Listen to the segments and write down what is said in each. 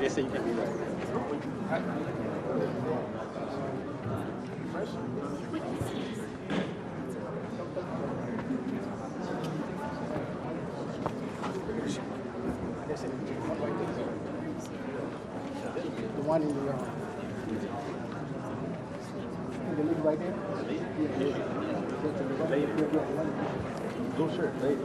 They say you can do that. The one in the the lady right there? Blue shirt, lady.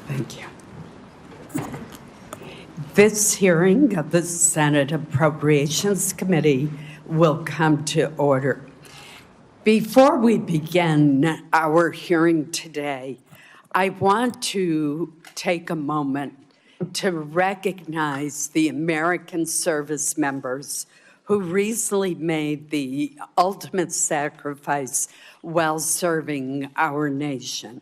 Thank you. This hearing of the Senate Appropriations Committee will come to order. Before we begin our hearing today, I want to take a moment to recognize the American service members who recently made the ultimate sacrifice while serving our nation.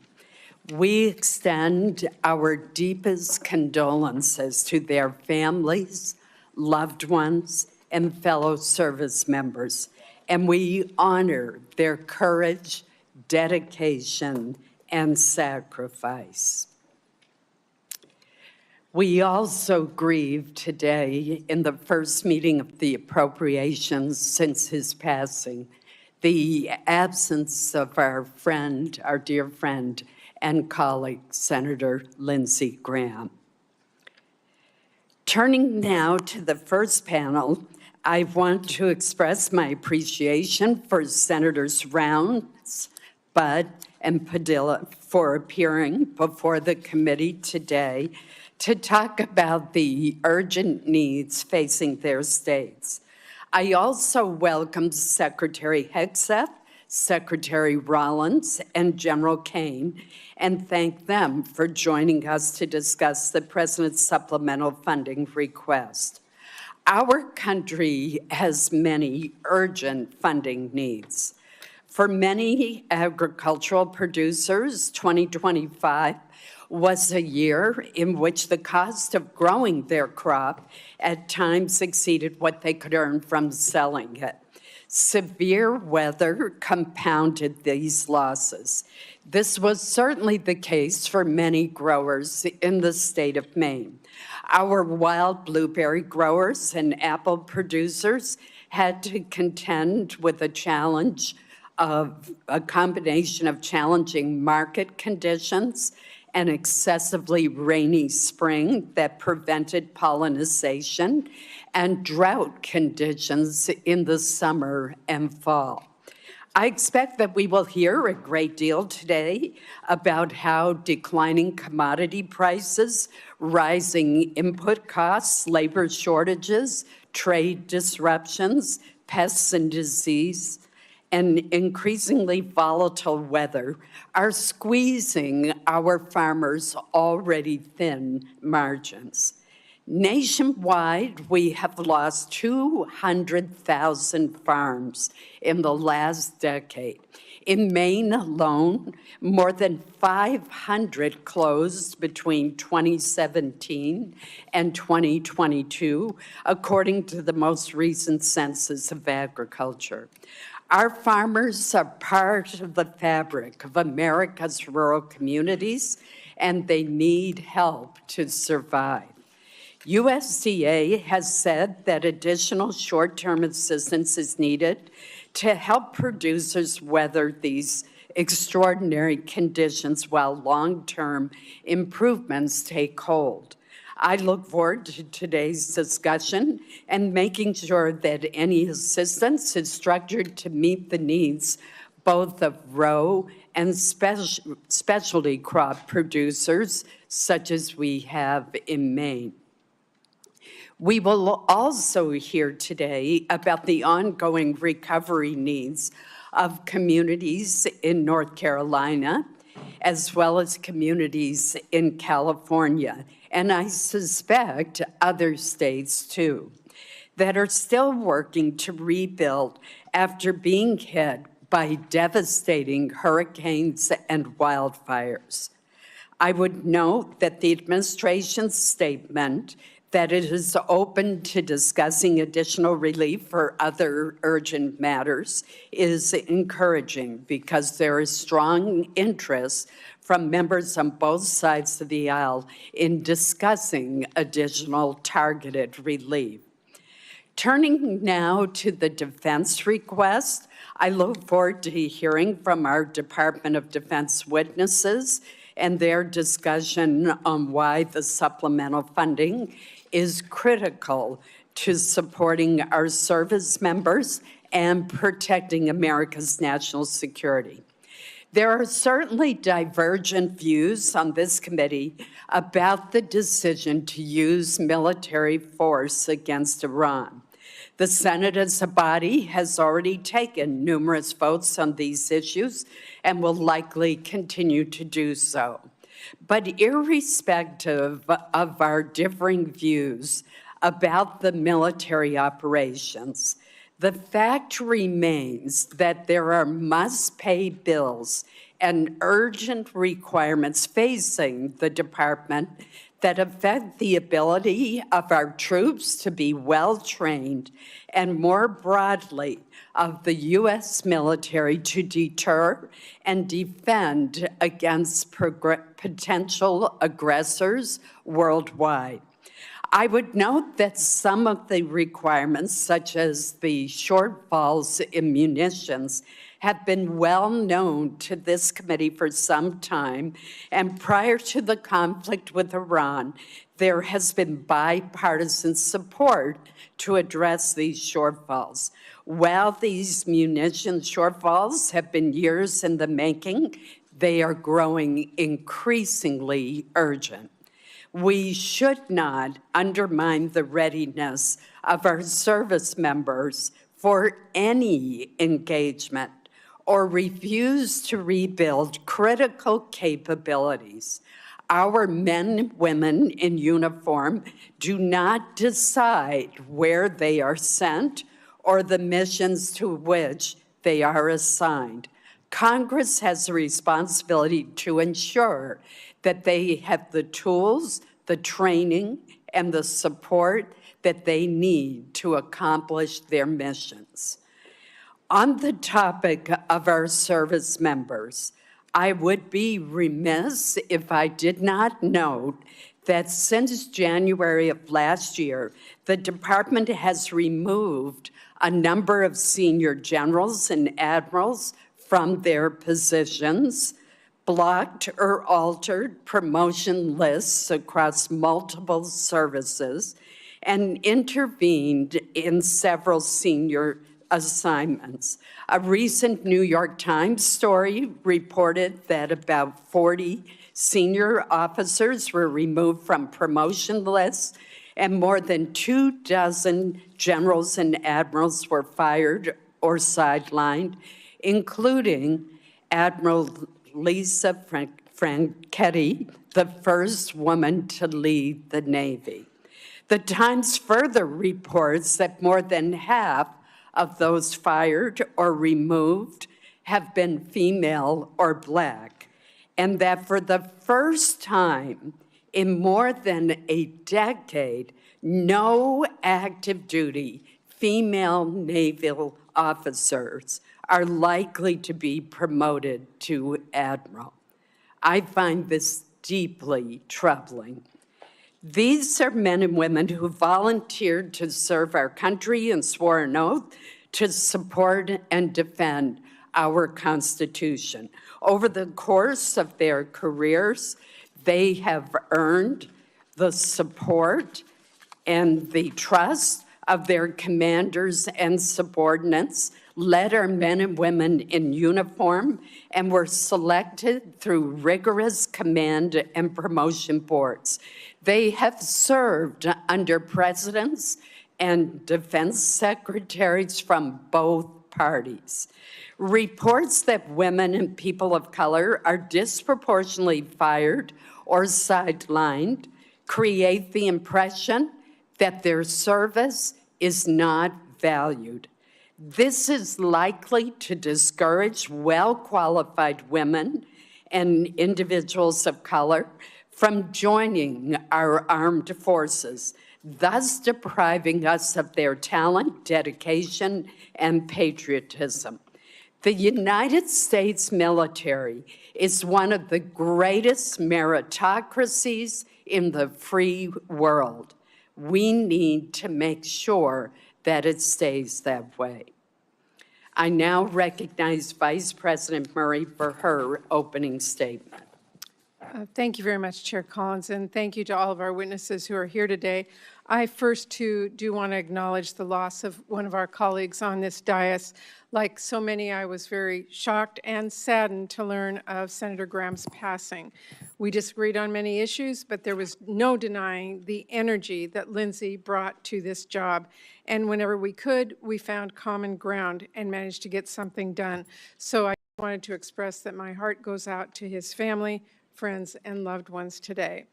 We extend our deepest condolences to their families, loved ones, and fellow service members, and we honor their courage, dedication, and sacrifice. We also grieve today, in the first meeting of the appropriations since his passing, the absence of our friend, our dear friend, and colleague, Senator Lindsey Graham. Turning now to the first panel, I want to express my appreciation for Senators Rounds, Budd, and Padilla for appearing before the committee today to talk about the urgent needs facing their states. I also welcome Secretary Hegseth, Secretary Rollins, and General Caine, and thank them for joining us to discuss the President's supplemental funding request. Our country has many urgent funding needs. For many agricultural producers, 2025 was a year in which the cost of growing their crop at times exceeded what they could earn from selling it. Severe weather compounded these losses. This was certainly the case for many growers in the state of Maine. Our wild blueberry growers and apple producers had to contend with a challenge of a combination of challenging market conditions, an excessively rainy spring that prevented pollination, and drought conditions in the summer and fall. I expect that we will hear a great deal today about how declining commodity prices, rising input costs, labor shortages, trade disruptions, pests and disease, and increasingly volatile weather are squeezing our farmers' already thin margins. Nationwide, we have lost 200,000 farms in the last decade. In Maine alone, more than 500 closed between 2017 and 2022, according to the most recent Census of Agriculture. Our farmers are part of the fabric of America's rural communities, and they need help to survive. USDA has said that additional short-term assistance is needed to help producers weather these extraordinary conditions while long-term improvements take hold. I look forward to today's discussion and making sure that any assistance is structured to meet the needs both of row and specialty crop producers, such as we have in Maine. We will also hear today about the ongoing recovery needs of communities in North Carolina, as well as communities in California, and I suspect other states too, that are still working to rebuild after being hit by devastating hurricanes and wildfires. I would note that the administration's statement that it is open to discussing additional relief for other urgent matters is encouraging because there is strong interest from members on both sides of the aisle in discussing additional targeted relief. Turning now to the defense request, I look forward to hearing from our Department of Defense witnesses and their discussion on why the supplemental funding is critical to supporting our service members and protecting America's national security. There are certainly divergent views on this committee about the decision to use military force against Iran. The Senate as a body has already taken numerous votes on these issues and will likely continue to do so. But irrespective of our differing views about the military operations, the fact remains that there are must-pay bills and urgent requirements facing the department that affect the ability of our troops to be well-trained and more broadly of the U.S. military to deter and defend against potential aggressors worldwide. I would note that some of the requirements, such as the shortfalls in munitions, have been well known to this committee for some time, and prior to the conflict with Iran, there has been bipartisan support to address these shortfalls. While these munition shortfalls have been years in the making, they are growing increasingly urgent. We should not undermine the readiness of our service members for any engagement or refuse to rebuild critical capabilities. Our men and women in uniform do not decide where they are sent or the missions to which they are assigned. Congress has a responsibility to ensure that they have the tools, the training, and the support that they need to accomplish their missions. On the topic of our service members, I would be remiss if I did not note that since January of last year, the department has removed a number of senior generals and admirals from their positions, blocked or altered promotion lists across multiple services, and intervened in several senior assignments. A recent New York Times story reported that about 40 senior officers were removed from promotion lists, and more than 24 generals and admirals were fired or sidelined, including Admiral Lisa Franchetti, the first woman to lead the Navy. The Times further reports that more than half of those fired or removed have been female or Black, and that for the first time in more than a decade, no active duty female naval officers are likely to be promoted to admiral. I find this deeply troubling. These are men and women who volunteered to serve our country and swore an oath to support and defend our Constitution. Over the course of their careers, they have earned the support and the trust of their commanders and subordinates, led our men and women in uniform, and were selected through rigorous command and promotion boards. They have served under presidents and defense secretaries from both parties. Reports that women and people of color are disproportionately fired or sidelined create the impression that their service is not valued. This is likely to discourage well-qualified women and individuals of color from joining our armed forces, thus depriving us of their talent, dedication, and patriotism. The United States military is one of the greatest meritocracies in the free world. We need to make sure that it stays that way. I now recognize Vice President Murray for her opening statement. Thank you very much, Chair Collins, and thank you to all of our witnesses who are here today. I first, too, do want to acknowledge the loss of one of our colleagues on this dais. Like so many, I was very shocked and saddened to learn of Senator Graham's passing. We disagreed on many issues, but there was no denying the energy that Lindsay brought to this job. And whenever we could, we found common ground and managed to get something done. So I wanted to express that my heart goes out to his family, friends, and loved ones today.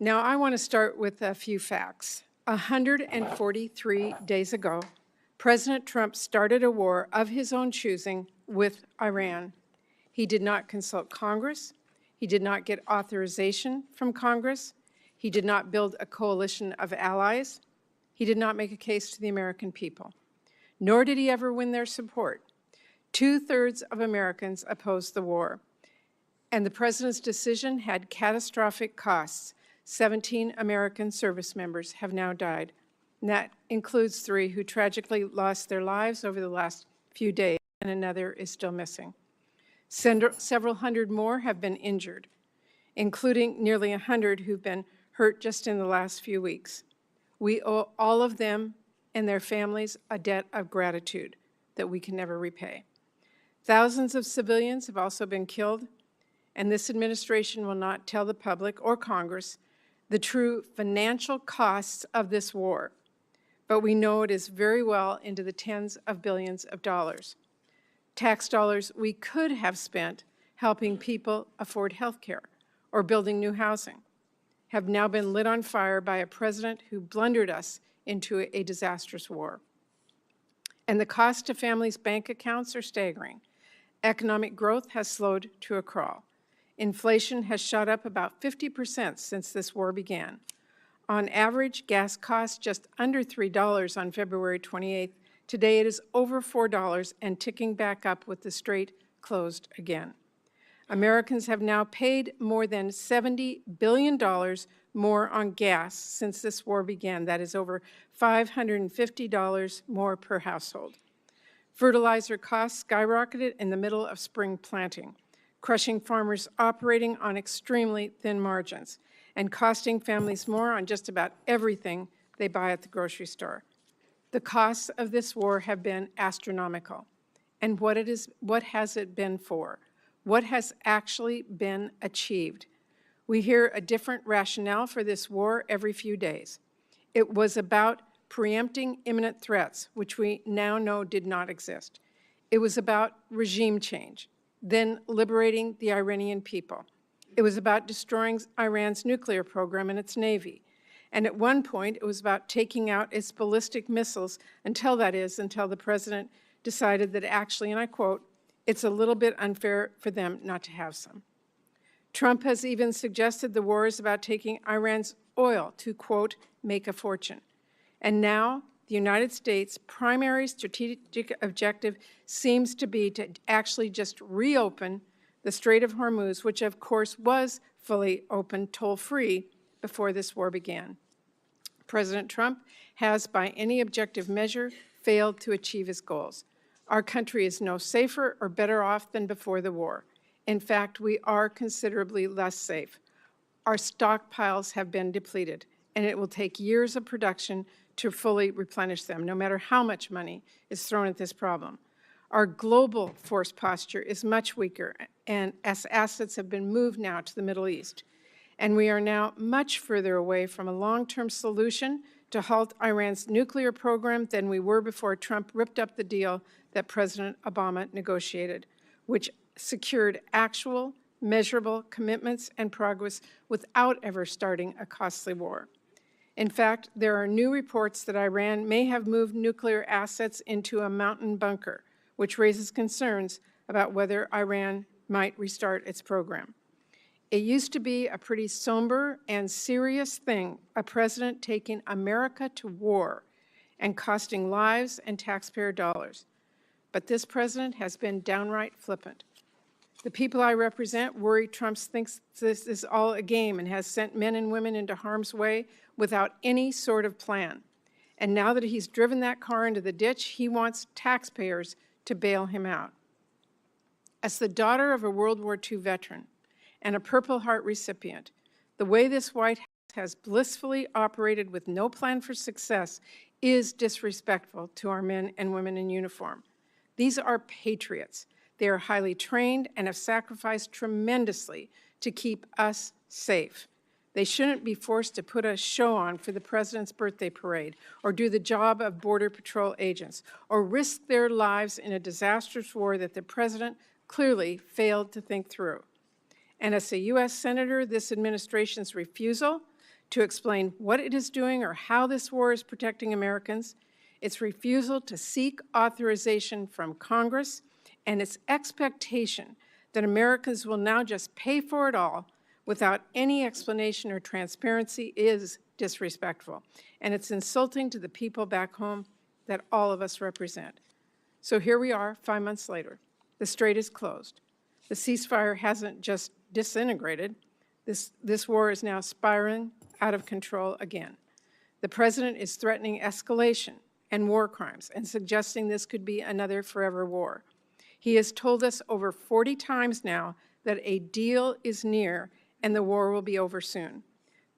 Now, I want to start with a few facts. 143 days ago, President Trump started a war of his own choosing with Iran. He did not consult Congress. He did not get authorization from Congress. He did not build a coalition of allies. He did not make a case to the American people, nor did he ever win their support. 2/3 of Americans opposed the war. And the president's decision had catastrophic costs. 17 American service members have now died. And that includes 3 who tragically lost their lives over the last few days, and another is still missing. Several hundred more have been injured, including nearly 100 who've been hurt just in the last few weeks. We owe all of them and their families a debt of gratitude that we can never repay. Thousands of civilians have also been killed, and this administration will not tell the public or Congress the true financial costs of this war, but we know it is very well into the tens of billions of dollars. Tax dollars we could have spent helping people afford health care or building new housing have now been lit on fire by a president who blundered us into a disastrous war. And the cost to families' bank accounts are staggering. Economic growth has slowed to a crawl. Inflation has shot up about 50% since this war began. On average, gas cost just under $3 on February 28th. Today it is over $4 and ticking back up with the strait closed again. Americans have now paid more than $70 billion more on gas since this war began. That is over $550 more per household. Fertilizer costs skyrocketed in the middle of spring planting, crushing farmers operating on extremely thin margins and costing families more on just about everything they buy at the grocery store. The costs of this war have been astronomical. And what has it been for? What has actually been achieved? We hear a different rationale for this war every few days. It was about preempting imminent threats, which we now know did not exist. It was about regime change, then liberating the Iranian people. It was about destroying Iran's nuclear program and its Navy. And at one point, it was about taking out its ballistic missiles until the president decided that actually, and I quote, "It's a little bit unfair for them not to have some." Trump has even suggested the war is about taking Iran's oil to, quote, "make a fortune." And now the United States' primary strategic objective seems to be to actually just reopen the Strait of Hormuz, which of course was fully open, toll-free, before this war began. President Trump has, by any objective measure, failed to achieve his goals. Our country is no safer or better off than before the war. In fact, we are considerably less safe. Our stockpiles have been depleted, and it will take years of production to fully replenish them, no matter how much money is thrown at this problem. Our global force posture is much weaker, and as assets have been moved now to the Middle East. And we are now much further away from a long-term solution to halt Iran's nuclear program than we were before Trump ripped up the deal that President Obama negotiated, which secured actual, measurable commitments and progress without ever starting a costly war. In fact, there are new reports that Iran may have moved nuclear assets into a mountain bunker, which raises concerns about whether Iran might restart its program. It used to be a pretty somber and serious thing, a president taking America to war and costing lives and taxpayer dollars. But this president has been downright flippant. The people I represent worry Trump thinks this is all a game and has sent men and women into harm's way without any sort of plan. And now that he's driven that car into the ditch, he wants taxpayers to bail him out. As the daughter of a World War II veteran and a Purple Heart recipient, the way this White House has blissfully operated with no plan for success is disrespectful to our men and women in uniform. These are patriots. They are highly trained and have sacrificed tremendously to keep us safe. They shouldn't be forced to put a show on for the president's birthday parade, or do the job of Border Patrol agents, or risk their lives in a disastrous war that the president clearly failed to think through. And as a U.S. Senator, this administration's refusal to explain what it is doing or how this war is protecting Americans, its refusal to seek authorization from Congress, and its expectation that Americans will now just pay for it all without any explanation or transparency is disrespectful. And it's insulting to the people back home that all of us represent. So here we are, 5 months later. The strait is closed. The ceasefire hasn't just disintegrated. This war is now spiraling out of control again. The president is threatening escalation and war crimes and suggesting this could be another forever war. He has told us over 40 times now that a deal is near and the war will be over soon.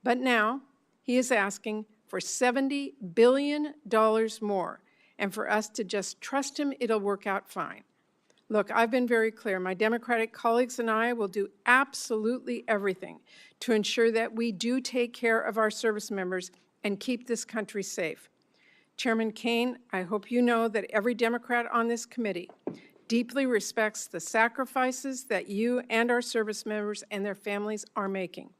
But now he is asking for $70 billion more and for us to just trust him it'll work out fine. Look, I've been very clear. My Democratic colleagues and I will do absolutely everything to ensure that we do take care of our service members and keep this country safe. Chairman Caine, I hope you know that every Democrat on this committee deeply respects the sacrifices that you and our service members and their families are making.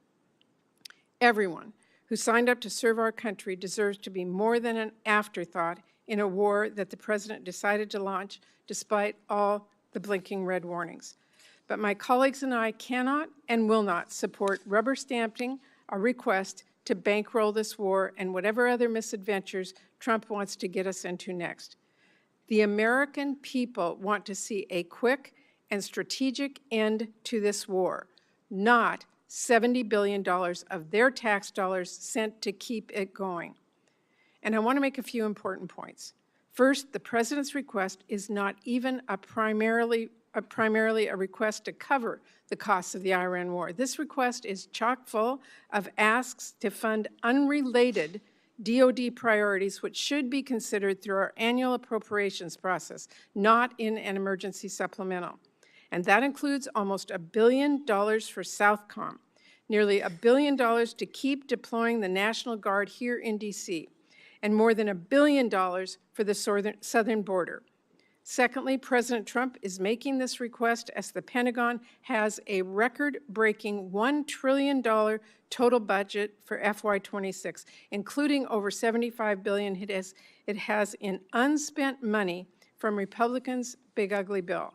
Everyone who signed up to serve our country deserves to be more than an afterthought in a war that the president decided to launch despite all the blinking red warnings. But my colleagues and I cannot and will not support rubber stamping a request to bankroll this war and whatever other misadventures Trump wants to get us into next. The American people want to see a quick and strategic end to this war, not $70 billion of their tax dollars sent to keep it going. And I want to make a few important points. First, the President's request is not even primarily a request to cover the costs of the Iran war. This request is chock full of asks to fund unrelated DoD priorities which should be considered through our annual appropriations process, not in an emergency supplemental. And that includes almost $1 billion for Southcom, nearly $1 billion to keep deploying the National Guard here in D.C., and more than $1 billion for the southern border. Secondly, President Trump is making this request as the Pentagon has a record-breaking $1 trillion total budget for FY26, including over $75 billion it has in unspent money from Republicans' big ugly bill.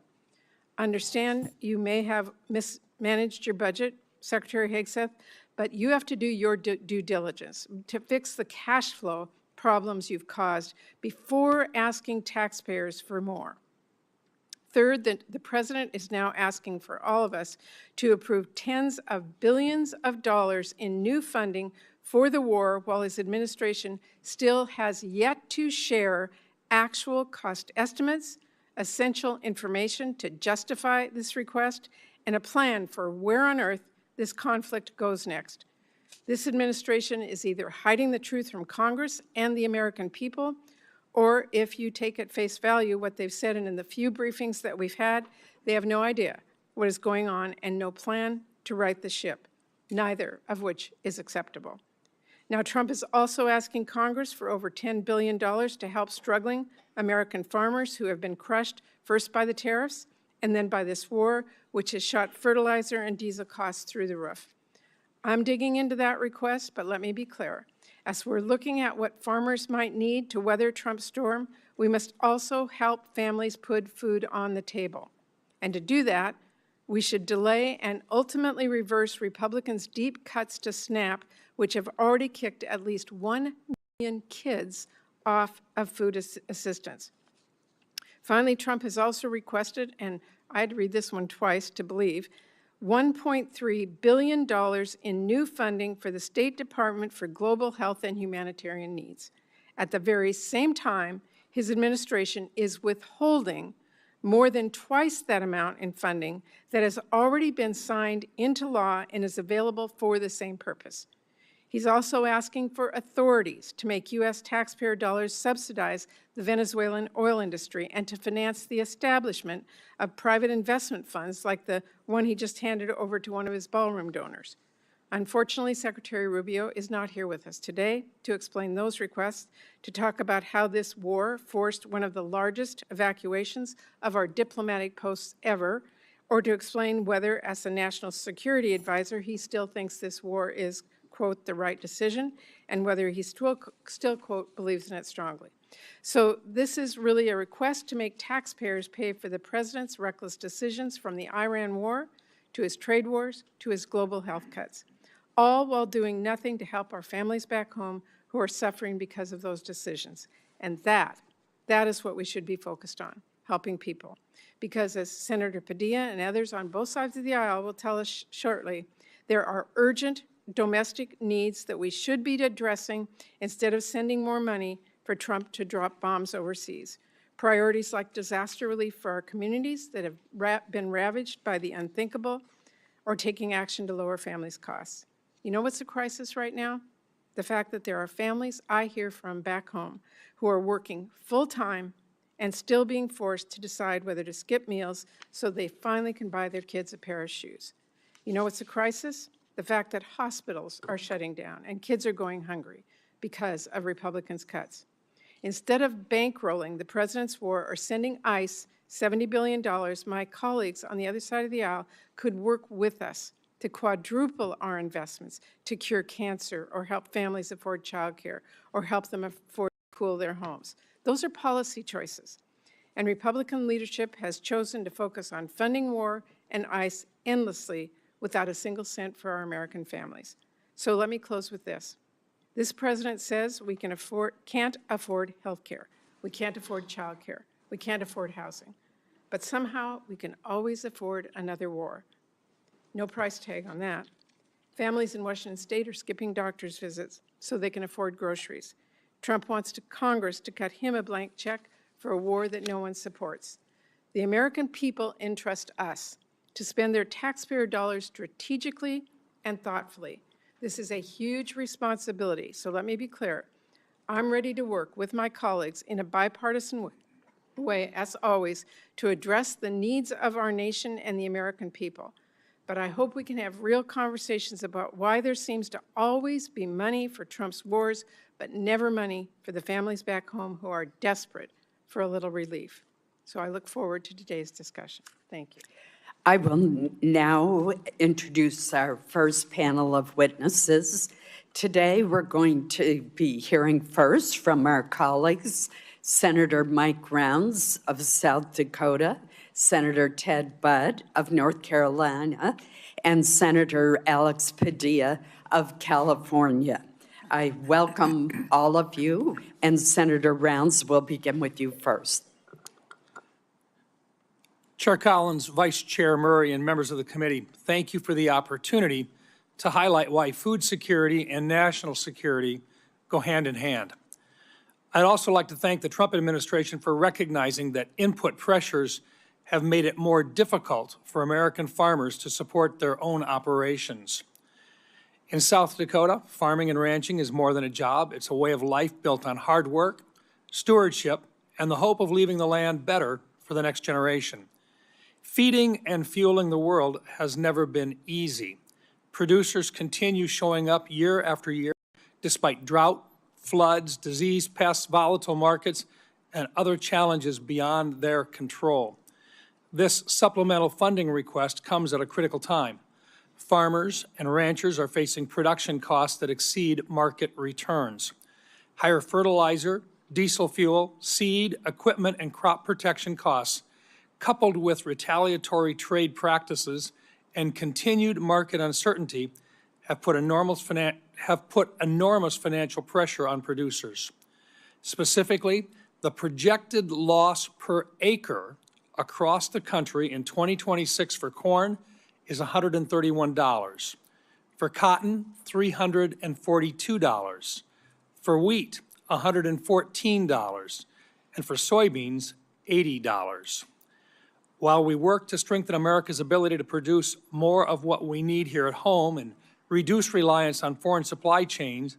Understand you may have mismanaged your budget, Secretary Hegseth, but you have to do your due diligence to fix the cash flow problems you've caused before asking taxpayers for more. Third, the President is now asking for all of us to approve tens of billions of dollars in new funding for the war while his administration still has yet to share actual cost estimates, essential information to justify this request, and a plan for where on earth this conflict goes next. This administration is either hiding the truth from Congress and the American people, or if you take at face value what they've said, and in the few briefings that we've had, they have no idea what is going on and no plan to right the ship, neither of which is acceptable. Now, Trump is also asking Congress for over $10 billion to help struggling American farmers who have been crushed first by the tariffs and then by this war, which has shot fertilizer and diesel costs through the roof. I'm digging into that request, but let me be clear. As we're looking at what farmers might need to weather Trump's storm, we must also help families put food on the table. And to do that, we should delay and ultimately reverse Republicans' deep cuts to SNAP, which have already kicked at least 1 million kids off of food assistance. Finally, Trump has also requested, and I had to read this one twice to believe, $1.3 billion in new funding for the State Department for Global Health and Humanitarian Needs. At the very same time, his administration is withholding more than twice that amount in funding that has already been signed into law and is available for the same purpose. He's also asking for authorities to make U.S. taxpayer dollars subsidize the Venezuelan oil industry and to finance the establishment of private investment funds like the one he just handed over to one of his ballroom donors. Unfortunately, Secretary Rubio is not here with us today to explain those requests, to talk about how this war forced one of the largest evacuations of our diplomatic posts ever, or to explain whether, as a national security advisor, he still thinks this war is, quote, the right decision, and whether he still, quote, believes in it strongly. So this is really a request to make taxpayers pay for the President's reckless decisions, from the Iran war to his trade wars to his global health cuts, all while doing nothing to help our families back home who are suffering because of those decisions. And that is what we should be focused on, helping people. Because as Senator Padilla and others on both sides of the aisle will tell us shortly, there are urgent domestic needs that we should be addressing instead of sending more money for Trump to drop bombs overseas. Priorities like disaster relief for our communities that have been ravaged by the unthinkable, or taking action to lower families' costs. You know what's a crisis right now? The fact that there are families I hear from back home who are working full-time and still being forced to decide whether to skip meals so they finally can buy their kids a pair of shoes. You know what's a crisis? The fact that hospitals are shutting down and kids are going hungry because of Republicans' cuts. Instead of bankrolling the President's war or sending ICE $70 billion, my colleagues on the other side of the aisle could work with us to quadruple our investments to cure cancer or help families afford childcare or help them afford to cool their homes. Those are policy choices. And Republican leadership has chosen to focus on funding war and ICE endlessly without a single cent for our American families. So let me close with this. This President says we can't afford health care. We can't afford child care. We can't afford housing, but somehow we can always afford another war. No price tag on that. Families in Washington state are skipping doctor's visits so they can afford groceries. Trump wants Congress to cut him a blank check for a war that no one supports. The American people entrust us to spend their taxpayer dollars strategically and thoughtfully. This is a huge responsibility, so let me be clear. I'm ready to work with my colleagues in a bipartisan way, as always, to address the needs of our nation and the American people. But I hope we can have real conversations about why there seems to always be money for Trump's wars, but never money for the families back home who are desperate for a little relief. So I look forward to today's discussion. Thank you. I will now introduce our first panel of witnesses. Today, we're going to be hearing first from our colleagues, Senator Mike Rounds of South Dakota, Senator Ted Budd of North Carolina, and Senator Alex Padilla of California. I welcome all of you, and Senator Rounds will begin with you first. Chair Collins, Vice Chair Murray, and members of the committee, thank you for the opportunity to highlight why food security and national security go hand in hand. I'd also like to thank the Trump administration for recognizing that input pressures have made it more difficult for American farmers to support their own operations. In South Dakota, farming and ranching is more than a job. It's a way of life built on hard work, stewardship, and the hope of leaving the land better for the next generation. Feeding and fueling the world has never been easy. Producers continue showing up year after year despite drought, floods, disease, pests, volatile markets, and other challenges beyond their control. This supplemental funding request comes at a critical time. Farmers and ranchers are facing production costs that exceed market returns. Higher fertilizer, diesel fuel, seed, equipment, and crop protection costs, coupled with retaliatory trade practices and continued market uncertainty, have put enormous financial pressure on producers. Specifically, the projected loss per acre across the country in 2026 for corn is $131, for cotton, $342, for wheat, $114, and for soybeans, $80. While we work to strengthen America's ability to produce more of what we need here at home and reduce reliance on foreign supply chains,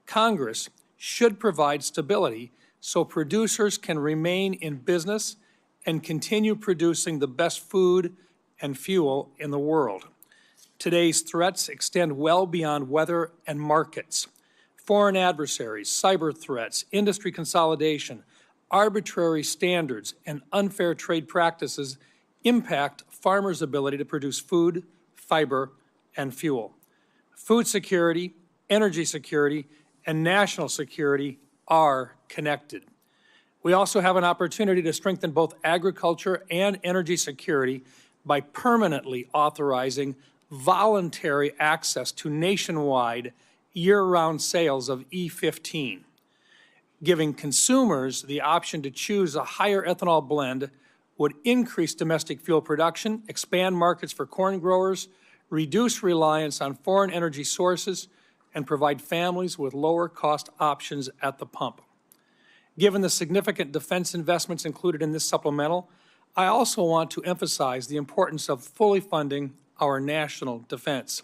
Congress should provide stability so producers can remain in business and continue producing the best food and fuel in the world. Today's threats extend well beyond weather and markets. Foreign adversaries, cyber threats, industry consolidation, arbitrary standards, and unfair trade practices impact farmers' ability to produce food, fiber, and fuel. Food security, energy security, and national security are connected. We also have an opportunity to strengthen both agriculture and energy security by permanently authorizing voluntary access to nationwide year-round sales of E15. Giving consumers the option to choose a higher ethanol blend would increase domestic fuel production, expand markets for corn growers, reduce reliance on foreign energy sources, and provide families with lower cost options at the pump. Given the significant defense investments included in this supplemental, I also want to emphasize the importance of fully funding our national defense.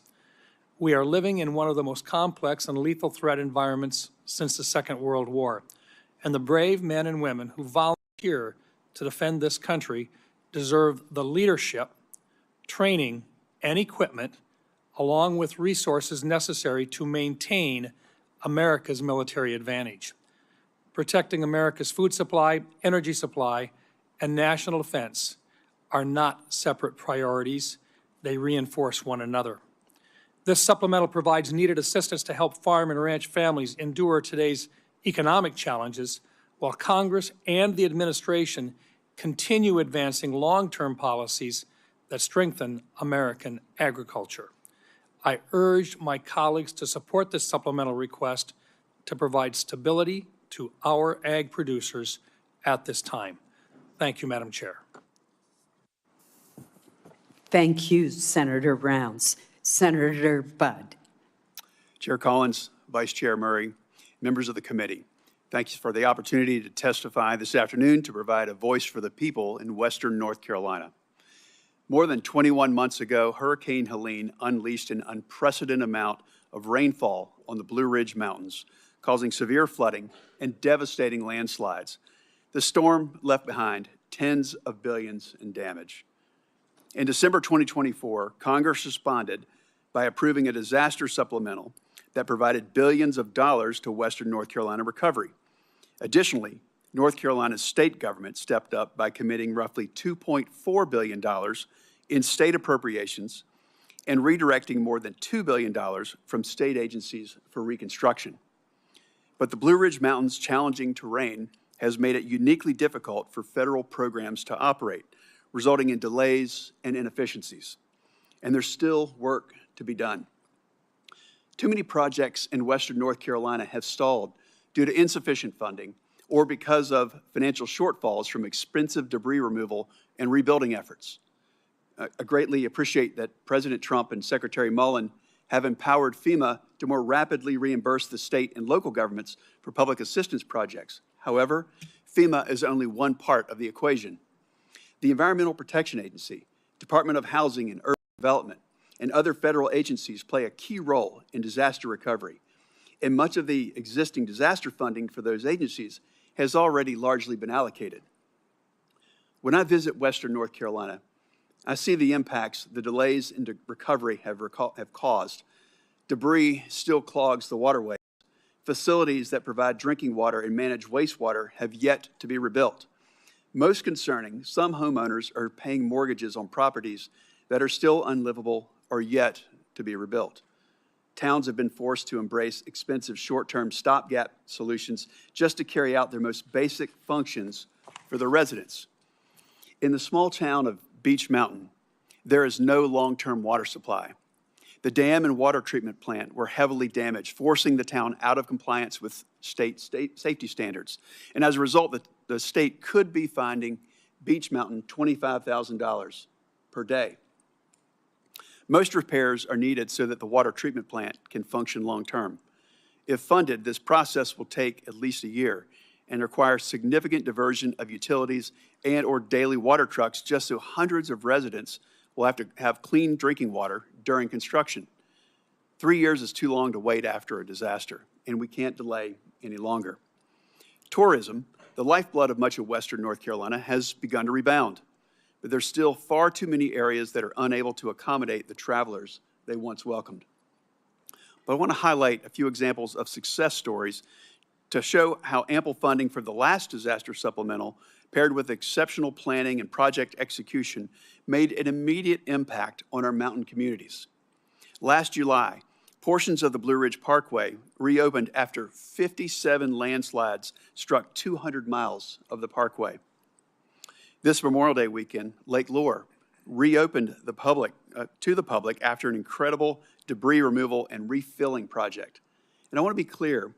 We are living in one of the most complex and lethal threat environments since the Second World War, and the brave men and women who volunteer to defend this country deserve the leadership, training, and equipment, along with resources necessary to maintain America's military advantage. Protecting America's food supply, energy supply, and national defense are not separate priorities. They reinforce one another. This supplemental provides needed assistance to help farm and ranch families endure today's economic challenges, while Congress and the administration continue advancing long-term policies that strengthen American agriculture. I urge my colleagues to support this supplemental request to provide stability to our ag producers at this time. Thank you, Madam Chair. Thank you, Senator Rounds. Senator Budd. Chair Collins, Vice Chair Murray, members of the committee, thank you for the opportunity to testify this afternoon to provide a voice for the people in Western North Carolina. More than 21 months ago, Hurricane Helene unleashed an unprecedented amount of rainfall on the Blue Ridge Mountains, causing severe flooding and devastating landslides. The storm left behind tens of billions in damage. In December 2024, Congress responded by approving a disaster supplemental that provided billions of dollars to Western North Carolina recovery. Additionally, North Carolina's state government stepped up by committing roughly $2.4 billion in state appropriations and redirecting more than $2 billion from state agencies for reconstruction. But the Blue Ridge Mountains' challenging terrain has made it uniquely difficult for federal programs to operate, resulting in delays and inefficiencies. And there's still work to be done. Too many projects in Western North Carolina have stalled due to insufficient funding or because of financial shortfalls from expensive debris removal and rebuilding efforts. I greatly appreciate that President Trump and Secretary Mullen have empowered FEMA to more rapidly reimburse the state and local governments for public assistance projects. However, FEMA is only one part of the equation. The Environmental Protection Agency, Department of Housing and Urban Development, and other federal agencies play a key role in disaster recovery. And much of the existing disaster funding for those agencies has already largely been allocated. When I visit Western North Carolina, I see the impacts the delays in recovery have caused. Debris still clogs the waterways. Facilities that provide drinking water and manage wastewater have yet to be rebuilt. Most concerning, some homeowners are paying mortgages on properties that are still unlivable or yet to be rebuilt. Towns have been forced to embrace expensive short-term stopgap solutions just to carry out their most basic functions for their residents. In the small town of Beech Mountain, there is no long-term water supply. The dam and water treatment plant were heavily damaged, forcing the town out of compliance with state safety standards. And as a result, the state could be fining Beech Mountain $25,000 per day. Most repairs are needed so that the water treatment plant can function long-term. If funded, this process will take at least a year and require significant diversion of utilities and/or daily water trucks just so hundreds of residents will have to have clean drinking water during construction. 3 years is too long to wait after a disaster, and we can't delay any longer. Tourism, the lifeblood of much of Western North Carolina, has begun to rebound, but there's still far too many areas that are unable to accommodate the travelers they once welcomed. But I want to highlight a few examples of success stories to show how ample funding for the last disaster supplemental, paired with exceptional planning and project execution, made an immediate impact on our mountain communities. Last July, portions of the Blue Ridge Parkway reopened after 57 landslides struck 200 miles of the parkway. This Memorial Day weekend, Lake Lure reopened to the public after an incredible debris removal and refilling project. And I want to be clear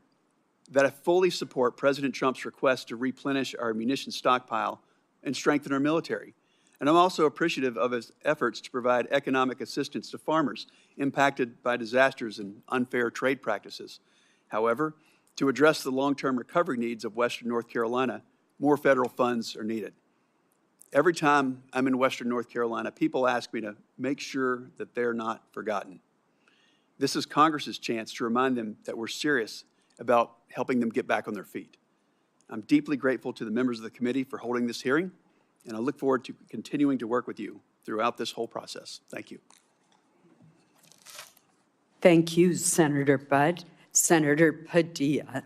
that I fully support President Trump's request to replenish our munitions stockpile and strengthen our military. And I'm also appreciative of his efforts to provide economic assistance to farmers impacted by disasters and unfair trade practices. However, to address the long-term recovery needs of Western North Carolina, more federal funds are needed. Every time I'm in Western North Carolina, people ask me to make sure that they're not forgotten. This is Congress's chance to remind them that we're serious about helping them get back on their feet. I'm deeply grateful to the members of the committee for holding this hearing, and I look forward to continuing to work with you throughout this whole process. Thank you. Thank you, Senator Budd. Senator Padilla.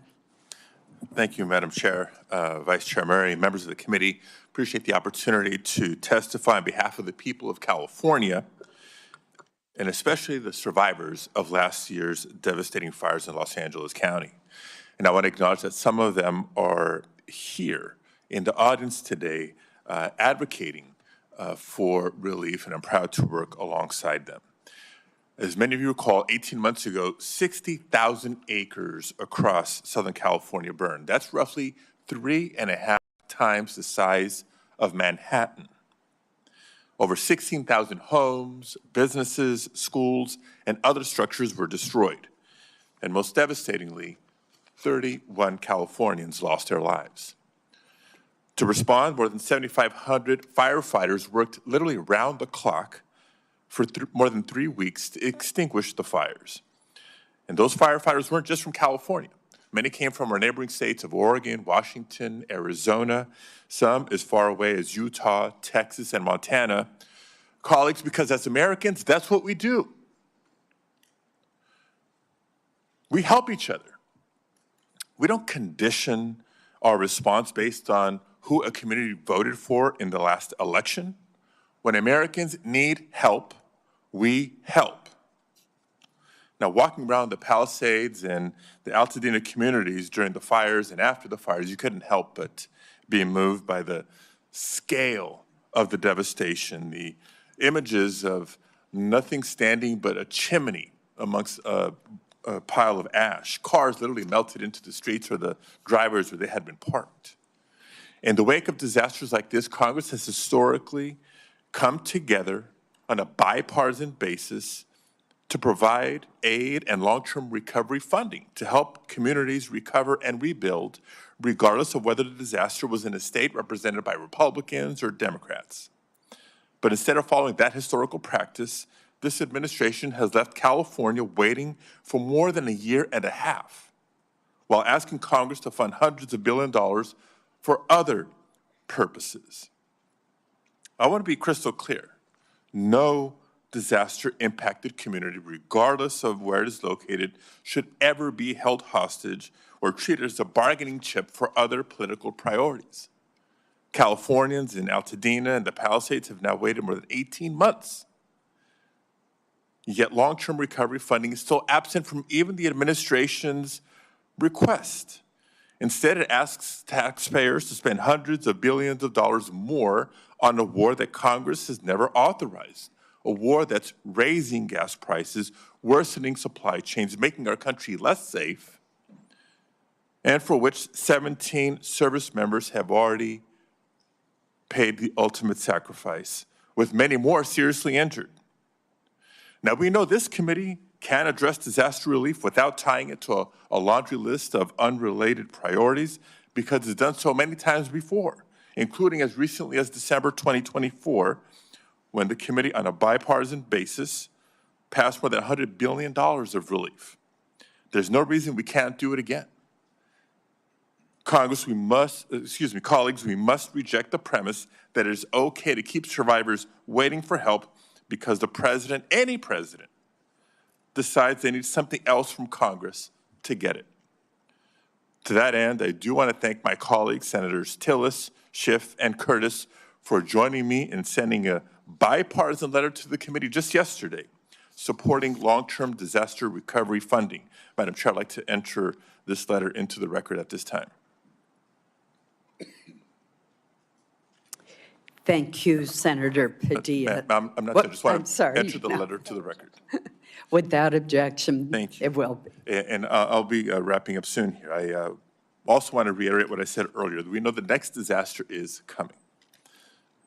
Thank you, Madam Chair, Vice Chair Murray, members of the committee. Appreciate the opportunity to testify on behalf of the people of California, and especially the survivors of last year's devastating fires in Los Angeles County. And I want to acknowledge that some of them are here in the audience today advocating for relief, and I'm proud to work alongside them. As many of you recall, 18 months ago, 60,000 acres across Southern California burned. That's roughly 3.5 times the size of Manhattan. Over 16,000 homes, businesses, schools, and other structures were destroyed. And most devastatingly, 31 Californians lost their lives. To respond, more than 7,500 firefighters worked literally around the clock for more than 3 weeks to extinguish the fires. And those firefighters weren't just from California. Many came from our neighboring states of Oregon, Washington, Arizona, some as far away as Utah, Texas, and Montana. Colleagues, because as Americans, that's what we do. We help each other. We don't condition our response based on who a community voted for in the last election. When Americans need help, we help. Now, walking around the Palisades and the Altadena communities during the fires and after the fires, you couldn't help but be moved by the scale of the devastation, the images of nothing standing but a chimney amongst a pile of ash. Cars literally melted into the streets or the driveways where they had been parked. In the wake of disasters like this, Congress has historically come together on a bipartisan basis to provide aid and long-term recovery funding to help communities recover and rebuild, regardless of whether the disaster was in a state represented by Republicans or Democrats. But instead of following that historical practice, this administration has left California waiting for more than a year and a half, while asking Congress to fund hundreds of billions of dollars for other purposes. I want to be crystal clear. No disaster-impacted community, regardless of where it is located, should ever be held hostage or treated as a bargaining chip for other political priorities. Californians in Altadena and the Palisades have now waited more than 18 months. Yet long-term recovery funding is still absent from even the administration's request. Instead, it asks taxpayers to spend hundreds of billions of dollars more on a war that Congress has never authorized, a war that's raising gas prices, worsening supply chains, making our country less safe, and for which 17 service members have already paid the ultimate sacrifice, with many more seriously injured. Now, we know this committee can address disaster relief without tying it to a laundry list of unrelated priorities, because it's done so many times before, including as recently as December 2024, when the committee on a bipartisan basis passed more than $100 billion of relief. There's no reason we can't do it again. Colleagues, we must reject the premise that it is okay to keep survivors waiting for help because the president, any president, decides they need something else from Congress to get it. To that end, I do want to thank my colleagues, Senators Tillis, Schiff, and Curtis, for joining me in sending a bipartisan letter to the committee just yesterday, supporting long-term disaster recovery funding. Madam Chair, I'd like to enter this letter into the record at this time. Thank you, Senator Padilla. I'm not done. I just want to enter the no. letter to the record. Without objection, Thank you. it will be. And I'll be wrapping up soon here. I also want to reiterate what I said earlier. We know the next disaster is coming.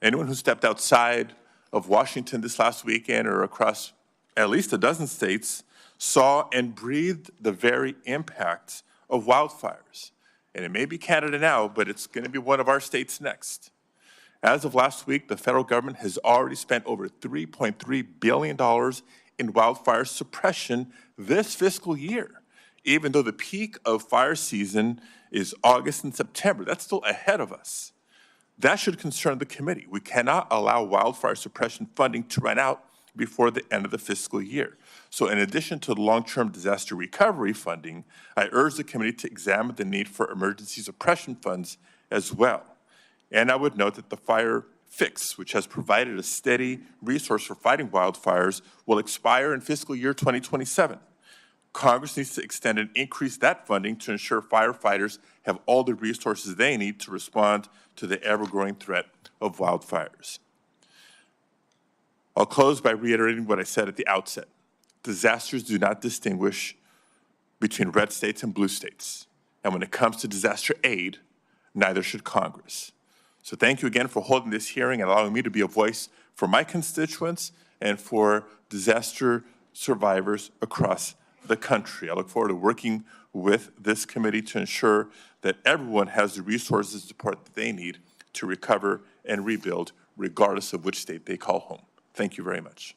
Anyone who stepped outside of Washington this last weekend or across at least a dozen states saw and breathed the very impact of wildfires. And it may be Canada now, but it's going to be one of our states next. As of last week, the federal government has already spent over $3.3 billion in wildfire suppression this fiscal year, even though the peak of fire season is August and September. That's still ahead of us. That should concern the committee. We cannot allow wildfire suppression funding to run out before the end of the fiscal year. So in addition to the long-term disaster recovery funding, I urge the committee to examine the need for emergency suppression funds as well. And I would note that the Fire Fix, which has provided a steady resource for fighting wildfires, will expire in fiscal year 2027. Congress needs to extend and increase that funding to ensure firefighters have all the resources they need to respond to the ever-growing threat of wildfires. I'll close by reiterating what I said at the outset. Disasters do not distinguish between red states and blue states. And when it comes to disaster aid, neither should Congress. So thank you again for holding this hearing and allowing me to be a voice for my constituents and for disaster survivors across the country. I look forward to working with this committee to ensure that everyone has the resources and support that they need to recover and rebuild, regardless of which state they call home. Thank you very much.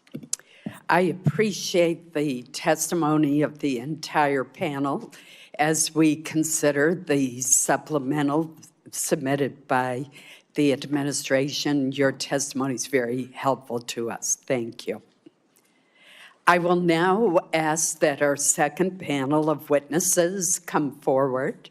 I appreciate the testimony of the entire panel as we consider the supplemental submitted by the administration. Your testimony is very helpful to us. Thank you. I will now ask that our second panel of witnesses come forward.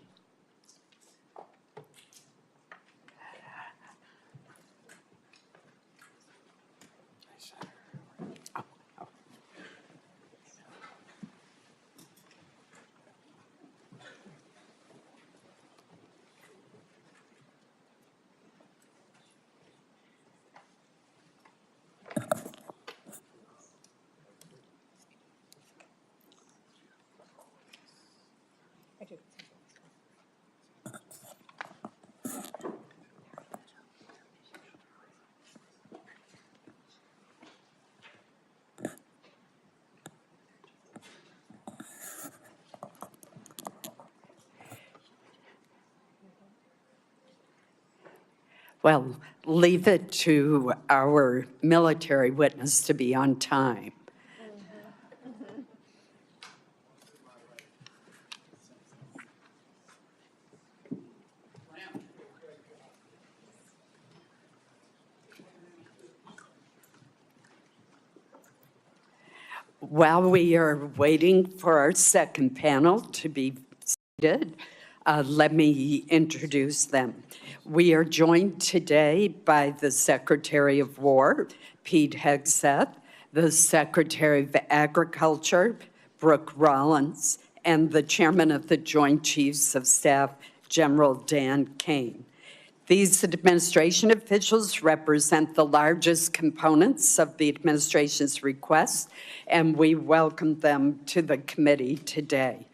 Well, leave it to our military witness to be on time. While we are waiting for our second panel to be seated, let me introduce them. We are joined today by the Secretary of War, Pete Hegseth, the Secretary of Agriculture, Brooke Rollins, and the Chairman of the Joint Chiefs of Staff, General Dan Caine. These administration officials represent the largest components of the administration's request, and we welcome them to the committee today.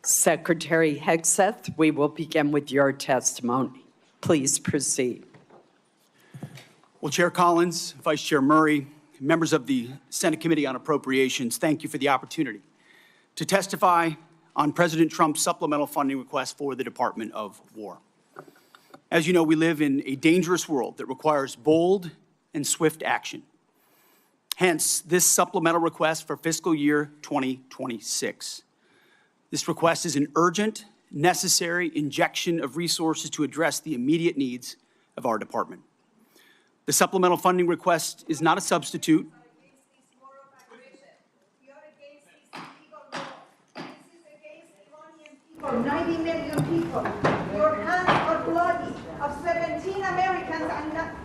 Secretary Hegseth, we will begin with your testimony. Please proceed. Well, Chair Collins, Vice Chair Murray, members of the Senate Committee on Appropriations, thank you for the opportunity to testify on President Trump's supplemental funding request for the Department of War. As you know, we live in a dangerous world that requires bold and swift action. Hence, this supplemental request for fiscal year 2026. This request is an urgent, necessary injection of resources to address the immediate needs of our department. The supplemental funding request is not a substitute. For 90 million people, your hands are bloody of 17 Americans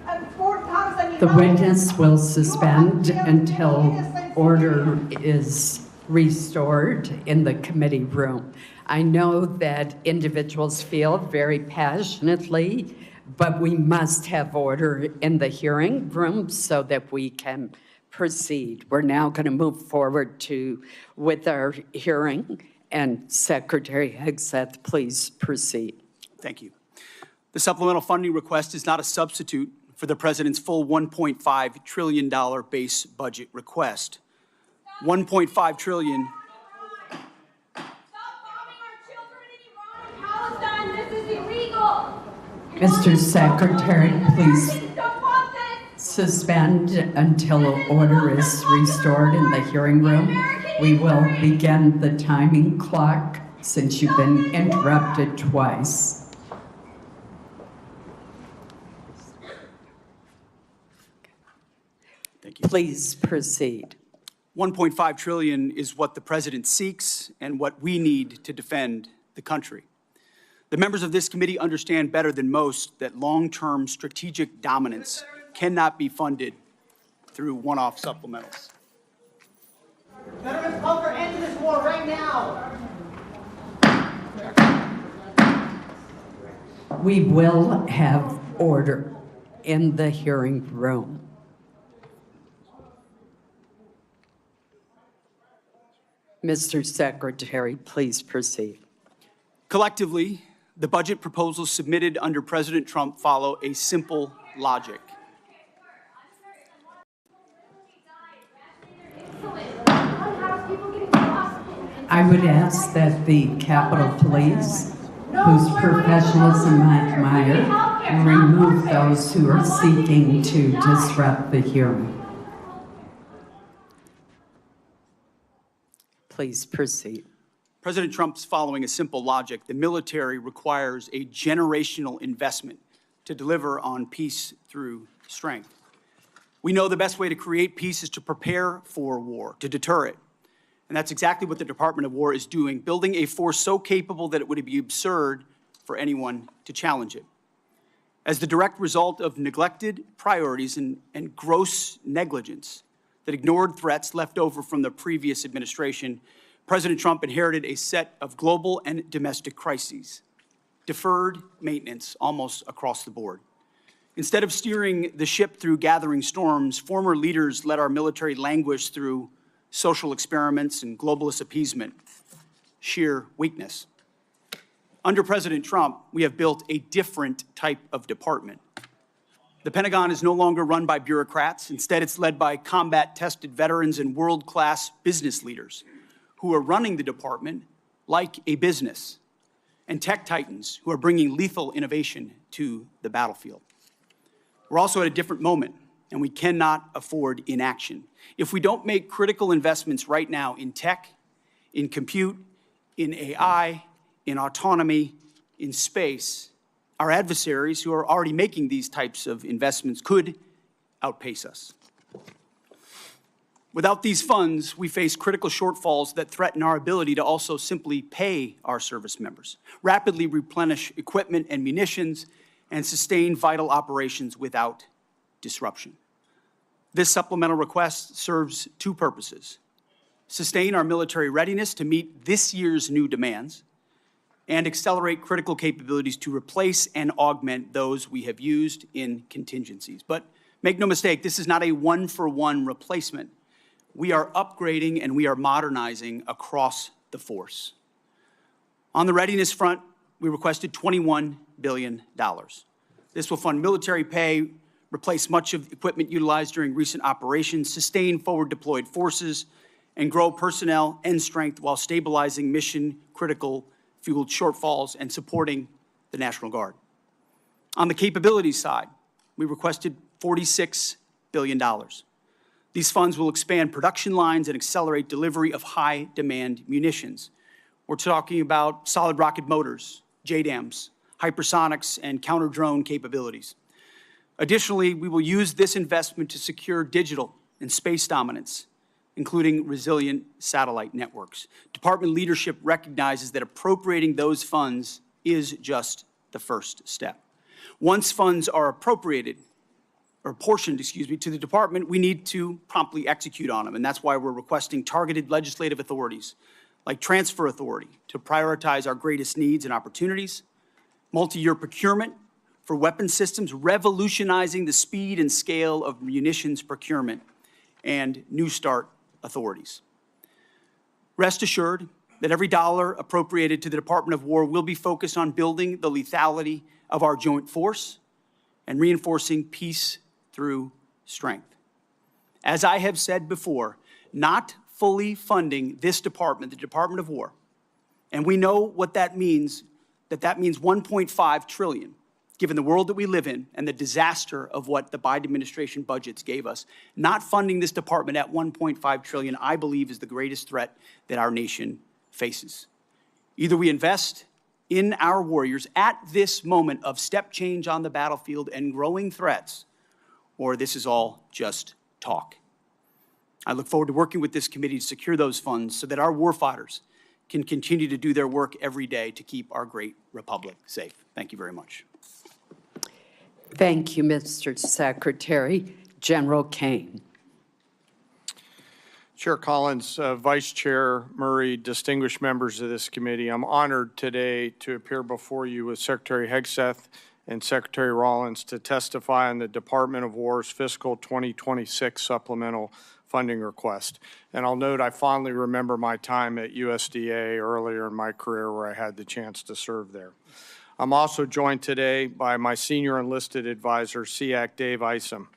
and 4,000. The witness will suspend until order is restored in the committee room. I know that individuals feel very passionately, but we must have order in the hearing room so that we can proceed. We're now going to move forward with our hearing. And Secretary Hegseth, please proceed. Thank you. The supplemental funding request is not a substitute for the President's full $1.5 trillion base budget request. $1.5 trillion. Stop bombing our children in Iran and Palestine. This is illegal. Mr. Secretary, please suspend until order is restored in the hearing room. We will begin the timing clock since you've been interrupted twice. Thank you. Please proceed. $1.5 trillion is what the President seeks and what we need to defend the country. The members of this committee understand better than most that long-term strategic dominance cannot be funded through one-off supplementals. Veterans, call for end to this war right now. We will have order in the hearing room. Mr. Secretary, please proceed. Collectively, The budget proposals submitted under President Trump follow a simple logic. I would ask that the Capitol Police, whose professionalism I admire, remove those who are seeking to disrupt the hearing. Please proceed. President Trump's following a simple logic. The military requires a generational investment to deliver on peace through strength. We know the best way to create peace is to prepare for war, to deter it. And that's exactly what the Department of War is doing, building a force so capable that it would be absurd for anyone to challenge it. As the direct result of neglected priorities and gross negligence that ignored threats left over from the previous administration, President Trump inherited a set of global and domestic crises, deferred maintenance almost across the board. Instead of steering the ship through gathering storms, former leaders let our military languish through social experiments and globalist appeasement, sheer weakness. Under President Trump, we have built a different type of department. The Pentagon is no longer run by bureaucrats. Instead, it's led by combat-tested veterans and world-class business leaders who are running the department like a business, and tech titans who are bringing lethal innovation to the battlefield. We're also at a different moment, and we cannot afford inaction. If we don't make critical investments right now in tech, in compute, in AI, in autonomy, in space, our adversaries who are already making these types of investments could outpace us. Without these funds, we face critical shortfalls that threaten our ability to also simply pay our service members, rapidly replenish equipment and munitions, and sustain vital operations without disruption. This supplemental request serves two purposes: sustain our military readiness to meet this year's new demands, and accelerate critical capabilities to replace and augment those we have used in contingencies. But make no mistake, this is not a one-for-one replacement. We are upgrading and we are modernizing across the force. On the readiness front, we requested $21 billion. This will fund military pay, replace much of the equipment utilized during recent operations, sustain forward-deployed forces, and grow personnel and strength while stabilizing mission-critical fueled shortfalls and supporting the National Guard. On the capabilities side, we requested $46 billion. These funds will expand production lines and accelerate delivery of high-demand munitions. We're talking about solid rocket motors, JDAMs, hypersonics, and counter-drone capabilities. Additionally, we will use this investment to secure digital and space dominance, including resilient satellite networks. Department leadership recognizes that appropriating those funds is just the first step. Once funds are appropriated, or apportioned, to the department, we need to promptly execute on them, and that's why we're requesting targeted legislative authorities, like transfer authority, to prioritize our greatest needs and opportunities, multi-year procurement for weapon systems, revolutionizing the speed and scale of munitions procurement, and New START authorities. Rest assured that every dollar appropriated to the Department of War will be focused on building the lethality of our joint force and reinforcing peace through strength. As I have said before, not fully funding this department, the Department of War, and we know what that means, that means $1.5 trillion, given the world that we live in and the disaster of what the Biden administration budgets gave us. Not funding this department at $1.5 trillion, I believe, is the greatest threat that our nation faces. Either we invest in our warriors at this moment of step change on the battlefield and growing threats, or this is all just talk. I look forward to working with this committee to secure those funds so that our warfighters can continue to do their work every day to keep our great republic safe. Thank you very much. Thank you, Mr. Secretary. General Caine. Chair Collins, Vice Chair Murray, distinguished members of this committee, I'm honored today to appear before you with Secretary Hegseth and Secretary Rollins to testify on the Department of War's fiscal 2026 supplemental funding request. And I'll note I fondly remember my time at USDA earlier in my career where I had the chance to serve there. I'm also joined today by my senior enlisted advisor, SEAC Dave Isom.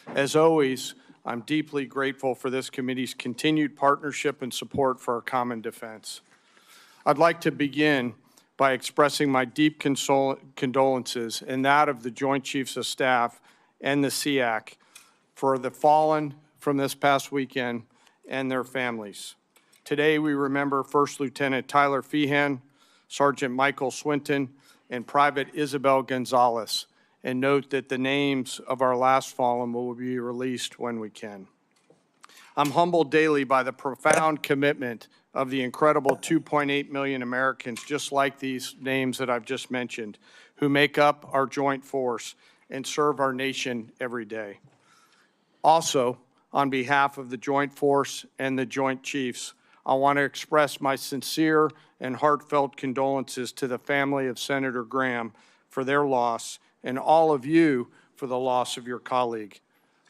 As always, I'm deeply grateful for this committee's continued partnership and support for our common defense. I'd like to begin by expressing my deep condolences and that of the Joint Chiefs of Staff and the SEAC for the fallen from this past weekend and their families. Today, we remember First Lieutenant Tyler Feehan, Sergeant Michael Swinton, and Private Isabel Gonzalez, and note that the names of our last fallen will be released when we can. I'm humbled daily by the profound commitment of the incredible 2.8 million Americans, just like these names that I've just mentioned, who make up our joint force and serve our nation every day. Also, on behalf of the Joint Force and the Joint Chiefs, I want to express my sincere and heartfelt condolences to the family of Senator Graham for their loss and all of you for the loss of your colleague.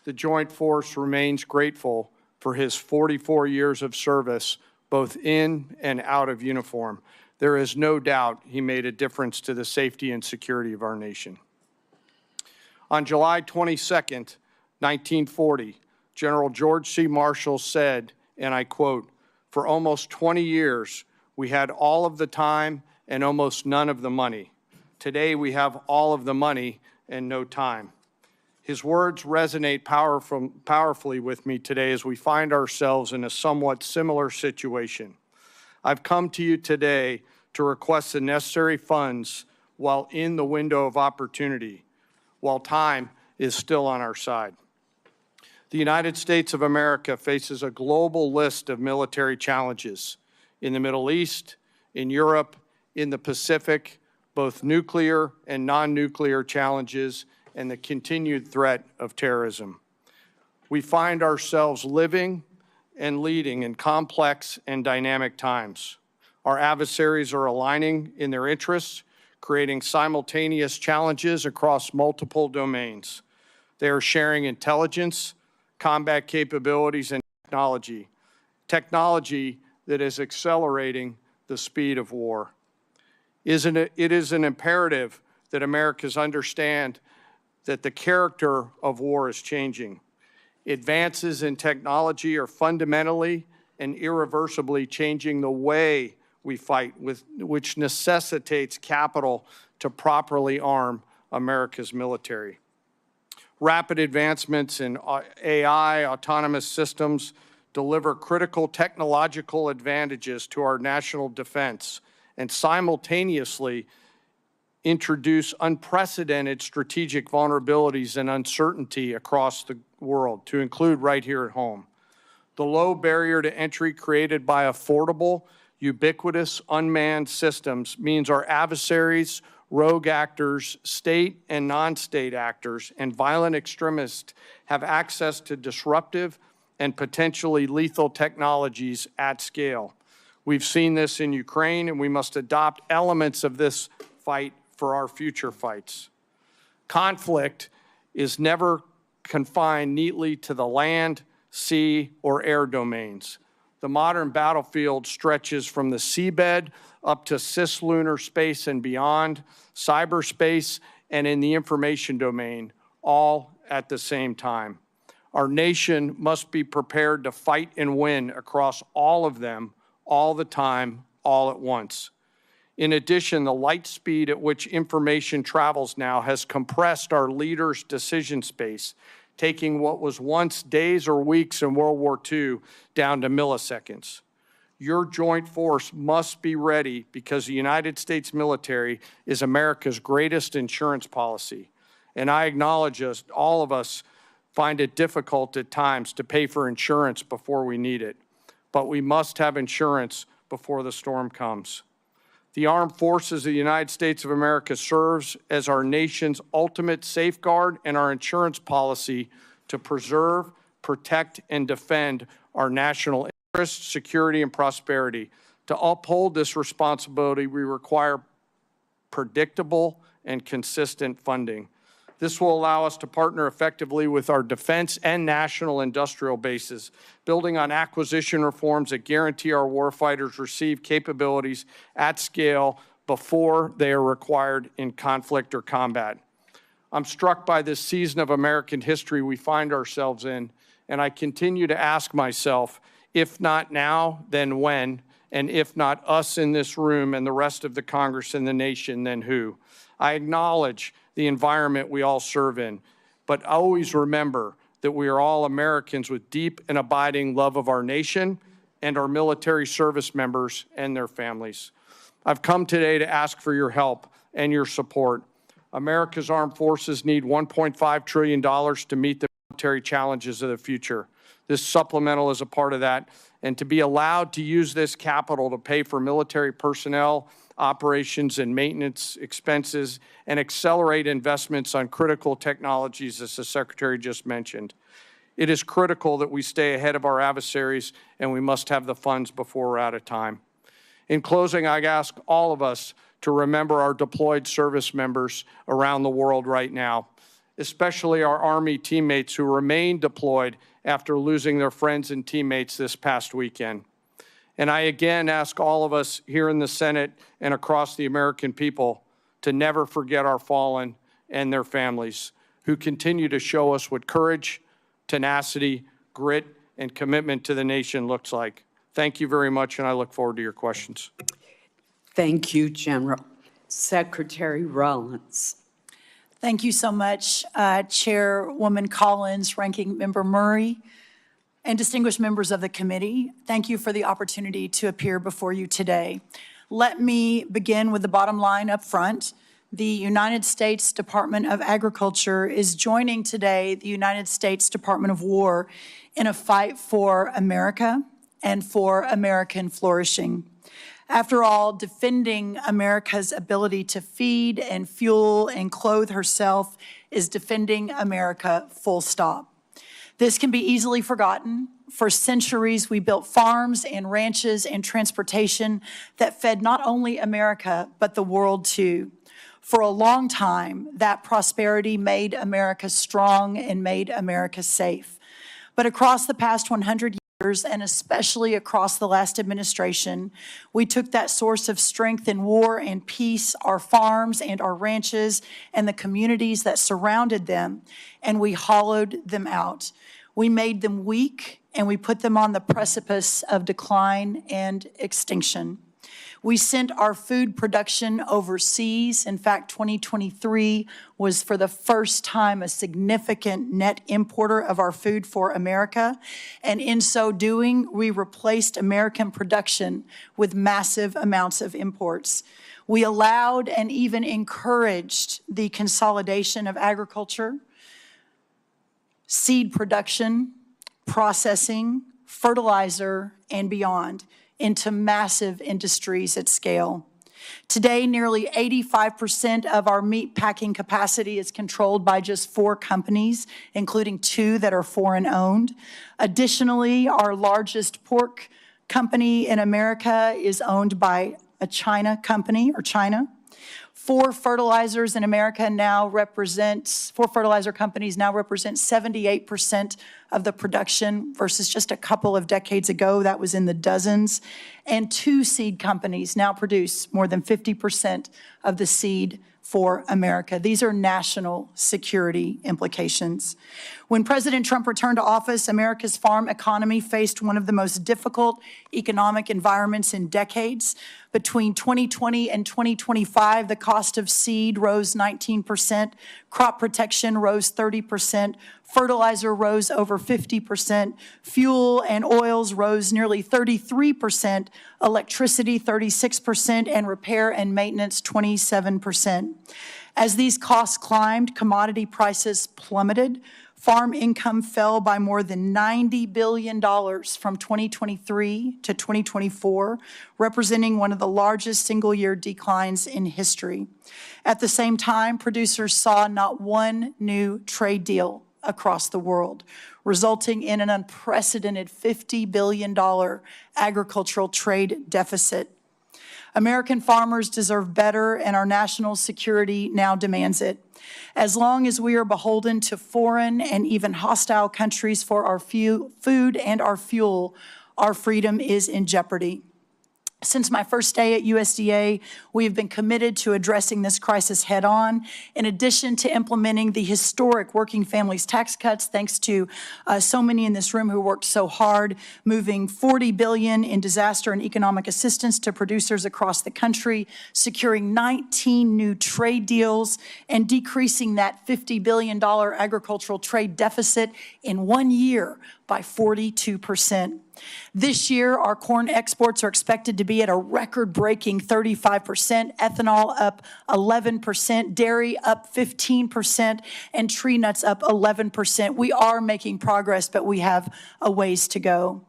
The Joint Force remains grateful for his 44 years of service, both in and out of uniform. There is no doubt he made a difference to the safety and security of our nation. On July 22nd, 1940, General George C. Marshall said, and I quote, "For almost 20 years, we had all of the time and almost none of the money. Today, we have all of the money and no time." His words resonate powerfully with me today as we find ourselves in a somewhat similar situation. I've come to you today to request the necessary funds while in the window of opportunity, while time is still on our side. The United States of America faces a global list of military challenges in the Middle East, in Europe, in the Pacific, both nuclear and non-nuclear challenges, and the continued threat of terrorism. We find ourselves living and leading in complex and dynamic times. Our adversaries are aligning in their interests, creating simultaneous challenges across multiple domains. They are sharing intelligence, combat capabilities, and technology that is accelerating the speed of war. It is an imperative that Americans understand that the character of war is changing. Advances in technology are fundamentally and irreversibly changing the way we fight, which necessitates capital to properly arm America's military. Rapid advancements in AI, autonomous systems, deliver critical technological advantages to our national defense and simultaneously introduce unprecedented strategic vulnerabilities and uncertainty across the world, to include right here at home. The low barrier to entry created by affordable, ubiquitous, unmanned systems means our adversaries, rogue actors, state and non-state actors, and violent extremists have access to disruptive and potentially lethal technologies at scale. We've seen this in Ukraine, and we must adopt elements of this fight for our future fights. Conflict is never confined neatly to the land, sea, or air domains. The modern battlefield stretches from the seabed up to cislunar space and beyond, cyberspace, and in the information domain, all at the same time. Our nation must be prepared to fight and win across all of them, all the time, all at once. In addition, the light speed at which information travels now has compressed our leaders' decision space, taking what was once days or weeks in World War II down to milliseconds. Your joint force must be ready because the United States military is America's greatest insurance policy. And I acknowledge all of us find it difficult at times to pay for insurance before we need it. But we must have insurance before the storm comes. The Armed Forces of the United States of America serves as our nation's ultimate safeguard and our insurance policy to preserve, protect, and defend our national interests, security, and prosperity. To uphold this responsibility, we require predictable and consistent funding. This will allow us to partner effectively with our defense and national industrial bases, building on acquisition reforms that guarantee our warfighters receive capabilities at scale, before they are required in conflict or combat. I'm struck by this season of American history we find ourselves in, and I continue to ask myself, if not now, then when? And if not us in this room and the rest of the Congress and the nation, then who? I acknowledge the environment we all serve in, but always remember that we are all Americans with deep and abiding love of our nation and our military service members and their families. I've come today to ask for your help and your support. America's armed forces need $1.5 trillion to meet the military challenges of the future. This supplemental is a part of that, and to be allowed to use this capital to pay for military personnel, operations and maintenance expenses, and accelerate investments on critical technologies, as the Secretary just mentioned. It is critical that we stay ahead of our adversaries, and we must have the funds before we're out of time. In closing, I ask all of us to remember our deployed service members around the world right now, especially our Army teammates who remain deployed after losing their friends and teammates this past weekend. And I again ask all of us here in the Senate and across the American people to never forget our fallen and their families who continue to show us what courage, tenacity, grit, and commitment to the nation looks like. Thank you very much, and I look forward to your questions. Thank you, General. Secretary Rollins. Thank you so much, Chairwoman Collins, Ranking Member Murray, and distinguished members of the committee. Thank you for the opportunity to appear before you today. Let me begin with the bottom line up front. The United States Department of Agriculture is joining today the United States Department of War in a fight for America and for American flourishing. After all, defending America's ability to feed and fuel and clothe herself is defending America, full stop. This can be easily forgotten. For centuries, we built farms and ranches and transportation that fed not only America, but the world too. For a long time, that prosperity made America strong and made America safe. But across the past 100 years, and especially across the last administration, we took that source of strength in war and peace, our farms and our ranches and the communities that surrounded them, and we hollowed them out. We made them weak, and we put them on the precipice of decline and extinction. We sent our food production overseas. In fact, 2023 was for the first time a significant net importer of our food for America. And in so doing, we replaced American production with massive amounts of imports. We allowed and even encouraged the consolidation of agriculture, seed production, processing, fertilizer, and beyond into massive industries at scale. Today, nearly 85% of our meat packing capacity is controlled by just 4 companies, including 2 that are foreign-owned. Additionally, our largest pork company in America is owned by a China company, or China. 4 fertilizer companies now represent 78% of the production versus just a couple of decades ago, that was in the dozens. And 2 seed companies now produce more than 50% of the seed for America. These are national security implications. When President Trump returned to office, America's farm economy faced one of the most difficult economic environments in decades. Between 2020 and 2025, the cost of seed rose 19%, crop protection rose 30%, fertilizer rose over 50%, fuel and oils rose nearly 33%, electricity 36%, and repair and maintenance 27%. As these costs climbed, commodity prices plummeted. Farm income fell by more than $90 billion from 2023 to 2024, representing one of the largest single-year declines in history. At the same time, producers saw not one new trade deal across the world, resulting in an unprecedented $50 billion agricultural trade deficit. American farmers deserve better, and our national security now demands it. As long as we are beholden to foreign and even hostile countries for our food and our fuel, our freedom is in jeopardy. Since my first day at USDA, we have been committed to addressing this crisis head-on. In addition to implementing the historic working families tax cuts, thanks to so many in this room who worked so hard, moving $40 billion in disaster and economic assistance to producers across the country, securing 19 new trade deals, and decreasing that $50 billion agricultural trade deficit in 1 year by 42%. This year, our corn exports are expected to be at a record-breaking 35%, ethanol up 11%, dairy up 15%, and tree nuts up 11%. We are making progress, but we have a ways to go.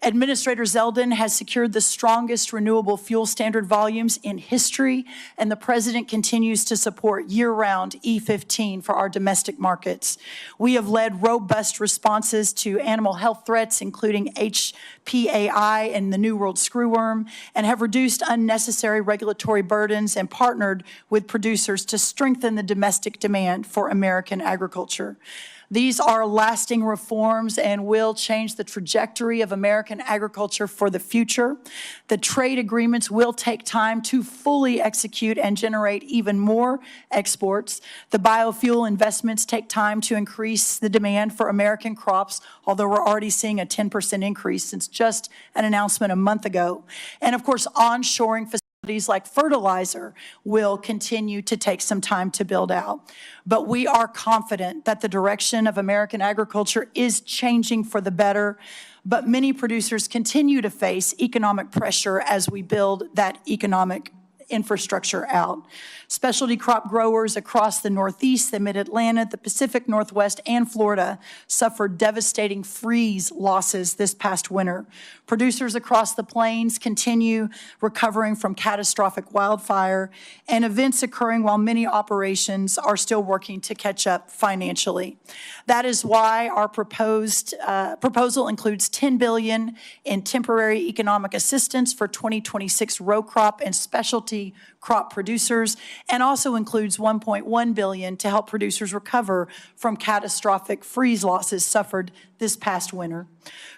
Administrator Zeldin has secured the strongest renewable fuel standard volumes in history, and the President continues to support year-round E15 for our domestic markets. We have led robust responses to animal health threats, including HPAI and the New World screwworm, and have reduced unnecessary regulatory burdens and partnered with producers to strengthen the domestic demand for American agriculture. These are lasting reforms and will change the trajectory of American agriculture for the future. The trade agreements will take time to fully execute and generate even more exports. The biofuel investments take time to increase the demand for American crops, although we're already seeing a 10% increase since just an announcement a month ago. And of course, onshoring facilities like fertilizer will continue to take some time to build out. But we are confident that the direction of American agriculture is changing for the better. But many producers continue to face economic pressure as we build that economic infrastructure out. Specialty crop growers across the Northeast, the Mid-Atlantic, the Pacific Northwest, and Florida suffered devastating freeze losses this past winter. Producers across the plains continue recovering from catastrophic wildfire and events occurring while many operations are still working to catch up financially. That is why our proposal includes $10 billion in temporary economic assistance for 2026 row crop and specialty crop producers, and also includes $1.1 billion to help producers recover from catastrophic freeze losses suffered this past winter.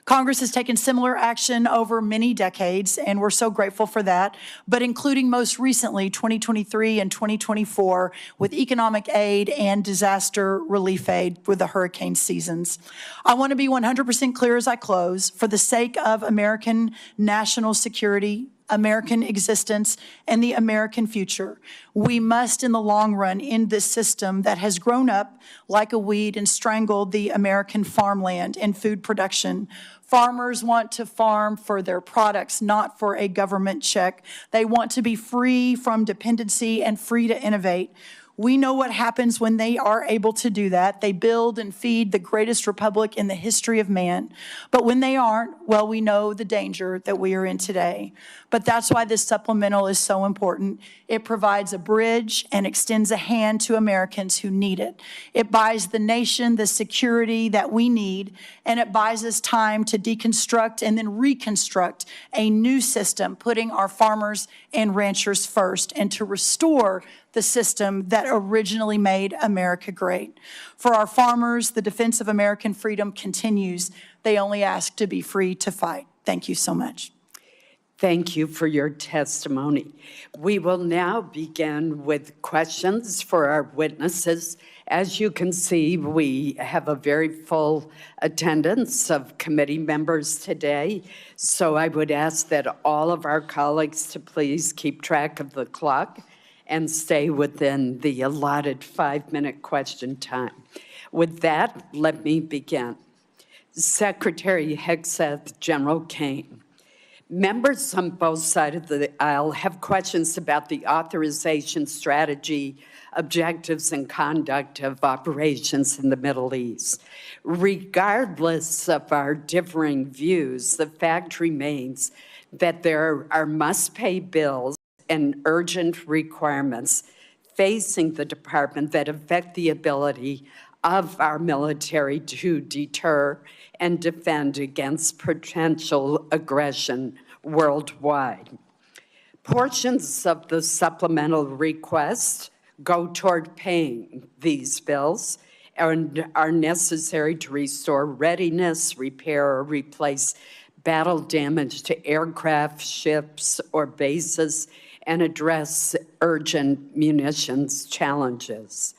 Congress has taken similar action over many decades, and we're so grateful for that, but including most recently 2023 and 2024 with economic aid and disaster relief aid with the hurricane seasons. I want to be 100% clear as I close. For the sake of American national security, American existence, and the American future, we must, in the long run, end this system that has grown up like a weed and strangled the American farmland and food production. Farmers want to farm for their products, not for a government check. They want to be free from dependency and free to innovate. We know what happens when they are able to do that. They build and feed the greatest republic in the history of man. But when they aren't, well, we know the danger that we are in today. But that's why this supplemental is so important. It provides a bridge and extends a hand to Americans who need it. It buys the nation the security that we need, and it buys us time to deconstruct and then reconstruct a new system, putting our farmers and ranchers first, and to restore the system that originally made America great. For our farmers, the defense of American freedom continues. They only ask to be free to fight. Thank you so much. Thank you for your testimony. We will now begin with questions for our witnesses. As you can see, we have a very full attendance of committee members today, so I would ask that all of our colleagues to please keep track of the clock and stay within the allotted 5-minute question time. With that, let me begin. Secretary Hegseth, General Caine. Members on both sides of the aisle have questions about the authorization strategy, objectives, and conduct of operations in the Middle East. Regardless of our differing views, the fact remains that there are must-pay bills and urgent requirements facing the department that affect the ability of our military to deter and defend against potential aggression worldwide. Portions of the supplemental request go toward paying these bills and are necessary to restore readiness, repair, or replace battle damage to aircraft, ships, or bases, and address urgent munitions challenges.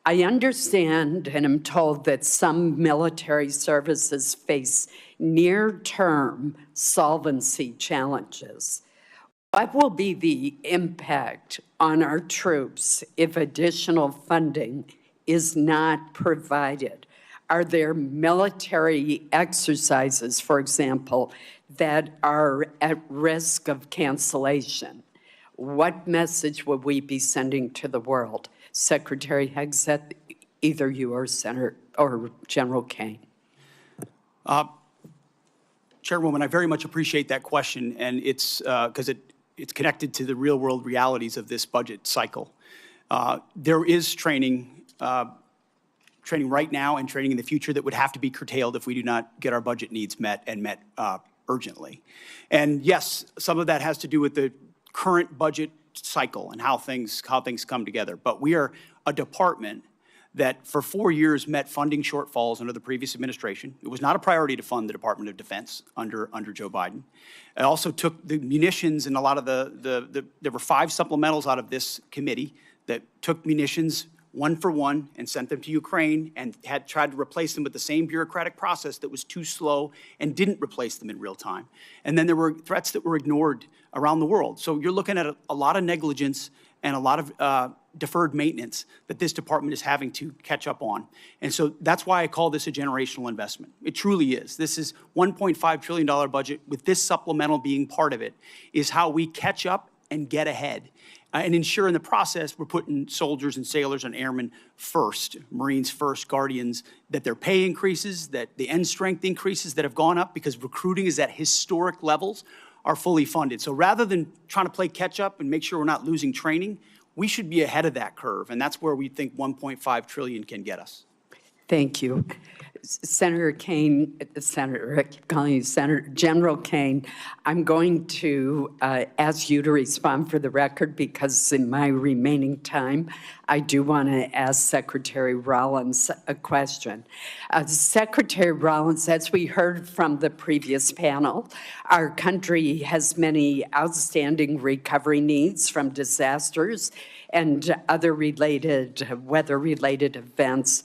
I understand and am told that some military services face near-term solvency challenges. What will be the impact on our troops if additional funding is not provided? Are there military exercises, for example, that are at risk of cancellation? What message will we be sending to the world? Secretary Hegseth, either you or Senator or General Caine. Chairwoman, I very much appreciate that question, and it's because it's connected to the real-world realities of this budget cycle. There is training right now and training in the future that would have to be curtailed if we do not get our budget needs met and met urgently. And yes, some of that has to do with the current budget cycle and how things come together. But we are a department that for 4 years met funding shortfalls under the previous administration. It was not a priority to fund the Department of Defense under Joe Biden. It also took the munitions and a lot of there were 5 supplementals out of this committee that took munitions one for one and sent them to Ukraine and had tried to replace them with the same bureaucratic process that was too slow and didn't replace them in real time. And then there were threats that were ignored around the world. So you're looking at a lot of negligence and a lot of deferred maintenance that this department is having to catch up on. And so that's why I call this a generational investment. It truly is. This is $1.5 trillion budget with this supplemental being part of it is how we catch up and get ahead. And ensure in the process we're putting soldiers and sailors and airmen first, Marines first, Guardians, that their pay increases, that the end strength increases that have gone up because recruiting is at historic levels are fully funded. So rather than trying to play catch up and make sure we're not losing training, we should be ahead of that curve. And that's where we think $1.5 trillion can get us. Thank you. Senator Caine, I keep calling you Senator, General Caine, I'm going to ask you to respond for the record because in my remaining time, I do want to ask Secretary Rollins a question. Secretary Rollins, as we heard from the previous panel, our country has many outstanding recovery needs from disasters and other weather-related events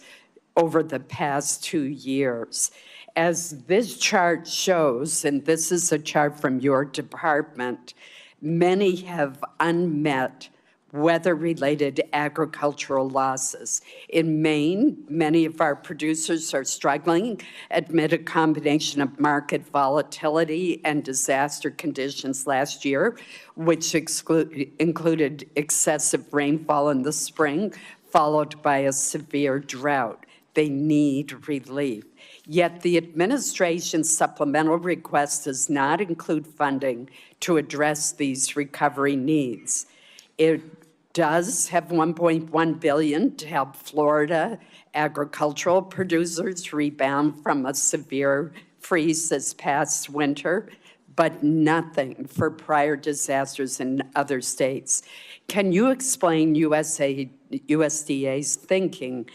over the past 2 years. As this chart shows, and this is a chart from your department, many have unmet weather-related agricultural losses. In Maine, many of our producers are struggling amid a combination of market volatility and disaster conditions last year, which included excessive rainfall in the spring, followed by a severe drought. They need relief. Yet the administration's supplemental request does not include funding to address these recovery needs. It does have $1.1 billion to help Florida agricultural producers rebound from a severe freeze this past winter, but nothing for prior disasters in other states. Can you explain USDA's thinking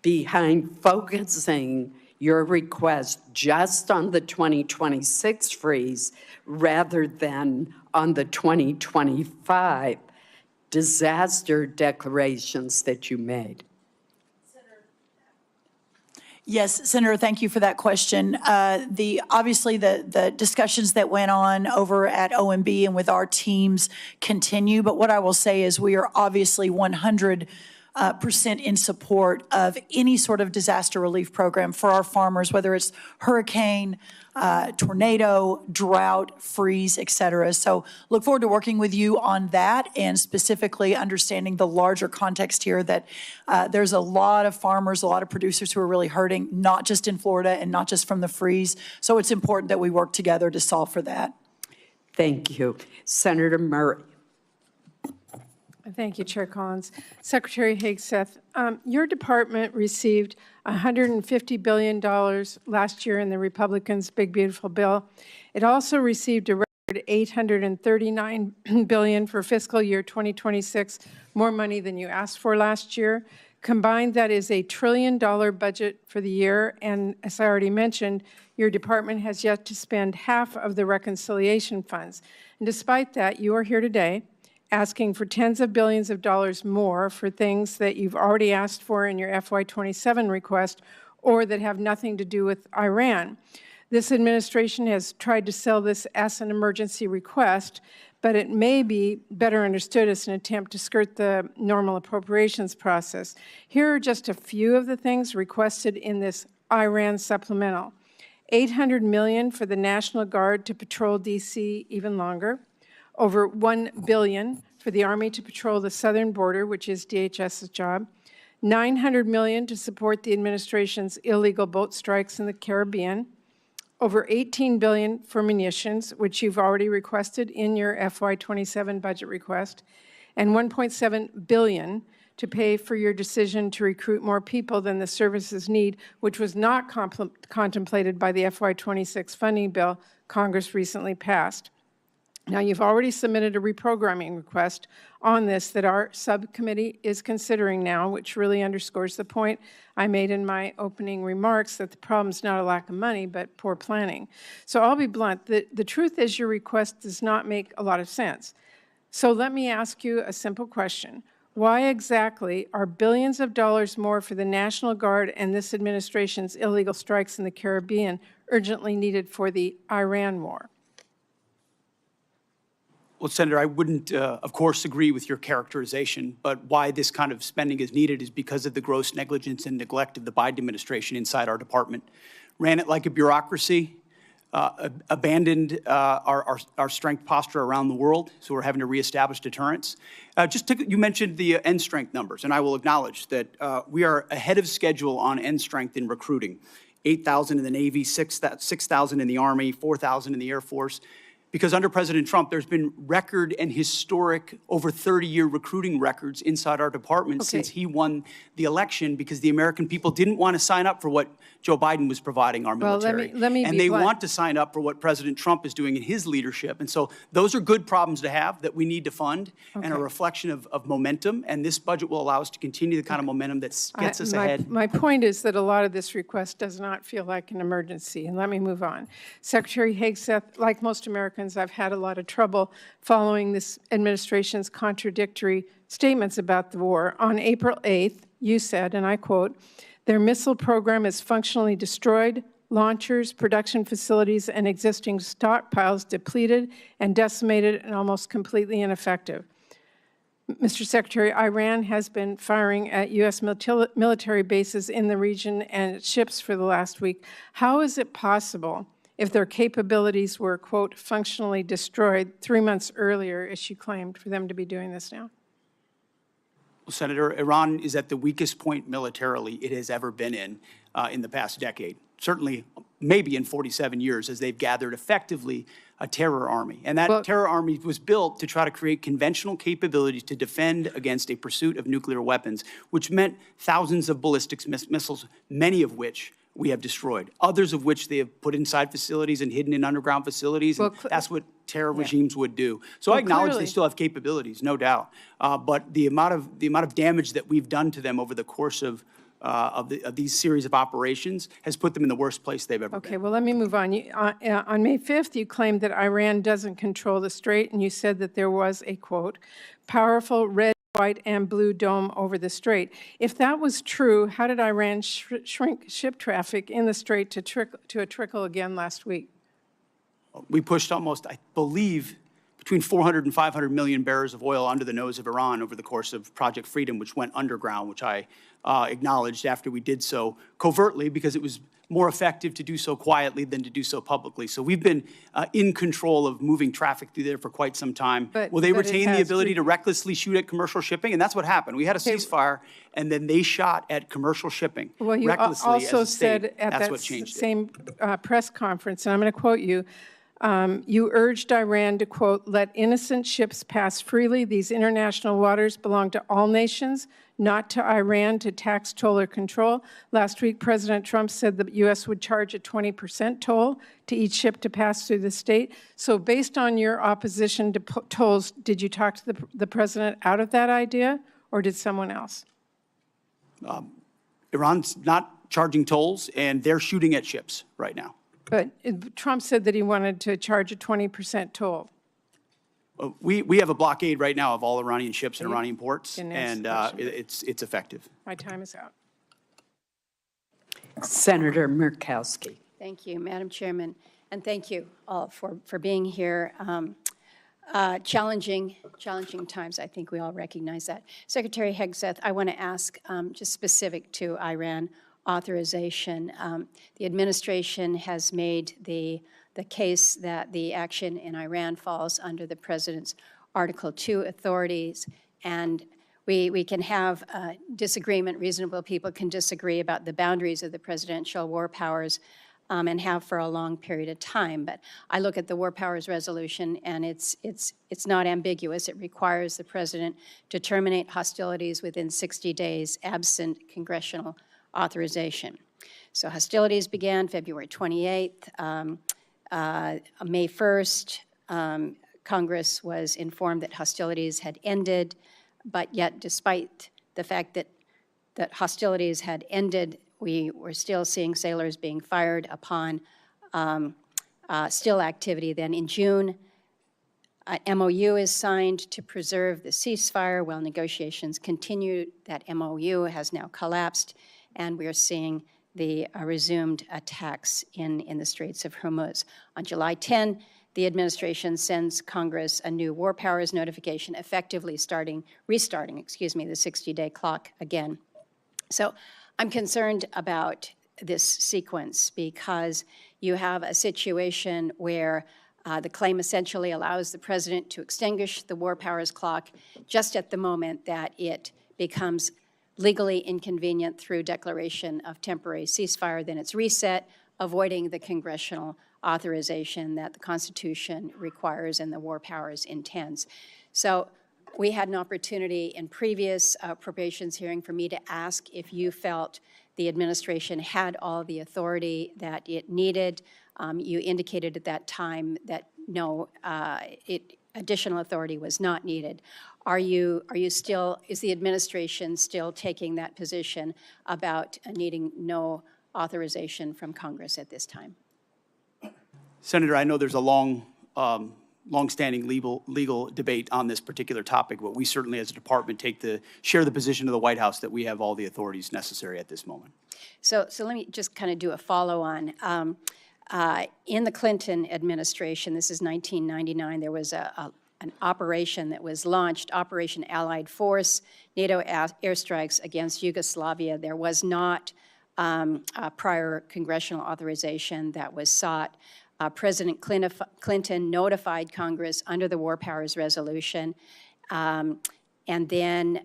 behind focusing your request just on the 2026 freeze rather than on the 2025 disaster declarations that you made? Yes, Senator, thank you for that question. Obviously, the discussions that went on over at OMB and with our teams continue, but what I will say is we are obviously 100% in support of any sort of disaster relief program for our farmers, whether it's hurricane, tornado, drought, freeze, et cetera. So look forward to working with you on that and specifically understanding the larger context here that there's a lot of farmers, a lot of producers who are really hurting, not just in Florida and not just from the freeze. So it's important that we work together to solve for that. Thank you. Senator Murray. Thank you, Chair Collins. Secretary Hegseth, your department received $150 billion last year in the Republicans' Big Beautiful Bill. It also received a record $839 billion for fiscal year 2026, more money than you asked for last year. Combined, that is a $1 trillion budget for the year, and as I already mentioned, your department has yet to spend half of the reconciliation funds. And despite that, you are here today asking for tens of billions of dollars more for things that you've already asked for in your FY27 request or that have nothing to do with Iran. This administration has tried to sell this as an emergency request, but it may be better understood as an attempt to skirt the normal appropriations process. Here are just a few of the things requested in this Iran supplemental. $800 million for the National Guard to patrol D.C. even longer, over $1 billion for the Army to patrol the southern border, which is DHS's job, $900 million to support the administration's illegal boat strikes in the Caribbean, over $18 billion for munitions, which you've already requested in your FY27 budget request, and $1.7 billion to pay for your decision to recruit more people than the services need, which was not contemplated by the FY26 funding bill Congress recently passed. Now, you've already submitted a reprogramming request on this that our subcommittee is considering now, which really underscores the point I made in my opening remarks that the problem is not a lack of money, but poor planning. So I'll be blunt. The truth is your request does not make a lot of sense. So let me ask you a simple question. Why exactly are billions of dollars more for the National Guard and this administration's illegal strikes in the Caribbean urgently needed for the Iran war? Well, Senator, I wouldn't, of course, agree with your characterization, but why this kind of spending is needed is because of the gross negligence and neglect of the Biden administration inside our department. Ran it like a bureaucracy, abandoned our strength posture around the world, so we're having to reestablish deterrence. You mentioned the end strength numbers, and I will acknowledge that we are ahead of schedule on end strength in recruiting. 8,000 in the Navy, 6,000 in the Army, 4,000 in the Air Force. Because under President Trump, there's been record and historic over 30-year recruiting records inside our department since he won the election because the American people didn't want to sign up for what Joe Biden was providing our military. Let me and they want to sign up for what President Trump is doing in his leadership. And so those are good problems to have that we need to fund and a reflection of momentum. And this budget will allow us to continue the kind of momentum that gets us ahead. My point is that a lot of this request does not feel like an emergency. And let me move on. Secretary Hegseth, like most Americans, I've had a lot of trouble following this administration's contradictory statements about the war. On April 8th, you said, and I quote, "Their missile program is functionally destroyed, launchers, production facilities, and existing stockpiles depleted and decimated and almost completely ineffective." Mr. Secretary, Iran has been firing at U.S. military bases in the region and its ships for the last week. How is it possible, if their capabilities were, quote, functionally destroyed 3 months earlier, as she claimed, for them to be doing this now? Well, Senator, Iran is at the weakest point militarily it has ever been in the past decade. Certainly, maybe in 47 years, as they've gathered effectively a terror army. And that terror army was built to try to create conventional capabilities to defend against a pursuit of nuclear weapons, which meant thousands of ballistic missiles, many of which we have destroyed, others of which they have put inside facilities and hidden in underground facilities. And that's what terror regimes would do. So I acknowledge they still have capabilities, no doubt. But the amount of damage that we've done to them over the course of these series of operations has put them in the worst place they've ever been. Okay, well, let me move on. On May 5th, you claimed that Iran doesn't control the strait, and you said that there was a, quote, powerful red, white, and blue dome over the strait. If that was true, how did Iran shrink ship traffic in the strait to a trickle again last week? We pushed almost, I believe, between 400 and 500 million barrels of oil under the nose of Iran over the course of Project Freedom, which went underground, which I acknowledged after we did so covertly because it was more effective to do so quietly than to do so publicly. So we've been in control of moving traffic through there for quite some time. Will they retain the ability to recklessly shoot at commercial shipping? And that's what happened. We had a ceasefire, and then they shot at commercial shipping recklessly. Also said at that same press conference, and I'm going to quote you, you urged Iran to, quote, let innocent ships pass freely. These international waters belong to all nations, not to Iran to tax, toll, or control. Last week, President Trump said the U.S. would charge a 20% toll to each ship to pass through the state. So based on your opposition to tolls, did you talk to the president out of that idea, or did someone else? Iran's not charging tolls, and they're shooting at ships right now. But Trump said that he wanted to charge a 20% toll. We have a blockade right now of all Iranian ships and Iranian ports, Didn't answer and the question. it's effective. My time is out. Senator Murkowski. Thank you, Madam Chairman, and thank you all for being here. Challenging times, I think we all recognize that. Secretary Hegseth, I want to ask, just specific to Iran authorization, the administration has made the case that the action in Iran falls under the President's Article 2 authorities, and we can have disagreement. Reasonable people can disagree about the boundaries of the presidential war powers, and have for a long period of time. But I look at the War Powers Resolution, and it's not ambiguous. It requires the president to terminate hostilities within 60 days, absent congressional authorization. So hostilities began February 28th. May 1st, Congress was informed that hostilities had ended, but yet despite the fact that hostilities had ended, we were still seeing sailors being fired upon still activity. Then in June, an MOU is signed to preserve the ceasefire while negotiations continue. That MOU has now collapsed, and we are seeing the resumed attacks in the Straits of Hormuz. On July 10, the administration sends Congress a new war powers notification, effectively restarting the 60-day clock again. So I'm concerned about this sequence because you have a situation where the claim essentially allows the president to extinguish the war powers clock just at the moment that it becomes legally inconvenient through declaration of temporary ceasefire. Then it's reset, avoiding the congressional authorization that the Constitution requires and the war powers intends. So we had an opportunity in previous appropriations hearing for me to ask if you felt the administration had all the authority that it needed. You indicated at that time that no, additional authority was not needed. Is the administration still taking that position about needing no authorization from Congress at this time? Senator, I know there's a long-standing legal debate on this particular topic, but we certainly as a department share the position of the White House that we have all the authorities necessary at this moment. So let me just kind of do a follow-on. In the Clinton administration, this is 1999, there was an operation that was launched, Operation Allied Force, NATO airstrikes against Yugoslavia. There was not a prior congressional authorization that was sought. President Clinton notified Congress under the War Powers Resolution, and then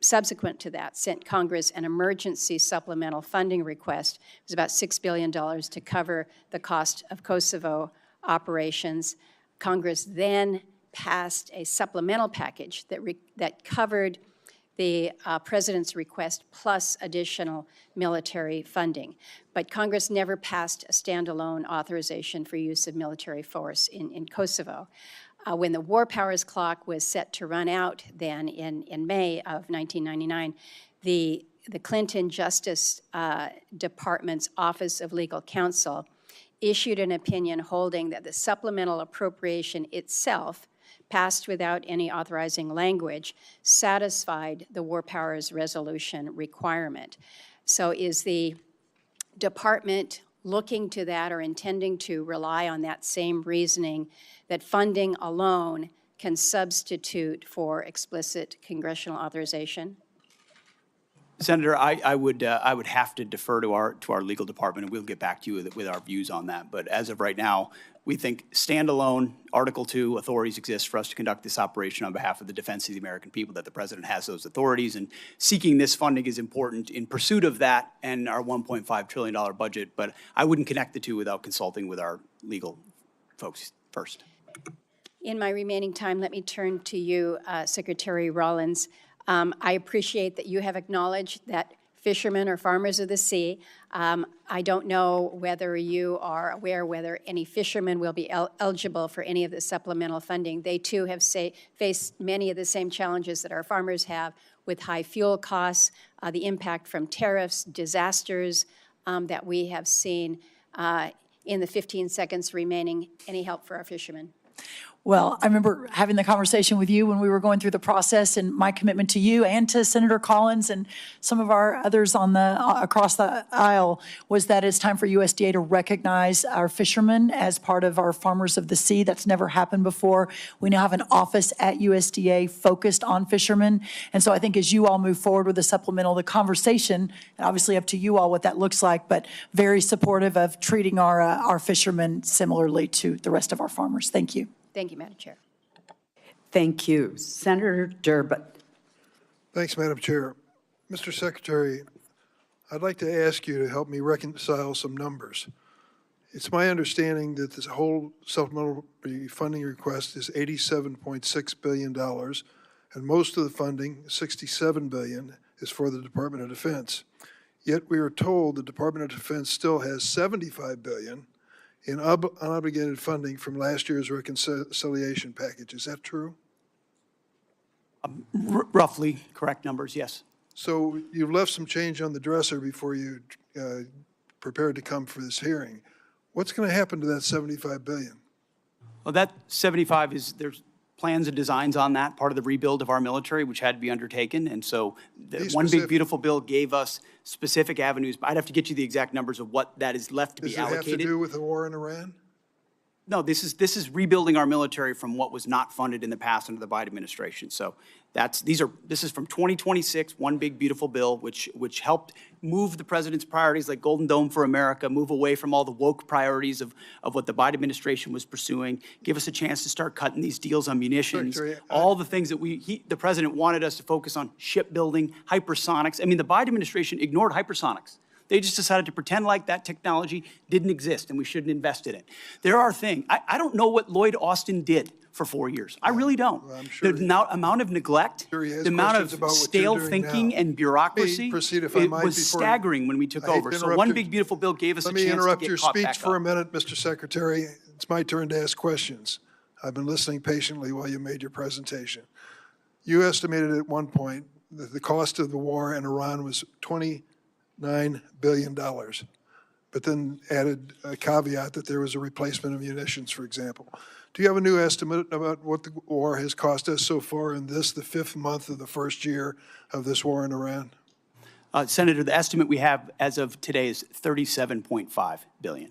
subsequent to that, sent Congress an emergency supplemental funding request. It was about $6 billion to cover the cost of Kosovo operations. Congress then passed a supplemental package that covered the president's request plus additional military funding. But Congress never passed a standalone authorization for use of military force in Kosovo. When the war powers clock was set to run out then in May of 1999, the Clinton Justice Department's Office of Legal Counsel issued an opinion holding that the supplemental appropriation itself, passed without any authorizing language, satisfied the War Powers Resolution requirement. So is the department looking to that or intending to rely on that same reasoning that funding alone can substitute for explicit congressional authorization? Senator, I would have to defer to our legal department, and we'll get back to you with our views on that. But as of right now, we think standalone Article 2 authorities exist for us to conduct this operation on behalf of the defense of the American people, that the president has those authorities, and seeking this funding is important in pursuit of that and our $1.5 trillion budget. But I wouldn't connect the two without consulting with our legal folks first. In my remaining time, let me turn to you, Secretary Rollins. I appreciate that you have acknowledged that fishermen or farmers of the sea. I don't know whether you are aware whether any fishermen will be eligible for any of the supplemental funding. They too have faced many of the same challenges that our farmers have with high fuel costs, the impact from tariffs, disasters that we have seen. In the 15 seconds remaining, any help for our fishermen? Well, I remember having the conversation with you when we were going through the process, and my commitment to you and to Senator Collins and some of our others on across the aisle was that it's time for USDA to recognize our fishermen as part of our farmers of the sea. That's never happened before. We now have an office at USDA focused on fishermen. And so I think as you all move forward with the supplemental, the conversation, and obviously up to you all what that looks like, but very supportive of treating our fishermen similarly to the rest of our farmers. Thank you. Thank you, Madam Chair. Thank you. Senator Durbin. Thanks, Madam Chair. Mr. Secretary, I'd like to ask you to help me reconcile some numbers. It's my understanding that this whole supplemental funding request is $87.6 billion, and most of the funding, $67 billion, is for the Department of Defense. Yet we are told the Department of Defense still has $75 billion in unobligated funding from last year's reconciliation package. Is that true? Roughly correct numbers, yes. So you left some change on the dresser before you prepared to come for this hearing. What's going to happen to that $75 billion? Well, that 75 is, there's plans and designs on that, part of the rebuild of our military, which had to be undertaken. And so the One Big Beautiful Bill gave us specific avenues. I'd have to get you the exact numbers of what that is left to be allocated. Does it have to do with the war in Iran? No, this is rebuilding our military from what was not funded in the past under the Biden administration. So this is from 2026, One Big Beautiful Bill, which helped move the president's priorities like Golden Dome for America, move away from all the woke priorities of what the Biden administration was pursuing, give us a chance to start cutting these deals on munitions, all the things that the president wanted us to focus on: shipbuilding, hypersonics. I mean, the Biden administration ignored hypersonics. They just decided to pretend like that technology didn't exist and we shouldn't invest in it. There are things. I don't know what Lloyd Austin did for 4 years. I really don't. Well, sure the amount of neglect, the amount of stale thinking and bureaucracy was staggering when we took over. So One Big Beautiful Bill gave us a chance to get caught back up. Let me interrupt your speech for a minute, Mr. Secretary. It's my turn to ask questions. I've been listening patiently while you made your presentation. You estimated at one point that the cost of the war in Iran was $29 billion, but then added a caveat that there was a replacement of munitions, for example. Do you have a new estimate about what the war has cost us so far in the 5th month of the first year of this war in Iran? Senator, the estimate we have as of today is $37.5 billion.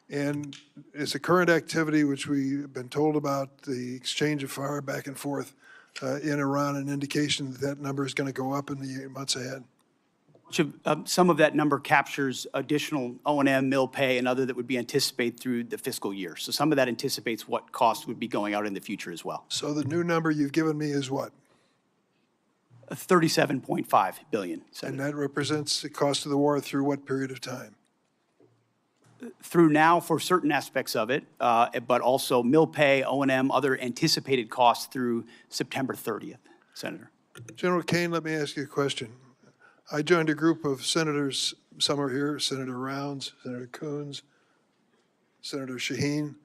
And is the current activity, which we've been told about, the exchange of fire back and forth in Iran, an indication that that number is going to go up in the months ahead? Some of that number captures additional O&M, mill pay, and other that would be anticipated through the fiscal year. So some of that anticipates what costs would be going out in the future as well. So the new number you've given me is what? $37.5 billion, Senator. And that represents the cost of the war through what period of time? Through now for certain aspects of it, but also mill pay, O&M, other anticipated costs through September 30th, Senator. General Caine, let me ask you a question. I joined a group of senators, some are here, Senator Rounds, Senator Coons, Senator Shaheen,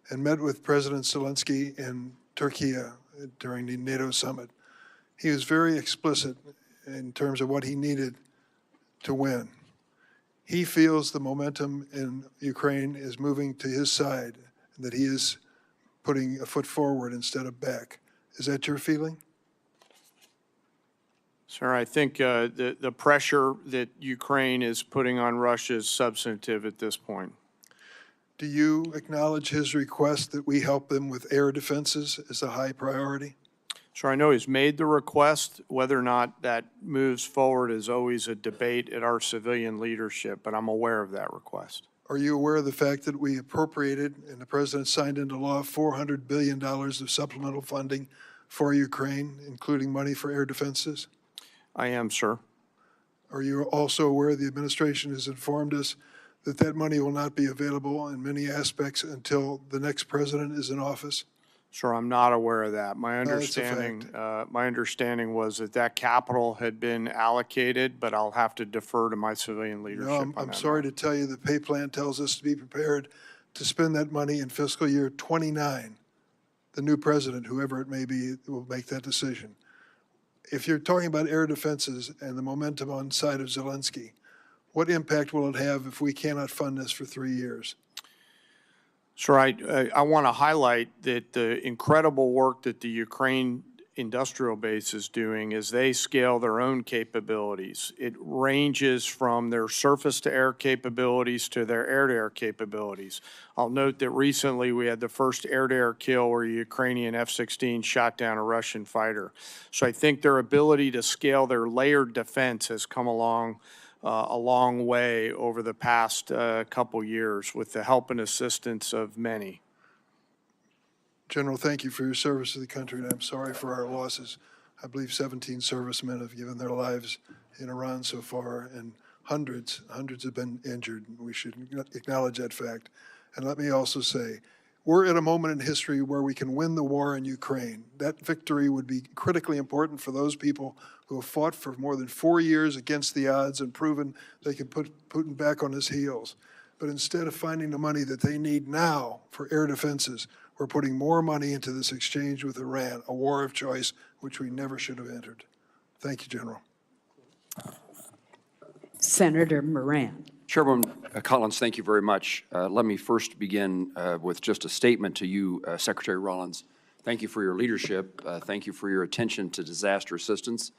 and met with President Zelensky in Turkey during the NATO summit. He was very explicit in terms of what he needed to win. He feels the momentum in Ukraine is moving to his side, and that he is putting a foot forward instead of back. Is that your feeling? Sir, I think the pressure that Ukraine is putting on Russia is substantive at this point. Do you acknowledge his request that we help them with air defenses as a high priority? Sure, I know he's made the request. Whether or not that moves forward is always a debate at our civilian leadership, but I'm aware of that request. Are you aware of the fact that we appropriated and the President signed into law $400 billion of supplemental funding for Ukraine, including money for air defenses? I am, sir. Are you also aware the administration has informed us that that money will not be available in many aspects until the next president is in office? Sir, I'm not aware of that. My No, it's a understanding was that capital had been allocated, but I'll have to defer to my civilian leadership No, on I'm that sorry matter. to tell you, the pay plan tells us to be prepared to spend that money in fiscal year 29. The new president, whoever it may be, will make that decision. If you're talking about air defenses and the momentum on the side of Zelensky, what impact will it have if we cannot fund this for 3 years? Sir, I want to highlight that the incredible work that the Ukraine industrial base is doing as they scale their own capabilities. It ranges from their surface-to-air capabilities to their air-to-air capabilities. I'll note that recently we had the first air-to-air kill where a Ukrainian F-16 shot down a Russian fighter. So I think their ability to scale their layered defense has come along a long way over the past couple years with the help and assistance of many. General, thank you for your service to the country, and I'm sorry for our losses. I believe 17 servicemen have given their lives in Iran so far, and hundreds have been injured. We should acknowledge that fact. And let me also say, we're at a moment in history where we can win the war in Ukraine. That victory would be critically important for those people who have fought for more than 4 years against the odds and proven they can put Putin back on his heels. But instead of finding the money that they need now for air defenses, we're putting more money into this exchange with Iran, a war of choice which we never should have entered. Thank you, General. Senator Moran. Chairwoman Collins, thank you very much. Let me first begin with just a statement to you, Secretary Rollins. Thank you for your leadership. Thank you for your attention to disaster assistance.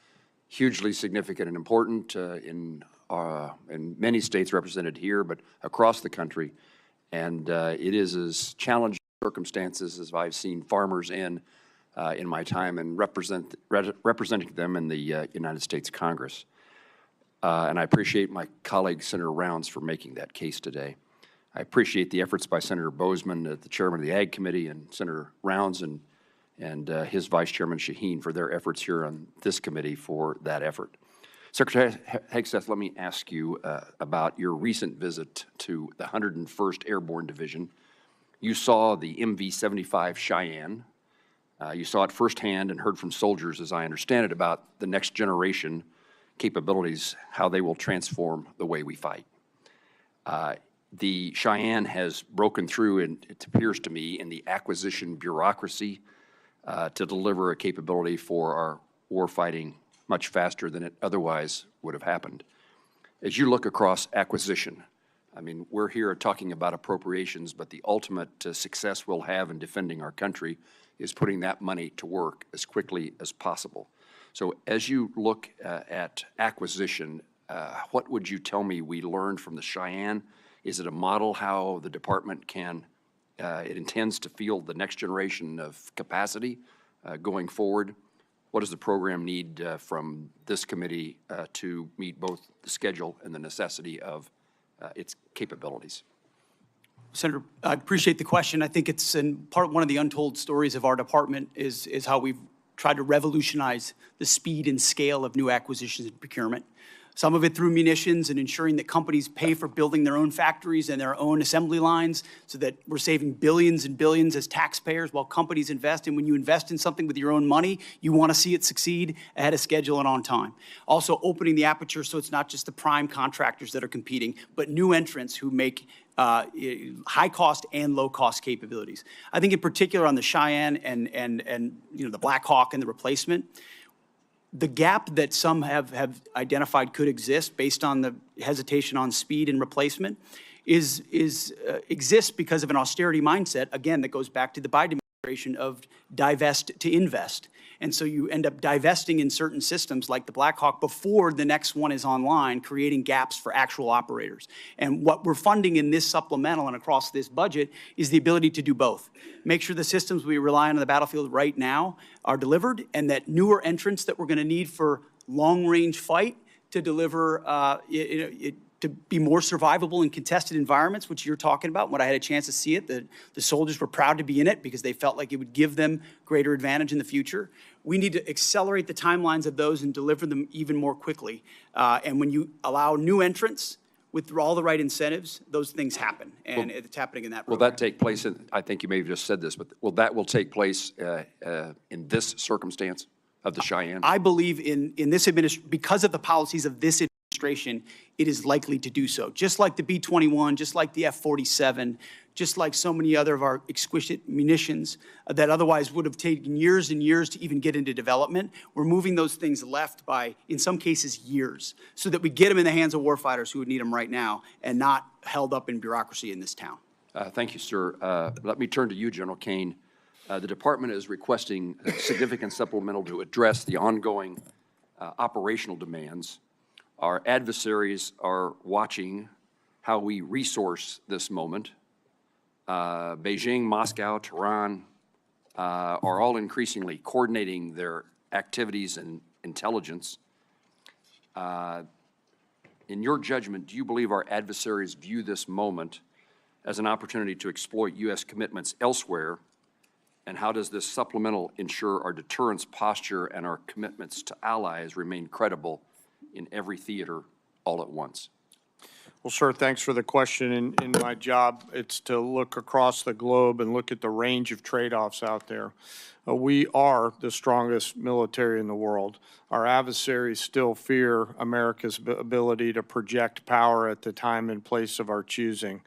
Hugely significant and important in many states represented here, but across the country. And it is as challenging circumstances as I've seen farmers in my time and representing them in the United States Congress. And I appreciate my colleague, Senator Rounds, for making that case today. I appreciate the efforts by Senator Bozeman, the chairman of the Ag Committee, and Senator Rounds and his Vice Chairman Shaheen for their efforts here on this committee for that effort. Secretary Hegseth, let me ask you about your recent visit to the 101st Airborne Division. You saw the MV-75 Cheyenne. You saw it firsthand and heard from soldiers, as I understand it, about the next generation capabilities, how they will transform the way we fight. The Cheyenne has broken through, and it appears to me, in the acquisition bureaucracy to deliver a capability for our war fighting much faster than it otherwise would have happened. As you look across acquisition, I mean, we're here talking about appropriations, but the ultimate success we'll have in defending our country is putting that money to work as quickly as possible. So as you look at acquisition, what would you tell me we learned from the Cheyenne? Is it a model how the department can, it intends to field the next generation of capacity going forward? What does the program need from this committee to meet both the schedule and the necessity of its capabilities? Senator, I appreciate the question. I think it's one of the untold stories of our department is how we've tried to revolutionize the speed and scale of new acquisitions and procurement. Some of it through munitions and ensuring that companies pay for building their own factories and their own assembly lines so that we're saving billions and billions as taxpayers while companies invest. And when you invest in something with your own money, you want to see it succeed ahead of schedule and on time. Also opening the aperture so it's not just the prime contractors that are competing, but new entrants who make high-cost and low-cost capabilities. I think in particular on the Cheyenne and the Black Hawk and the replacement, the gap that some have identified could exist based on the hesitation on speed and replacement exists because of an austerity mindset, again, that goes back to the Biden administration of divest to invest. And so you end up divesting in certain systems like the Black Hawk before the next one is online, creating gaps for actual operators. And what we're funding in this supplemental and across this budget is the ability to do both. Make sure the systems we rely on the battlefield right now are delivered, and that newer entrants that we're going to need for long-range fight to deliver to be more survivable in contested environments, which you're talking about. When I had a chance to see it, the soldiers were proud to be in it because they felt like it would give them greater advantage in the future. We need to accelerate the timelines of those and deliver them even more quickly. And when you allow new entrants with all the right incentives, those things happen, and it's happening in that Will program. that take place, I think you may have just said this, but will take place in this circumstance of the Cheyenne? I believe in this administration, because of the policies of this administration, it is likely to do so. Just like the B-21, just like the F-47, just like so many other of our exquisite munitions that otherwise would have taken years and years to even get into development, we're moving those things left by, in some cases, years, so that we get them in the hands of warfighters who would need them right now and not held up in bureaucracy in this town. Thank you, sir. Let me turn to you, General Caine. The department is requesting a significant supplemental to address the ongoing operational demands. Our adversaries are watching how we resource this moment. Beijing, Moscow, Tehran are all increasingly coordinating their activities and intelligence. In your judgment, do you believe our adversaries view this moment as an opportunity to exploit U.S. commitments elsewhere? And how does this supplemental ensure our deterrence posture and our commitments to allies remain credible in every theater all at once? Well, sir, thanks for the question. In my job, it's to look across the globe and look at the range of trade-offs out there. We are the strongest military in the world. Our adversaries still fear America's ability to project power at the time and place of our choosing.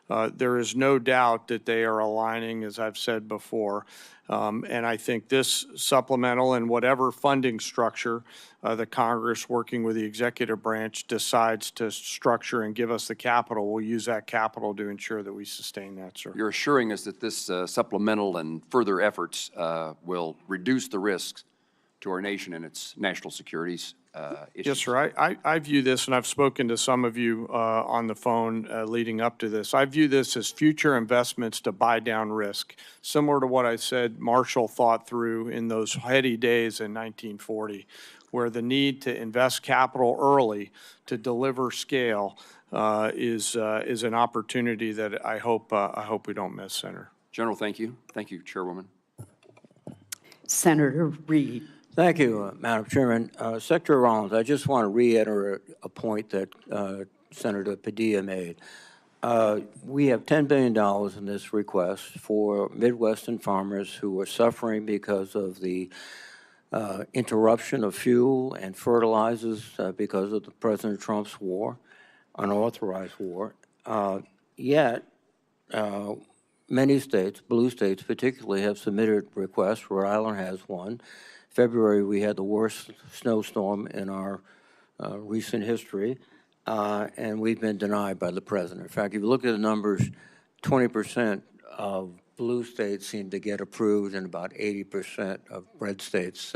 There is no doubt that they are aligning, as I've said before. And I think this supplemental and whatever funding structure the Congress, working with the executive branch, decides to structure and give us the capital, we'll use that capital to ensure that we sustain that, sir. You're assuring us that this supplemental and further efforts will reduce the risks to our nation and its national securities issues. Yes, sir. I view this, and I've spoken to some of you on the phone leading up to this. I view this as future investments to buy down risk, similar to what I said Marshall thought through in those heady days in 1940, where the need to invest capital early to deliver scale is an opportunity that I hope we don't miss, Senator. General, thank you. Thank you, Chairwoman. Senator Reed. Thank you, Madam Chairman. Secretary Rollins, I just want to reiterate a point that Senator Padilla made. We have $10 billion in this request for Midwestern farmers who are suffering because of the interruption of fuel and fertilizers because of the President Trump's war, unauthorized war. Yet, many states, blue states particularly, have submitted requests. Rhode Island has one. February, we had the worst snowstorm in our recent history, and we've been denied by the president. In fact, if you look at the numbers, 20% of blue states seem to get approved and about 80% of red states.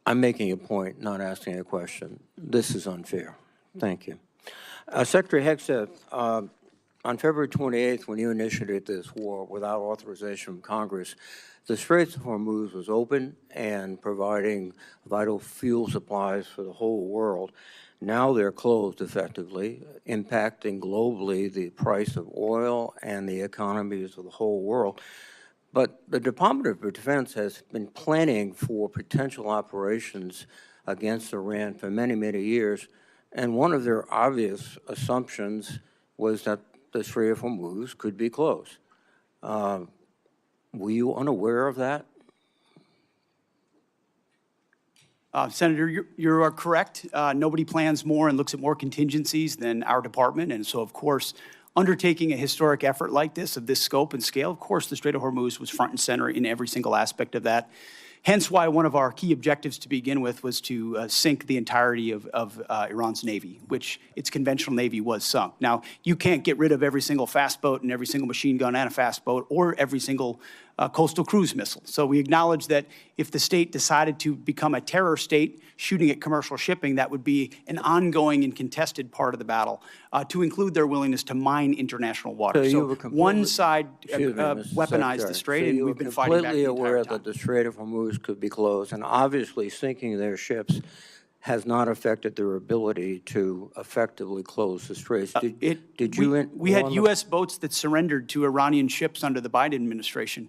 I'm making a point, not asking a question. This is unfair. Thank you. Secretary Hegseth, on February 28th, when you initiated this war without authorization from Congress, the Straits of Hormuz was open and providing vital fuel supplies for the whole world. Now they're closed effectively, impacting globally the price of oil and the economies of the whole world. But the Department of Defense has been planning for potential operations against Iran for many, many years, and one of their obvious assumptions was that the Strait of Hormuz could be closed. Were you unaware of that? Senator, you are correct. Nobody plans more and looks at more contingencies than our department. And so, of course, undertaking a historic effort like this, of this scope and scale, of course, the Strait of Hormuz was front and center in every single aspect of that. Hence why one of our key objectives to begin with was to sink the entirety of Iran's Navy, which its conventional Navy was sunk. Now, you can't get rid of every single fast boat and every single machine gun and a fast boat or every single coastal cruise missile. So we acknowledge that if the state decided to become a terror state shooting at commercial shipping, that would be an ongoing and contested part of the battle, to include their willingness to mine international water. So one side weaponized the strait, and we've been fighting back the entire time. Completely aware that the Strait of Hormuz could be closed, and obviously sinking their ships has not affected their ability to effectively close the straits. We had U.S. boats that surrendered to Iranian ships under the Biden administration.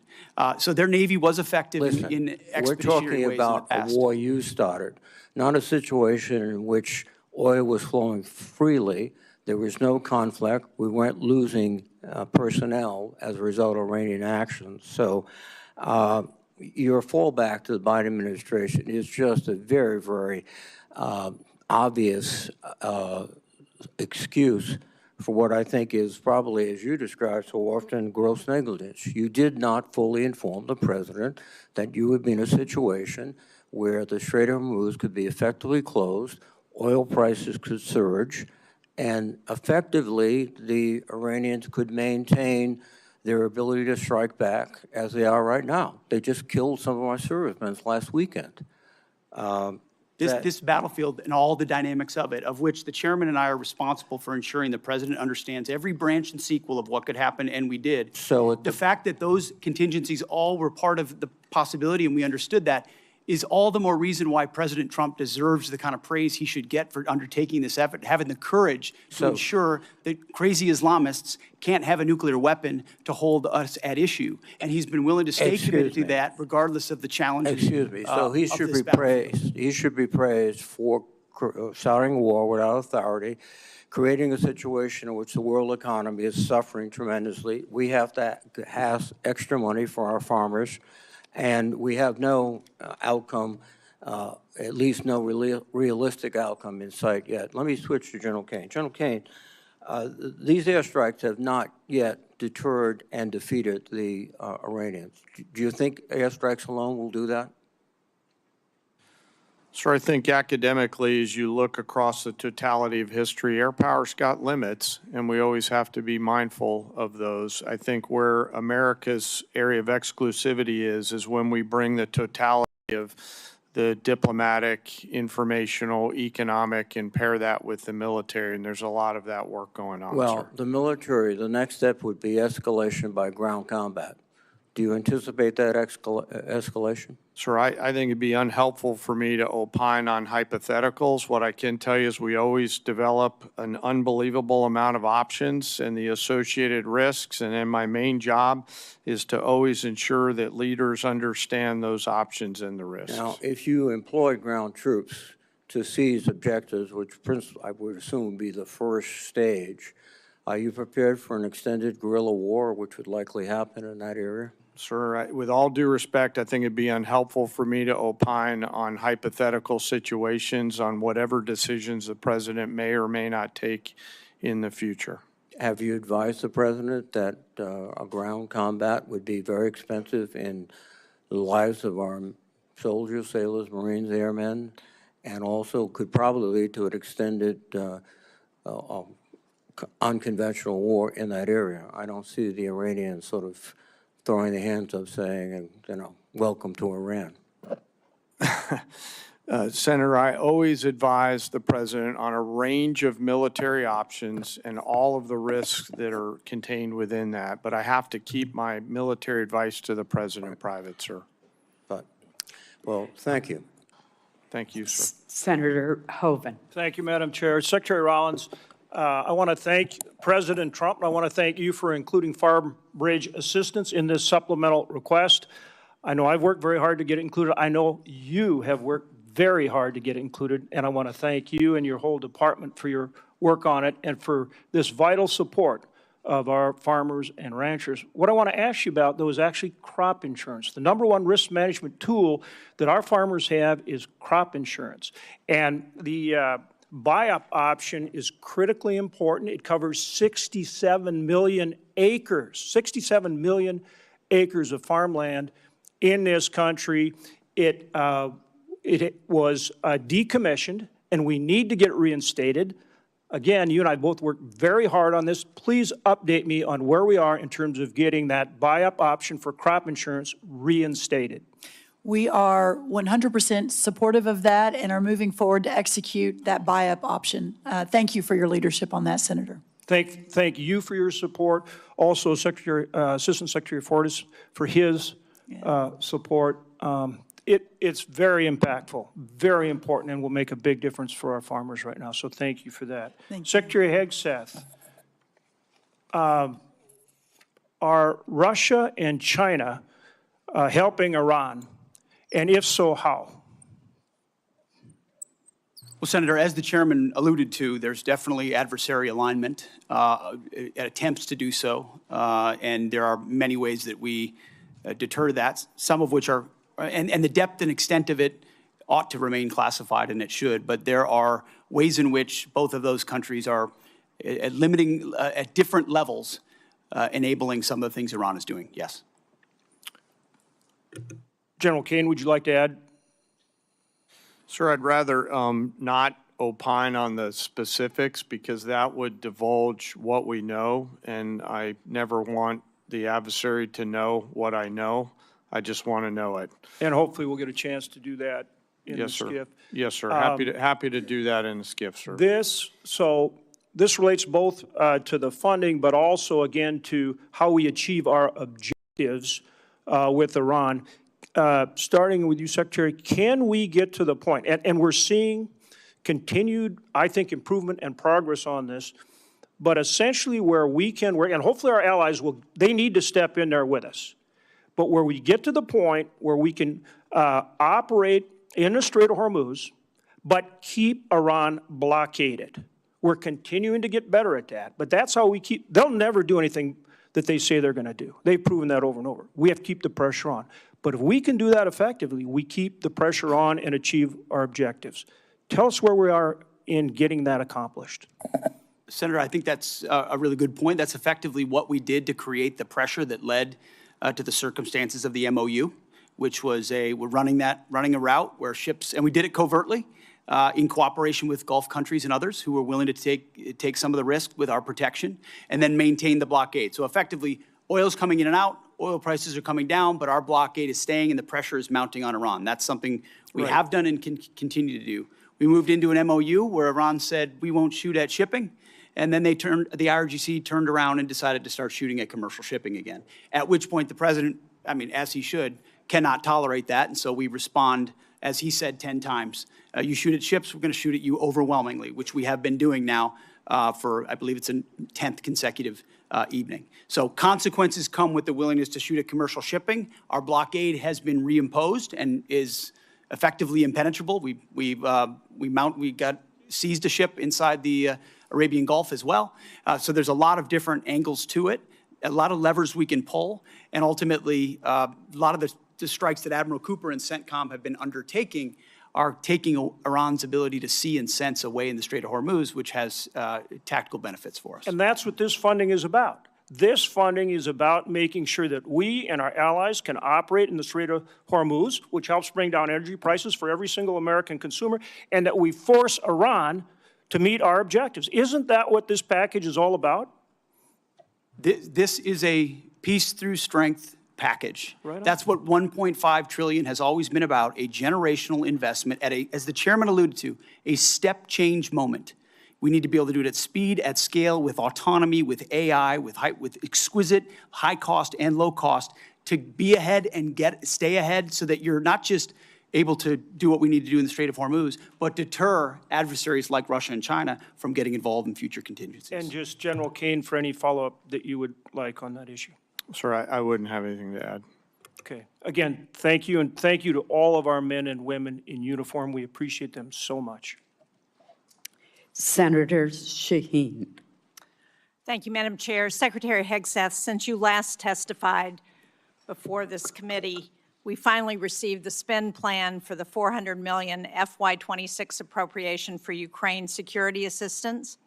So their Navy was effective in expeditionary ways in the past. We're talking about a war you started, not a situation in which oil was flowing freely There was no conflict. We weren't losing personnel as a result of Iranian actions. So your fallback to the Biden administration is just a very, very obvious excuse for what I think is probably, as you described so often, gross negligence. You did not fully inform the president that you would be in a situation where the Strait of Hormuz could be effectively closed, oil prices could surge, and effectively the Iranians could maintain their ability to strike back as they are right now. They just killed some of our servicemen last weekend. This battlefield and all the dynamics of it, of which the chairman and I are responsible for ensuring the president understands every branch and sequel of what could happen, and we did. So the fact that those contingencies all were part of the possibility and we understood that is all the more reason why President Trump deserves the kind of praise he should get for undertaking this effort, having the courage to ensure that crazy Islamists can't have a nuclear weapon to hold us at issue. And he's been willing to stay committed to that regardless of the challenges. Excuse me. So he should be praised. He should be praised for starting a war without authority, creating a situation in which the world economy is suffering tremendously. We have to have extra money for our farmers. And we have no outcome, at least no realistic outcome in sight yet. Let me switch to General Caine. General Caine, these airstrikes have not yet deterred and defeated the Iranians. Do you think airstrikes alone will do that? So I think academically, as you look across the totality of history, air power's got limits, and we always have to be mindful of those. I think where America's area of exclusivity is when we bring the totality of the diplomatic, informational, economic, and pair that with the military, and there's a lot of that work going on, Well, sir. the military, the next step would be escalation by ground combat. Do you anticipate that escalation? Sir, I think it'd be unhelpful for me to opine on hypotheticals. What I can tell you is we always develop an unbelievable amount of options and the associated risks, and then my main job is to always ensure that leaders understand those options and the risks. Now, if you employ ground troops to seize objectives, which I would assume would be the first stage, are you prepared for an extended guerrilla war, which would likely happen in that area? Sir, with all due respect, I think it'd be unhelpful for me to opine on hypothetical situations on whatever decisions the president may or may not take in the future. Have you advised the president that a ground combat would be very expensive in the lives of our soldiers, sailors, Marines, airmen, and also could probably lead to an extended unconventional war in that area? I don't see the Iranians sort of throwing their hands up saying, welcome to Iran. Senator, I always advise the president on a range of military options and all of the risks that are contained within that, but I have to keep my military advice to the president private, sir. Well, thank you. Thank you, sir. Senator Hoeven. Thank you, Madam Chair. Secretary Rollins, I want to thank President Trump, and I want to thank you for including farm bridge assistance in this supplemental request. I know I've worked very hard to get it included. I know you have worked very hard to get it included, and I want to thank you and your whole department for your work on it and for this vital support of our farmers and ranchers. What I want to ask you about, though, is actually crop insurance. The number one risk management tool that our farmers have is crop insurance. And the buy-up option is critically important. It covers 67 million acres, 67 million acres of farmland in this country. It was decommissioned, and we need to get it reinstated. Again, you and I both worked very hard on this. Please update me on where we are in terms of getting that buy-up option for crop insurance reinstated. We are 100% supportive of that and are moving forward to execute that buy-up option. Thank you for your leadership on that, Senator. Thank you for your support. Also, Assistant Secretary Fortas for his support. It's very impactful, very important, and will make a big difference for our farmers right now. So thank you for that. Secretary Hegseth, are Russia and China helping Iran? And if so, how? Well, Senator, as the chairman alluded to, there's definitely adversary alignment, attempts to do so, and there are many ways that we deter that, some of which are, and the depth and extent of it ought to remain classified, and it should, but there are ways in which both of those countries are limiting at different levels, enabling some of the things Iran is doing. Yes. General Caine, would you like to add? Sir, I'd rather not opine on the specifics because that would divulge what we know, and I never want the adversary to know what I know. I just want to know it. And hopefully we'll get a chance to do that in the Yes, sir. skiff. Yes, sir. Happy to do that in the skiff, sir. This relates both to the funding, but also, again, to how we achieve our objectives with Iran. Starting with you, Secretary, can we get to the point, and we're seeing continued, I think, improvement and progress on this, but essentially where we can work, and hopefully our allies they need to step in there with us, but where we get to the point where we can operate in the Strait of Hormuz, but keep Iran blockaded. We're continuing to get better at that, but that's how we they'll never do anything that they say they're going to do. They've proven that over and over. We have to keep the pressure on. But if we can do that effectively, we keep the pressure on and achieve our objectives. Tell us where we are in getting that accomplished. Senator, I think that's a really good point. That's effectively what we did to create the pressure that led to the circumstances of the MOU, which was we're running a route where ships, and we did it covertly in cooperation with Gulf countries and others who were willing to take some of the risk with our protection and then maintain the blockade. So effectively, oil's coming in and out, oil prices are coming down, but our blockade is staying and the pressure is mounting on Iran. That's something we have done and can continue to do. We moved into an MOU where Iran said we won't shoot at shipping, and then the IRGC turned around and decided to start shooting at commercial shipping again, at which point the president, I mean, as he should, cannot tolerate that, and so we respond, as he said 10 times, you shoot at ships, we're going to shoot at you overwhelmingly, which we have been doing now for, I believe it's a 10th consecutive evening. So consequences come with the willingness to shoot at commercial shipping. Our blockade has been reimposed and is effectively impenetrable. We got seized a ship inside the Arabian Gulf as well. So there's a lot of different angles to it, a lot of levers we can pull, and ultimately a lot of the strikes that Admiral Cooper and CENTCOM have been undertaking are taking Iran's ability to see and sense away in the Strait of Hormuz, which has tactical benefits for us. And that's what this funding is about. This funding is about making sure that we and our allies can operate in the Strait of Hormuz, which helps bring down energy prices for every single American consumer, and that we force Iran to meet our objectives. Isn't that what this package is all about? This is a peace through strength package. Right. That's what $1.5 trillion has always been about, a generational investment at as the chairman alluded to, a step change moment. We need to be able to do it at speed, at scale, with autonomy, with AI, with exquisite high cost and low cost to be ahead and stay ahead so that you're not just able to do what we need to do in the Strait of Hormuz, but deter adversaries like Russia and China from getting involved in future contingencies. And just General Caine, for any follow-up that you would like on that issue. Sir, I wouldn't have anything to add. Okay. Again, thank you, and thank you to all of our men and women in uniform. We appreciate them so much. Senator Shaheen. Thank you, Madam Chair. Secretary Hegseth, since you last testified before this committee, we finally received the spend plan for the $400 million FY26 appropriation for Ukraine security assistance.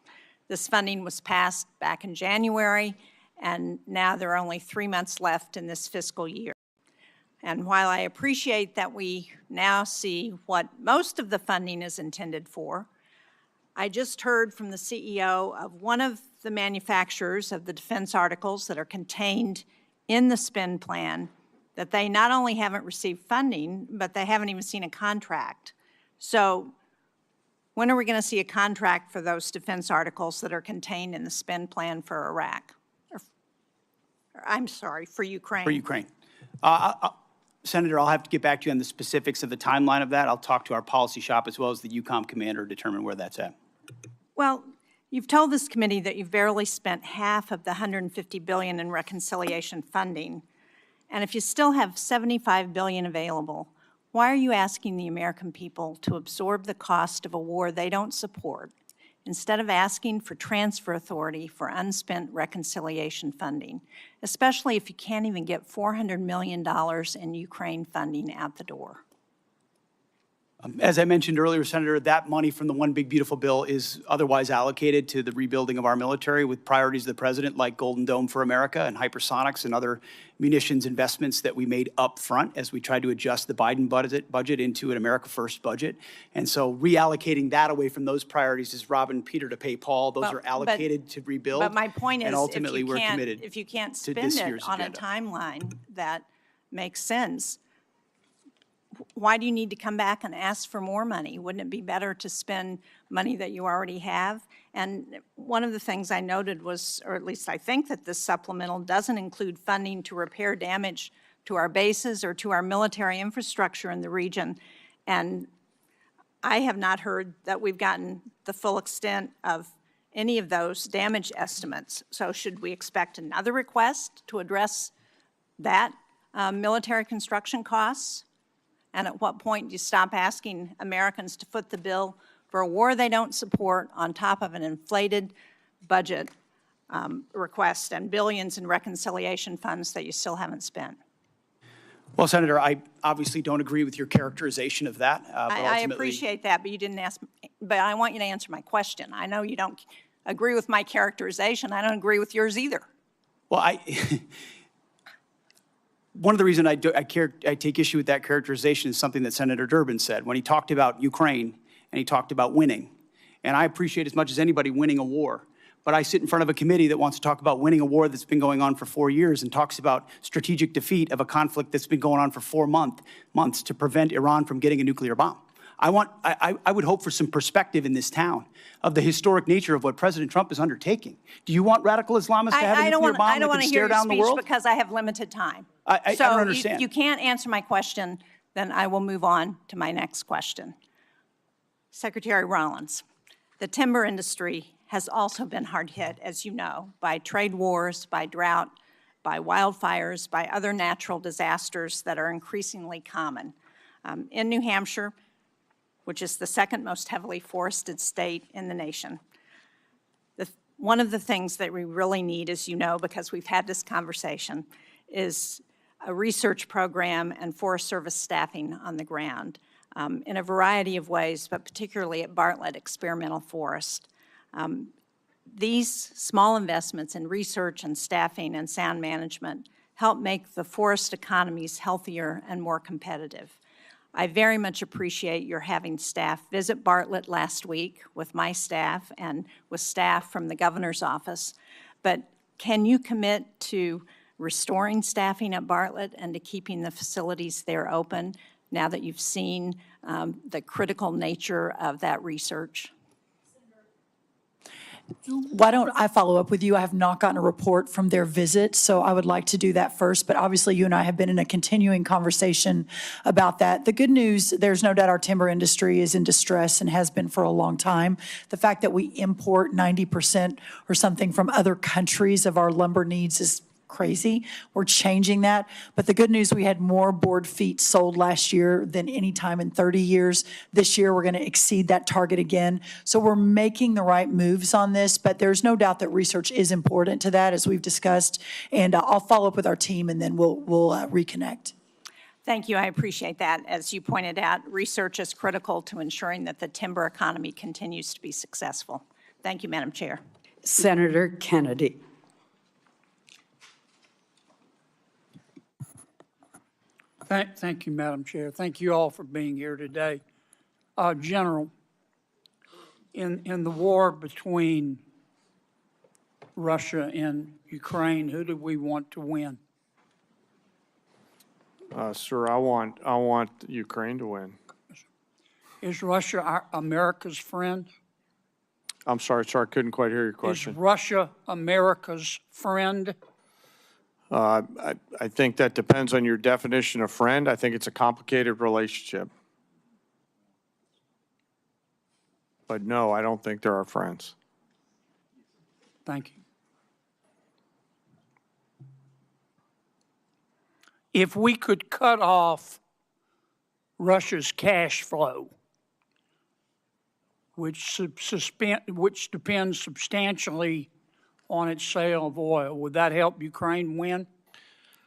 This funding was passed back in January, and now there are only 3 months left in this fiscal year. And while I appreciate that we now see what most of the funding is intended for, I just heard from the CEO of one of the manufacturers of the defense articles that are contained in the spend plan that they not only haven't received funding, but they haven't even seen a contract. So when are we going to see a contract for those defense articles that are contained in the spend plan for Iraq? I'm sorry, for Ukraine. For Ukraine. Senator, I'll have to get back to you on the specifics of the timeline of that. I'll talk to our policy shop as well as the EUCOM commander to determine where that's at. Well, you've told this committee that you've barely spent half of the $150 billion in reconciliation funding. And if you still have $75 billion available, Why are you asking the American people to absorb the cost of a war they don't support instead of asking for transfer authority for unspent reconciliation funding, especially if you can't even get $400 million in Ukraine funding out the door? As I mentioned earlier, Senator, that money from the One Big Beautiful Bill is otherwise allocated to the rebuilding of our military with priorities of the president like Golden Dome for America and hypersonics and other munitions investments that we made up front as we tried to adjust the Biden budget into an America First budget. And so reallocating that away from those priorities is robbing Peter to pay Paul. Those are allocated to rebuild. But my point is, and ultimately we're committed if you can't to spend this it year's on agenda. a timeline that makes sense, why do you need to come back and ask for more money? Wouldn't it be better to spend money that you already have? And one of the things I noted was, or at least I think that this supplemental doesn't include funding to repair damage to our bases or to our military infrastructure in the region. And I have not heard that we've gotten the full extent of any of those damage estimates. So should we expect another request to address that military construction costs? And at what point do you stop asking Americans to foot the bill for a war they don't support on top of an inflated budget request and billions in reconciliation funds that you still haven't spent? Well, Senator, I obviously don't agree with your characterization of that. But I appreciate that, but you didn't ask, but I want you to answer my question. I know you don't agree with my characterization. I don't agree with yours either. Well, one of the reasons I take issue with that characterization is something that Senator Durbin said when he talked about Ukraine and he talked about winning. And I appreciate as much as anybody winning a war. But I sit in front of a committee that wants to talk about winning a war that's been going on for 4 years and talks about strategic defeat of a conflict that's been going on for 4 months to prevent Iran from getting a nuclear bomb. I would hope for some perspective in this town of the historic nature of what President Trump is undertaking. Do you want radical Islamists to have a nuclear bomb that can stare down the world? I don't want to hear your speech because I have limited time. I don't understand. If you can't answer my question, then I will move on to my next question. Secretary Rollins, the timber industry has also been hard hit, as you know, by trade wars, by drought, by wildfires, by other natural disasters that are increasingly common. In New Hampshire, which is the second most heavily forested state in the nation, one of the things that we really need, as you know, because we've had this conversation, is a research program and Forest Service staffing on the ground in a variety of ways, but particularly at Bartlett Experimental Forest. These small investments in research and staffing and sound management help make the forest economies healthier and more competitive. I very much appreciate your having staff visit Bartlett last week with my staff and with staff from the governor's office, but can you commit to restoring staffing at Bartlett and to keeping the facilities there open now that you've seen the critical nature of that research? Why don't I follow up with you? I have not gotten a report from their visit, so I would like to do that first. But obviously, you and I have been in a continuing conversation about that. The good news, there's no doubt our timber industry is in distress and has been for a long time. The fact that we import 90% or something from other countries of our lumber needs is crazy. We're changing that. But the good news, we had more board feet sold last year than any time in 30 years. This year, we're going to exceed that target again. So we're making the right moves on this, but there's no doubt that research is important to that, as we've discussed. And I'll follow up with our team, and then we'll reconnect. Thank you. I appreciate that. As you pointed out, research is critical to ensuring that the timber economy continues to be successful. Thank you, Madam Chair. Senator Kennedy. Thank you, Madam Chair. Thank you all for being here today. General, in the war between Russia and Ukraine, who do we want to win? Sir, I want Ukraine to win. Is Russia America's friend? I'm sorry, sir, I couldn't quite hear your question. Is Russia America's friend? I think that depends on your definition of friend. I think it's a complicated relationship. But no, I don't think they're our friends. Thank you. If we could cut off Russia's cash flow, which depends substantially on its sale of oil. Would that help Ukraine win?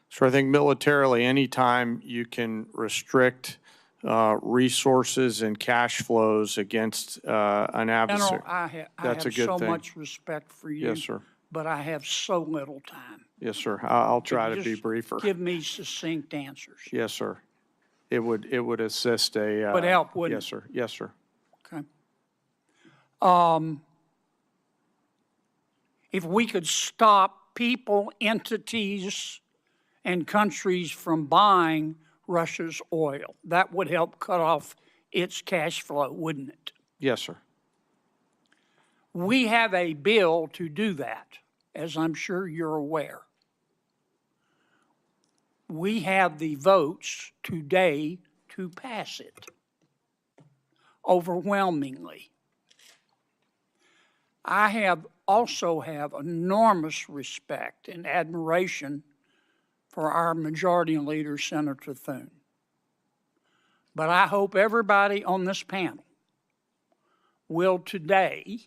So I think militarily, anytime you can restrict resources and cash flows against an adversary, General, I that's a have good so thing. much respect for you. Yes, sir. But I have so little time. Yes, sir. I'll try to be Just briefer. Give me succinct answers. Yes, sir. It would assist a. Would help, wouldn't Yes, sir. Yes, sir. Okay. If we could stop people, entities, and countries from buying Russia's oil, that would help cut off its cash flow, wouldn't it? Yes, sir. We have a bill to do that, as I'm sure you're aware. We have the votes today to pass it overwhelmingly. I also have enormous respect and admiration for our majority leader, Senator Thune. But I hope everybody on this panel will today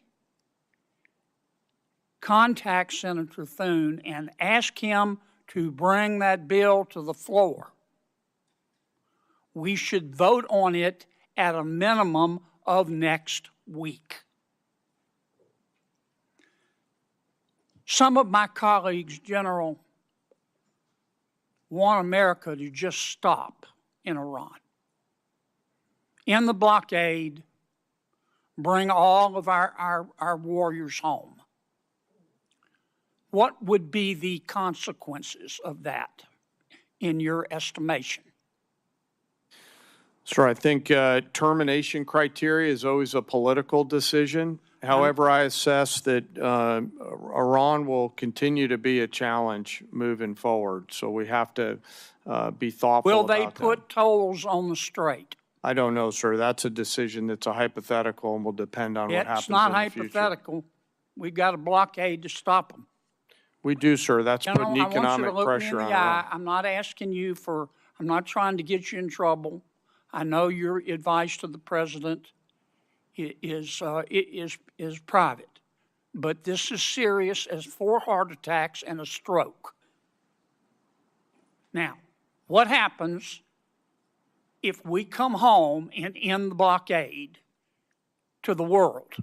contact Senator Thune and ask him to bring that bill to the floor. We should vote on it at a minimum of next week. Some of my colleagues, General, want America to just stop in Iran. End the blockade, bring all of our warriors home. What would be the consequences of that, in your estimation? Sir, I think termination criteria is always a political decision. However, I assess that Iran will continue to be a challenge moving forward, so we have to be thoughtful Will about they that. put tolls on the strait? I don't know, sir. That's a decision that's a hypothetical and will depend on what happens It's not in the future. hypothetical. We've got a blockade to stop them. We do, sir. That's General, putting I want you economic to look me pressure in on the eye. Iran. I'm not asking you for, I'm not trying to get you in trouble. I know your advice to the president is private. But this is serious as 4 heart attacks and a stroke. Now, what happens if we come home and end the blockade to the world?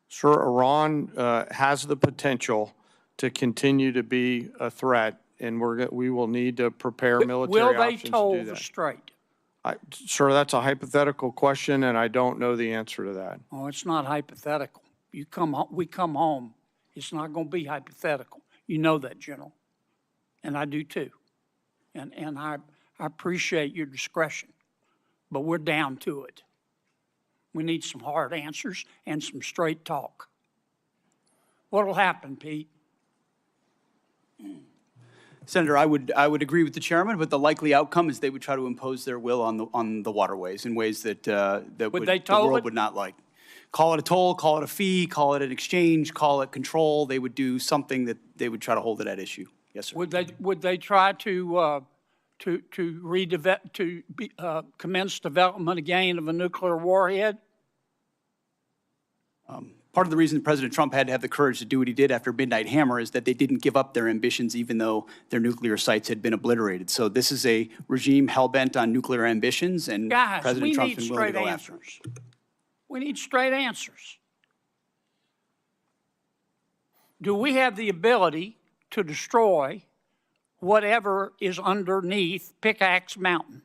Sir, Iran has the potential to continue to be a threat, and we will need to prepare military Will they options to toll do the that. strait? Sir, that's a hypothetical question, and I don't know the answer to that. Oh, it's not hypothetical. We come home. It's not going to be hypothetical. You know that, General, and I do too. And I appreciate your discretion, but we're down to it. We need some hard answers and some straight talk. What will happen, Pete? Senator, I would agree with the chairman, but the likely outcome is they would try to impose their will on the waterways in ways that the world would not like. Call it a toll, call it a fee, call it an exchange, call it control. They would do something that they would try to hold it at issue. Yes, sir. Would they try to commence development again of a nuclear warhead? Part of the reason President Trump had to have the courage to do what he did after Midnight Hammer is that they didn't give up their ambitions even though their nuclear sites had been obliterated. So this is a regime hell-bent on nuclear ambitions, and Guys, President Trump's been willing to go after them. We need straight answers. Do we have the ability to destroy whatever is underneath Pickaxe Mountain?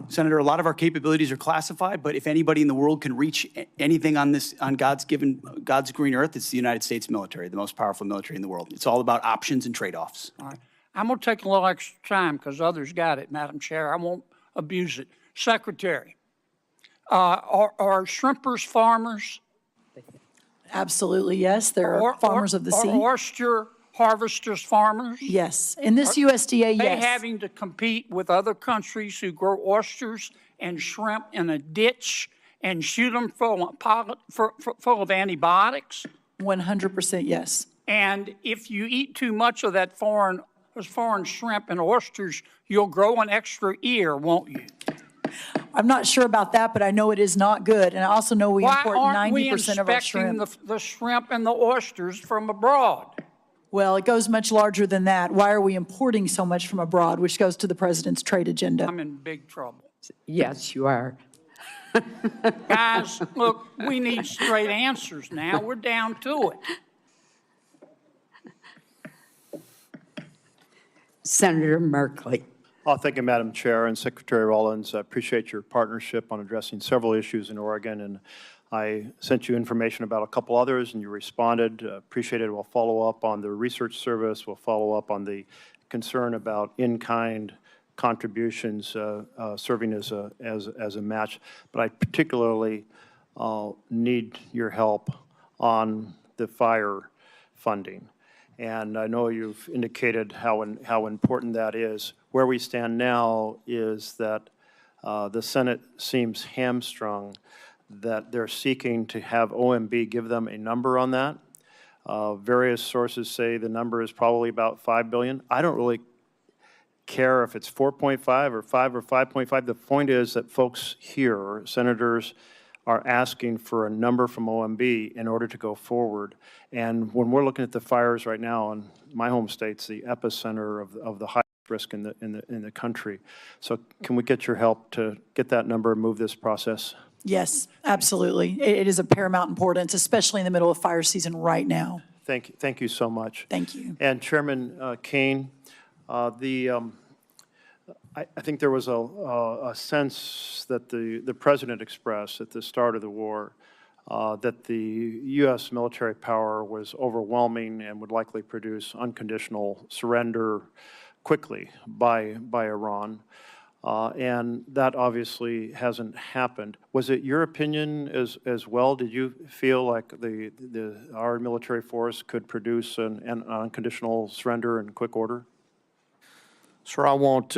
Senator, a lot of our capabilities are classified, but if anybody in the world can reach anything on God's green earth, it's the United States military, the most powerful military in the world. It's all about options and trade-offs. All right. I'm going to take a little extra time because others got it, Madam Chair. I won't abuse it. Secretary, are shrimpers farmers? Absolutely, yes. They're farmers of the sea. Are oyster harvesters farmers? Yes. In this USDA, Are they yes. having to compete with other countries who grow oysters and shrimp in a ditch and shoot them full of antibiotics? 100% yes. And if you eat too much of that foreign as foreign shrimp and oysters, you'll grow an extra ear, won't you? I'm not sure about that, but I know it is not good. And I also know we Why import aren't we 90% of our inspecting shrimp. the shrimp and the oysters from abroad? Well, it goes much larger than that. Why are we importing so much from abroad, which goes to the president's trade agenda? I'm in big trouble. Yes, you are. Guys, look, we need straight answers now. We're down to it. Senator Merkley. Thank you, Madam Chair and Secretary Rollins. I appreciate your partnership on addressing several issues in Oregon, and I sent you information about a couple others, and you responded. Appreciate it. We'll follow up on the research service. We'll follow up on the concern about in-kind contributions serving as a match. But I particularly need your help on the fire funding. And I know you've indicated how important that is. Where we stand now is that the Senate seems hamstrung, that they're seeking to have OMB give them a number on that. Various sources say the number is probably about $5 billion. I don't really care if it's 4.5 or 5 or 5.5. The point is that folks here, senators, are asking for a number from OMB in order to go forward. And when we're looking at the fires right now in my home state's the epicenter of the highest risk in the country. So can we get your help to get that number and move this process? Yes, absolutely. It is of paramount importance, especially in the middle of fire season right now. Thank you so much. Thank you. And Chairman Caine, I think there was a sense that the President expressed at the start of the war that the U.S. military power was overwhelming and would likely produce unconditional surrender quickly by Iran. And that obviously hasn't happened. Was it your opinion as well? Did you feel like our military force could produce an unconditional surrender in quick order? Sir, I won't,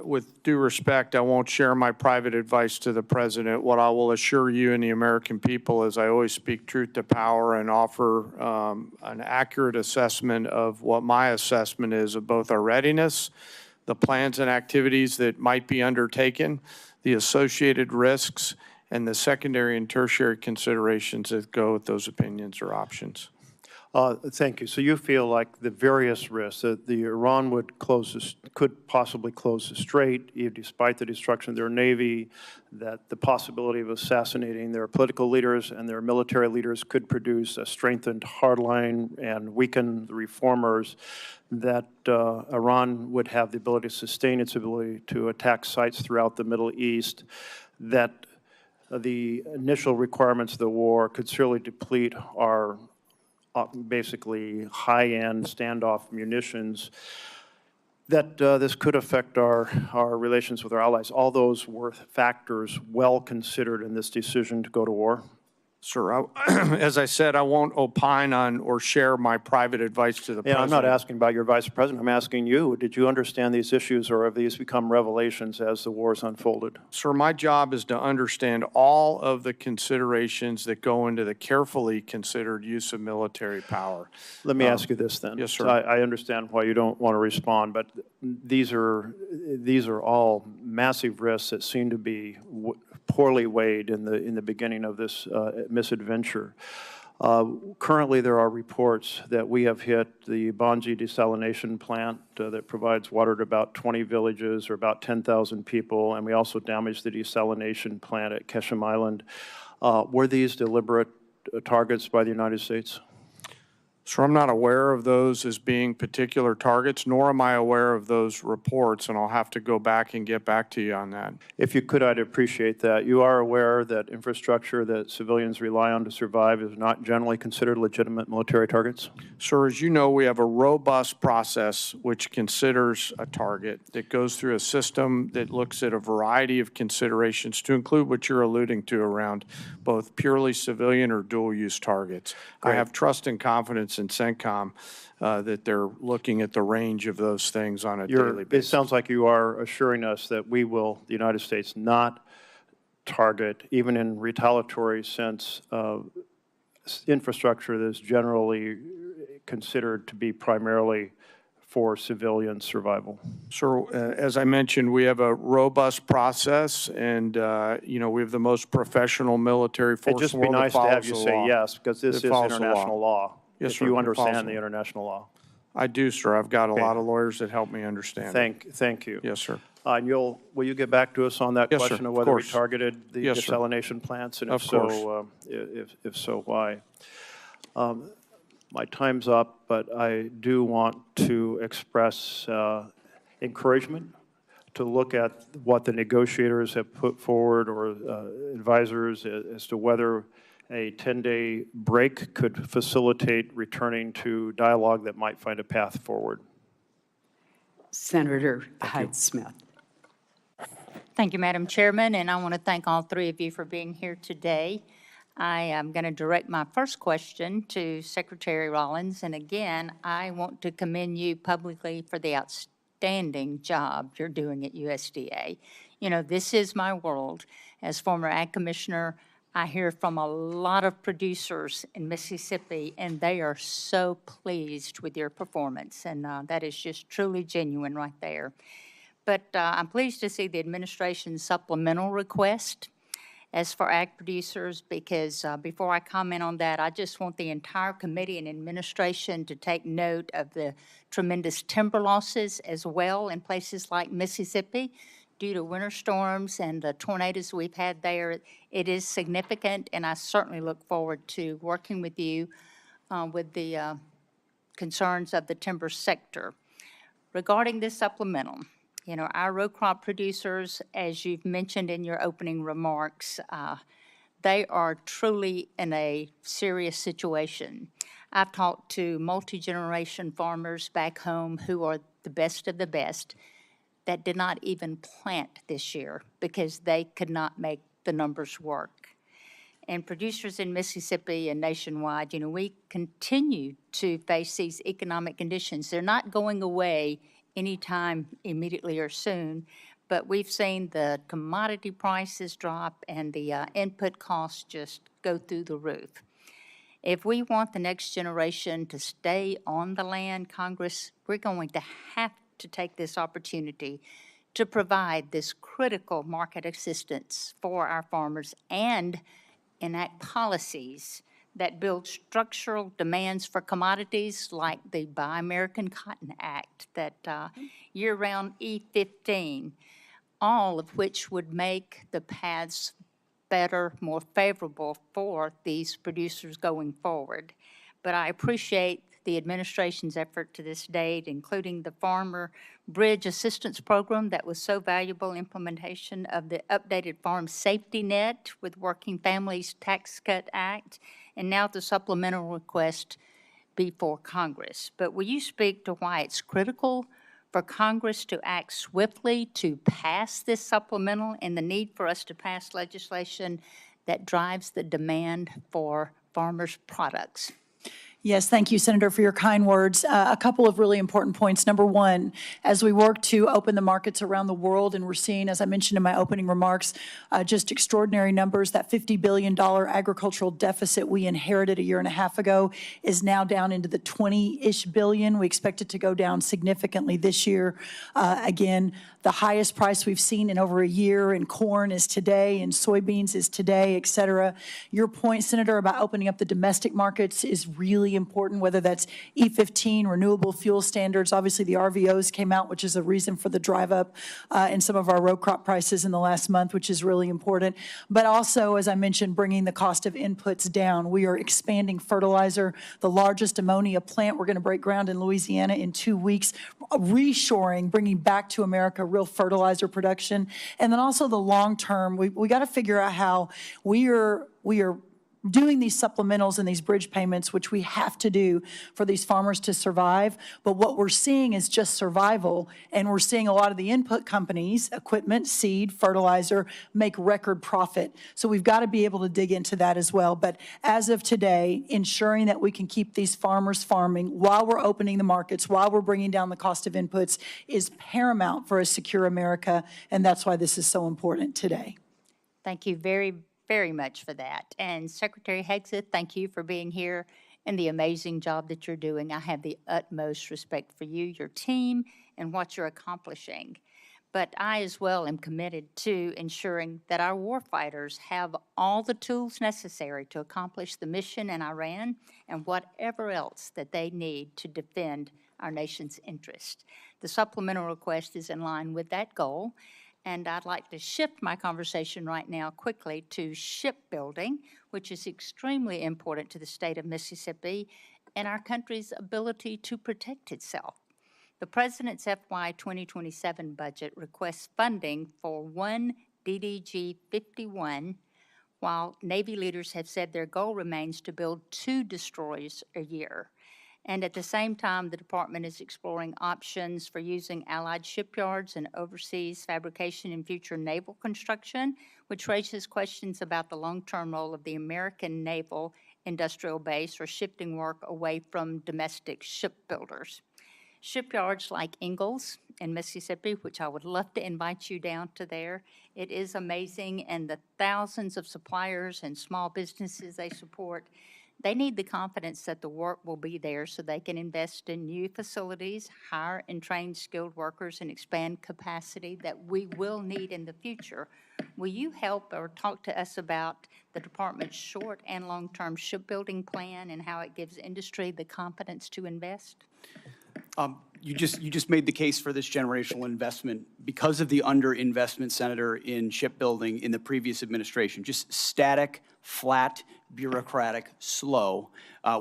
with due respect, I won't share my private advice to the President. What I will assure you and the American people is I always speak truth to power and offer an accurate assessment of what my assessment is of both our readiness, the plans and activities that might be undertaken, the associated risks, and the secondary and tertiary considerations that go with those opinions or options. Thank you. So you feel like the various risks that the Iran could possibly close the strait, despite the destruction of their navy, that the possibility of assassinating their political leaders and their military leaders could produce a strengthened hardline and weaken the reformers, that Iran would have the ability to sustain its ability to attack sites throughout the Middle East, that the initial requirements of the war could surely deplete our basically high-end standoff munitions, that this could affect our relations with our allies. All those were factors well considered in this decision to go to war? Sir, as I said, I won't opine on or share my private advice to the President. I'm not asking about your Vice President. I'm asking you, did you understand these issues, or have these become revelations as the war's unfolded? Sir, my job is to understand all of the considerations that go into the carefully considered use of military power. Let me ask you this then. Yes, sir. I understand why you don't want to respond, but these are all massive risks that seem to be poorly weighed in the beginning of this misadventure. Currently, there are reports that we have hit the Bonji desalination plant that provides water to about 20 villages or about 10,000 people, and we also damaged the desalination plant at Ketchum Island. Were these deliberate targets by the United States? Sir, I'm not aware of those as being particular targets, nor am I aware of those reports, and I'll have to go back and get back to you on that. If you could, I'd appreciate that. You are aware that infrastructure that civilians rely on to survive is not generally considered legitimate military targets? Sir, as you know, we have a robust process which considers a target that goes through a system that looks at a variety of considerations to include what you're alluding to around both purely civilian or dual-use targets. Great. I have trust and confidence in CENTCOM that they're looking at the range of those things on a daily basis. It sounds like you are assuring us that we will, the United States, not target, even in retaliatory sense, infrastructure that is generally considered to be primarily for civilian survival? Sir, as I mentioned, we have a robust process, and, we have the most professional military force It'd just in be the world nice that to have follows you the say law. yes, because this It is follows the international law. Yes, If sir, you it follows understand the the law. international law. I do, sir. I've got a Okay. lot of lawyers that help me understand it. Thank you. Yes, sir. And will you get back to us on that Yes, sir, question of of whether we course. targeted the Yes, sir. desalination plants? And Of if so, if so, why? My time's up, but I do want to express encouragement to look at what the negotiators have put forward, or advisors, as to whether a 10-day break could facilitate returning to dialogue that might find a path forward. Senator Hyde-Smith. Thank you, Madam Chairman, and I want to thank all three of you for being here today. I am going to direct my first question to Secretary Rollins, and again, I want to commend you publicly for the outstanding job you're doing at USDA. This is my world. As former Ag Commissioner, I hear from a lot of producers in Mississippi, and they are so pleased with your performance, and that is just truly genuine right there. But I'm pleased to see the administration's supplemental request as for ag producers, because before I comment on that, I just want the entire committee and administration to take note of the tremendous timber losses as well in places like Mississippi due to winter storms and the tornadoes we've had there. It is significant, and I certainly look forward to working with you with the concerns of the timber sector. Regarding this supplemental, our row crop producers, as you've mentioned in your opening remarks, they are truly in a serious situation. I've talked to multi-generation farmers back home who are the best of the best that did not even plant this year because they could not make the numbers work. And producers in Mississippi and nationwide, we continue to face these economic conditions. They're not going away anytime immediately or soon, but we've seen the commodity prices drop and the input costs just go through the roof. If we want the next generation to stay on the land, Congress, we're going to have to take this opportunity to provide this critical market assistance for our farmers and enact policies that build structural demands for commodities like the Buy American Cotton Act, that year-round E15, all of which would make the paths better, more favorable for these producers going forward. But I appreciate the administration's effort to this date, including the Farmer Bridge Assistance Program that was so valuable, implementation of the updated Farm Safety Net with Working Families Tax Cut Act, and now the supplemental request before Congress. But will you speak to why it's critical for Congress to act swiftly to pass this supplemental and the need for us to pass legislation that drives the demand for farmers' products? Yes, thank you, Senator, for your kind words. A couple of really important points. Number one, as we work to open the markets around the world, and we're seeing, as I mentioned in my opening remarks, just extraordinary numbers. That $50 billion agricultural deficit we inherited a year and a half ago is now down into the 20-ish billion. We expect it to go down significantly this year. Again, the highest price we've seen in over a year in corn is today, and soybeans is today, et cetera. Your point, Senator, about opening up the domestic markets is really important, whether that's E15, renewable fuel standards. Obviously, the RVOs came out, which is a reason for the drive up in some of our row crop prices in the last month, which is really important. But also, as I mentioned, bringing the cost of inputs down. We are expanding fertilizer, the largest ammonia plant. We're going to break ground in Louisiana in 2 weeks, reshoring, bringing back to America real fertilizer production. And then also the long term, we got to figure out how we are doing these supplementals and these bridge payments, which we have to do for these farmers to survive. But what we're seeing is just survival, and we're seeing a lot of the input companies, equipment, seed, fertilizer, make record profit. So we've got to be able to dig into that as well. But as of today, ensuring that we can keep these farmers farming while we're opening the markets, while we're bringing down the cost of inputs, is paramount for a secure America, and that's why this is so important today. Thank you very much for that. And Secretary Hegseth, thank you for being here and the amazing job that you're doing. I have the utmost respect for you, your team, and what you're accomplishing. But I as well am committed to ensuring that our warfighters have all the tools necessary to accomplish the mission in Iran and whatever else that they need to defend our nation's interest. The supplemental request is in line with that goal, and I'd like to shift my conversation right now quickly to shipbuilding, which is extremely important to the state of Mississippi and our country's ability to protect itself. The President's FY 2027 budget requests funding for one DDG 51, while Navy leaders have said their goal remains to build 2 destroyers a year. And at the same time, the department is exploring options for using allied shipyards and overseas fabrication in future naval construction, which raises questions about the long-term role of the American naval industrial base or shifting work away from domestic shipbuilders. Shipyards like Ingalls in Mississippi, which I would love to invite you down to there. It is amazing, and the thousands of suppliers and small businesses they support, they need the confidence that the work will be there so they can invest in new facilities, hire and train skilled workers, and expand capacity that we will need in the future. Will you help or talk to us about the department's short and long-term shipbuilding plan and how it gives industry the confidence to invest? You just made the case for this generational investment because of the underinvestment, Senator, in shipbuilding in the previous administration. Just static, flat, bureaucratic, slow.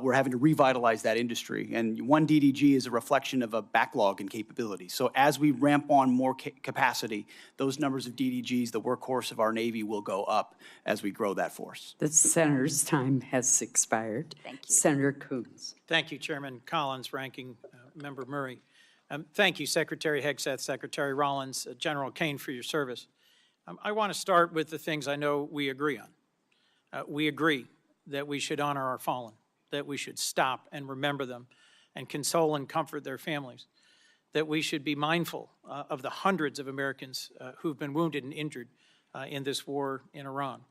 We're having to revitalize that industry. And one DDG is a reflection of a backlog in capability. So as we ramp on more capacity, those numbers of DDGs, the workhorse of our Navy, will go up as we grow that force. The senator's time has expired. Thank you. Senator Coons. Thank you, Chairman Collins, Ranking Member Murray. Thank you, Secretary Hegseth, Secretary Rollins, General Caine, for your service. I want to start with the things I know we agree on. We agree that we should honor our fallen, that we should stop and remember them and console and comfort their families, that we should be mindful of the hundreds of Americans who've been wounded and injured in this war in Iran.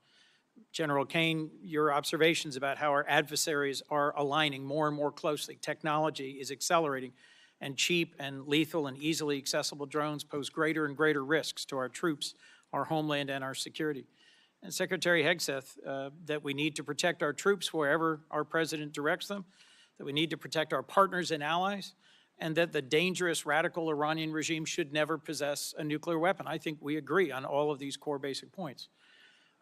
General Caine, your observations about how our adversaries are aligning more and more closely. Technology is accelerating, and cheap and lethal and easily accessible drones pose greater and greater risks to our troops, our homeland, and our security. And Secretary Hegseth, that we need to protect our troops wherever our president directs them, that we need to protect our partners and allies, and that the dangerous radical Iranian regime should never possess a nuclear weapon. I think we agree on all of these core basic points.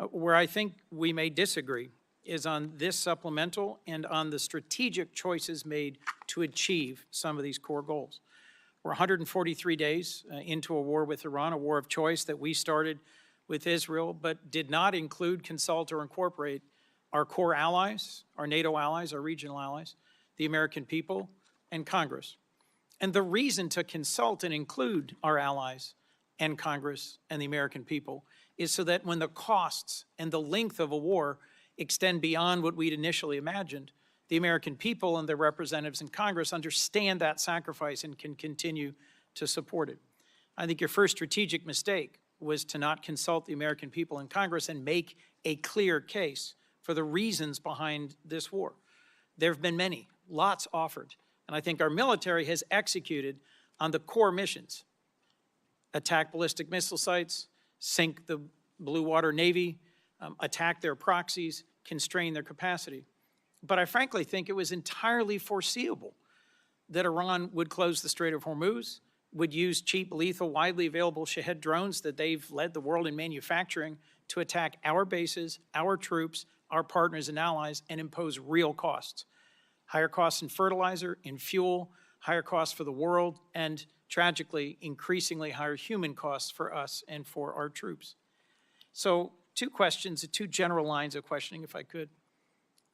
Where I think we may disagree is on this supplemental and on the strategic choices made to achieve some of these core goals. We're 143 days into a war with Iran, a war of choice that we started with Israel, but did not include, consult, or incorporate our core allies, our NATO allies, our regional allies, the American people, and Congress. And the reason to consult and include our allies and Congress and the American people is so that when the costs and the length of a war extend beyond what we'd initially imagined, the American people and their representatives in Congress understand that sacrifice and can continue to support it. I think your first strategic mistake was to not consult the American people in Congress and make a clear case for the reasons behind this war. There have been many, lots offered, and I think our military has executed on the core missions: attack ballistic missile sites, sink the Blue Water Navy, attack their proxies, constrain their capacity. But I frankly think it was entirely foreseeable that Iran would close the Strait of Hormuz, would use cheap, lethal, widely available Shahed drones that they've led the world in manufacturing to attack our bases, our troops, our partners and allies, and impose real costs. Higher costs in fertilizer, in fuel, higher costs for the world, and tragically, increasingly higher human costs for us and for our troops. So, two questions, two general lines of questioning, if I could.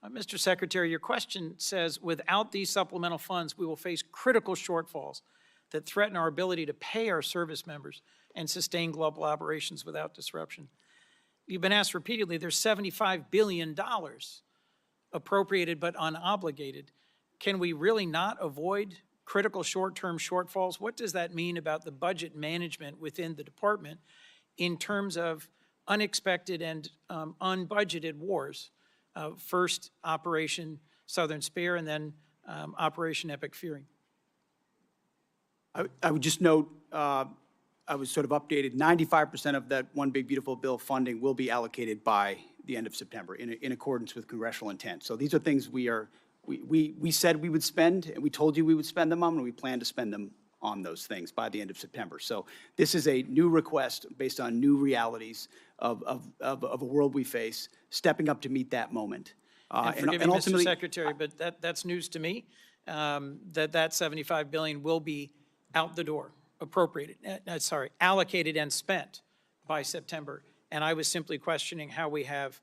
Mr. Secretary, your question says, without these supplemental funds, we will face critical shortfalls that threaten our ability to pay our service members and sustain global operations without disruption. You've been asked repeatedly, there's $75 billion appropriated but unobligated. Can we really not avoid critical short-term shortfalls? What does that mean about the budget management within the department in terms of unexpected and unbudgeted wars? First, Operation Southern Spear, and then Operation Epic Fury. I would just note, I was sort of updated, 95% of that One Big Beautiful Bill funding will be allocated by the end of September in accordance with congressional intent. So these are things we said we would spend, and we told you we would spend them on, and we plan to spend them on those things by the end of September. So this is a new request based on new realities of a world we face, stepping up to meet that moment. And forgive me, Mr. Secretary, but that's news to me, that $75 billion will be out the door, allocated and spent by September. And I was simply questioning how we have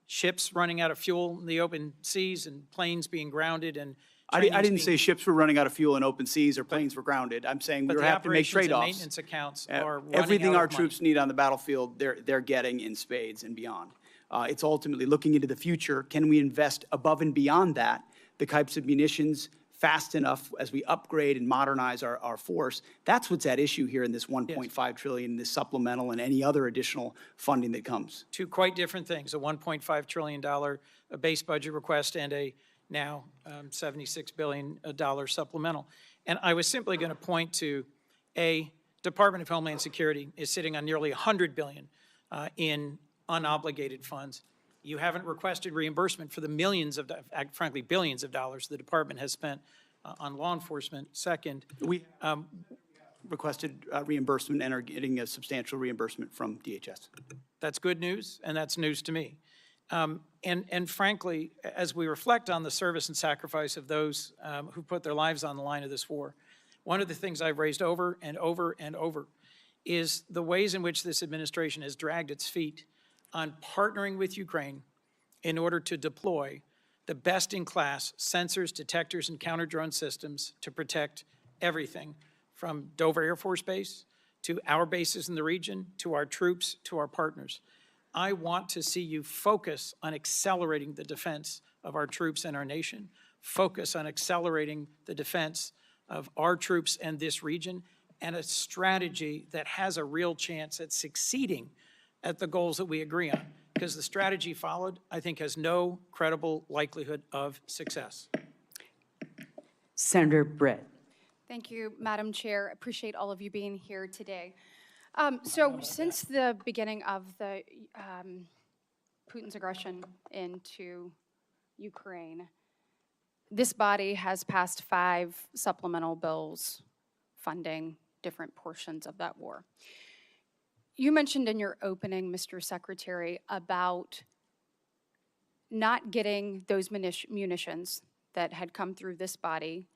ships running out of fuel in the open seas and planes being grounded and I didn't say ships were running out of fuel in open seas or planes were grounded. I'm saying we have to make trade-offs. Maintenance accounts are running everything out our of money. troops need on the battlefield, they're getting in spades and beyond. It's ultimately looking into the future. Can we invest above and beyond that, the types of munitions fast enough as we upgrade and modernize our force? That's what's at issue here in this $1.5 trillion, this supplemental, and any other additional funding that comes. Two quite different things, a $1.5 trillion base budget request and a now $76 billion supplemental. And I was simply going to point to Department of Homeland Security is sitting on nearly $100 billion in unobligated funds. You haven't requested reimbursement for the millions of, frankly, billions of dollars the department has spent on law enforcement. Second, we requested reimbursement and are getting a substantial reimbursement from DHS. That's good news, and that's news to me. And frankly, as we reflect on the service and sacrifice of those who put their lives on the line of this war, one of the things I've raised over and over and over is the ways in which this administration has dragged its feet on partnering with Ukraine in order to deploy the best-in-class sensors, detectors, and counter-drone systems to protect everything from Dover Air Force Base to our bases in the region, to our troops, to our partners. I want to see you focus on accelerating the defense of our troops and our nation, focus on accelerating the defense of our troops and this region, and a strategy that has a real chance at succeeding at the goals that we agree on. Because the strategy followed, I think, has no credible likelihood of success. Senator Britt. Thank you, Madam Chair. Appreciate all of you being here today. So since the beginning of the Putin's aggression into Ukraine, this body has passed 5 supplemental bills funding different portions of that war. You mentioned in your opening, Mr. Secretary, about not getting those munitions that had come through this body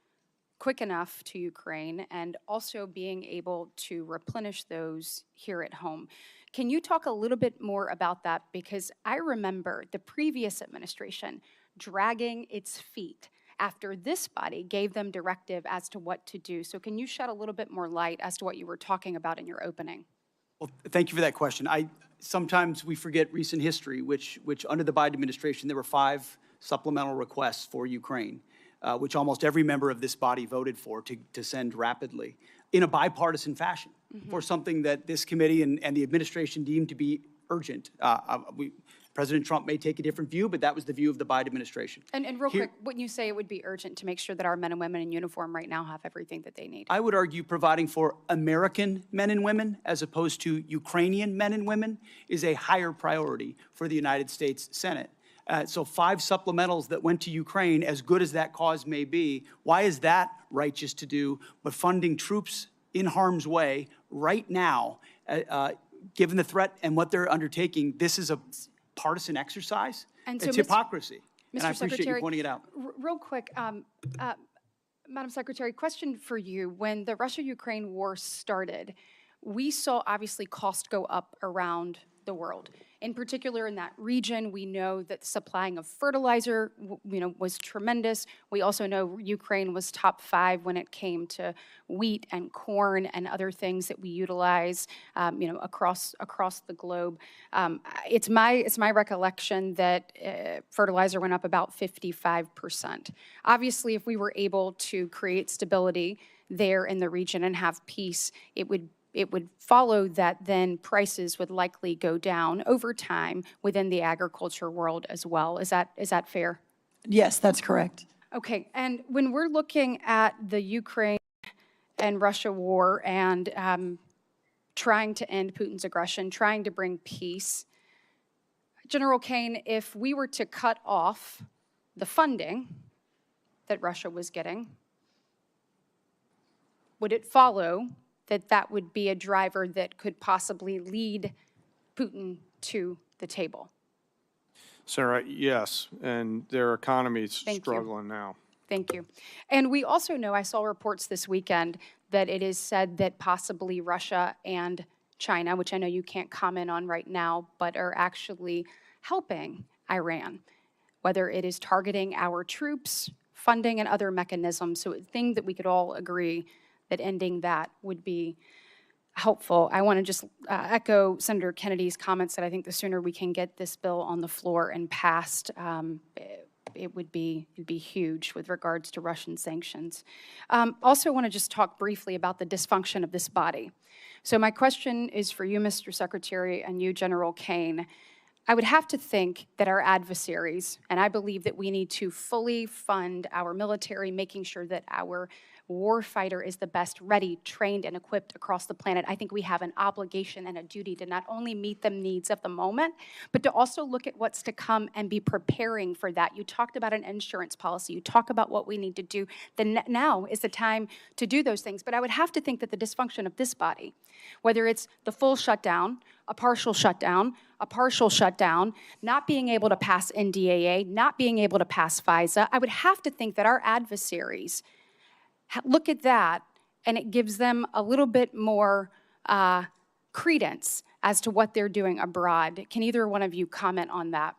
quick enough to Ukraine and also being able to replenish those here at home. Can you talk a little bit more about that? Because I remember the previous administration dragging its feet after this body gave them directive as to what to do. So can you shed a little bit more light as to what you were talking about in your opening? Well, thank you for that question. Sometimes we forget recent history, which under the Biden administration, there were 5 supplemental requests for Ukraine, which almost every member of this body voted for to send rapidly in a bipartisan fashion for something that this committee and the administration deemed to be urgent. President Trump may take a different view, but that was the view of the Biden administration. And real quick, wouldn't you say it would be urgent to make sure that our men and women in uniform right now have everything that they need? I would argue providing for American men and women as opposed to Ukrainian men and women is a higher priority for the United States Senate. So 5 supplementals that went to Ukraine, as good as that cause may be, why is that righteous to do? But funding troops in harm's way right now, given the threat and what they're undertaking, this is a partisan exercise. And so it's hypocrisy. And I appreciate Secretary, you pointing it out. Real quick, Madam Secretary, question for you. When the Russia-Ukraine war started, we saw obviously costs go up around the world. In particular, in that region, we know that supplying of fertilizer, was tremendous. We also know Ukraine was top 5 when it came to wheat and corn and other things that we utilize, across the globe. It's my recollection that fertilizer went up about 55%. Obviously, if we were able to create stability there in the region and have peace, it would follow that then prices would likely go down over time within the agriculture world as well. Is that fair? Yes, that's correct. Okay, and when we're looking at the Ukraine and Russia war and trying to end Putin's aggression, trying to bring peace, General Caine, if we were to cut off the funding that Russia was getting, would it follow that that would be a driver that could possibly lead Putin to the table? Sarah, yes, and their economy's Thank you. struggling now. Thank you. And we also know, I saw reports this weekend, that it is said that possibly Russia and China, which I know you can't comment on right now, but are actually helping Iran, whether it is targeting our troops, funding, and other mechanisms. So a thing that we could all agree that ending that would be helpful. I want to just echo Senator Kennedy's comments that I think the sooner we can get this bill on the floor and passed, it would be huge with regards to Russian sanctions. Also want to just talk briefly about the dysfunction of this body. So my question is for you, Mr. Secretary, and you, General Caine. I would have to think that our adversaries, and I believe that we need to fully fund our military, making sure that our warfighter is the best ready, trained, and equipped across the planet. I think we have an obligation and a duty to not only meet the needs of the moment, but to also look at what's to come and be preparing for that. You talked about an insurance policy. You talk about what we need to do. Then now is the time to do those things. But I would have to think that the dysfunction of this body, whether it's the full shutdown, a partial shutdown, not being able to pass NDAA, not being able to pass FISA, I would have to think that our adversaries look at that, and it gives them a little bit more credence as to what they're doing abroad. Can either one of you comment on that?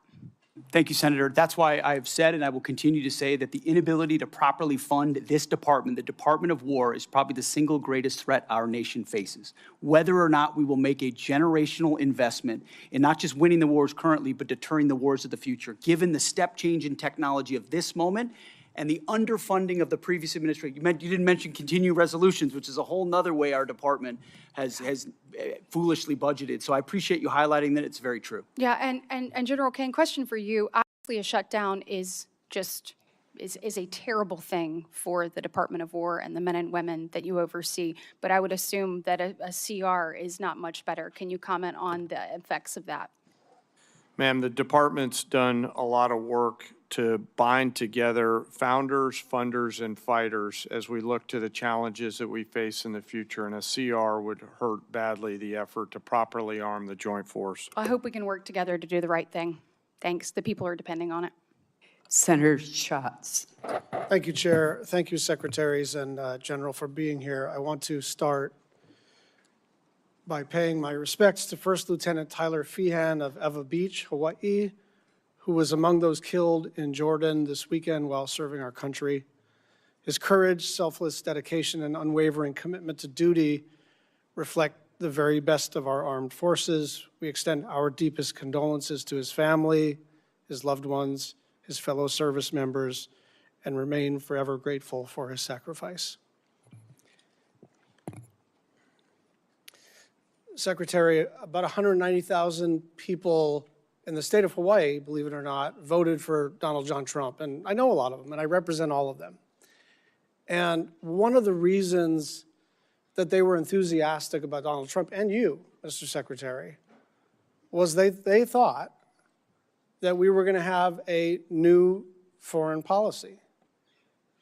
Thank you, Senator. That's why I have said, and I will continue to say, that the inability to properly fund this department, the Department of War, is probably the single greatest threat our nation faces. Whether or not we will make a generational investment in not just winning the wars currently, but deterring the wars of the future, given the step change in technology of this moment and the underfunding of the previous administration. You didn't mention continuing resolutions, which is a whole nother way our department has foolishly budgeted. So I appreciate you highlighting that. It's very true. Yeah, and General Caine, question for you. Obviously, a shutdown is a terrible thing for the Department of War and the men and women that you oversee, but I would assume that a CR is not much better. Can you comment on the effects of that? Ma'am, the department's done a lot of work to bind together founders, funders, and fighters as we look to the challenges that we face in the future, and a CR would hurt badly the effort to properly arm the joint force. I hope we can work together to do the right thing. Thanks. The people are depending on it. Senator Schatz. Thank you, Chair. Thank you, Secretaries and General, for being here. I want to start by paying my respects to First Lieutenant Tyler Feehan of Eva Beach, Hawaii, who was among those killed in Jordan this weekend while serving our country. His courage, selfless dedication, and unwavering commitment to duty reflect the very best of our armed forces. We extend our deepest condolences to his family, his loved ones, his fellow service members, and remain forever grateful for his sacrifice. Secretary, about 190,000 people in the state of Hawaii, believe it or not, voted for Donald John Trump. And I know a lot of them, and I represent all of them. And one of the reasons that they were enthusiastic about Donald Trump, and you, Mr. Secretary, was they thought that we were going to have a new foreign policy.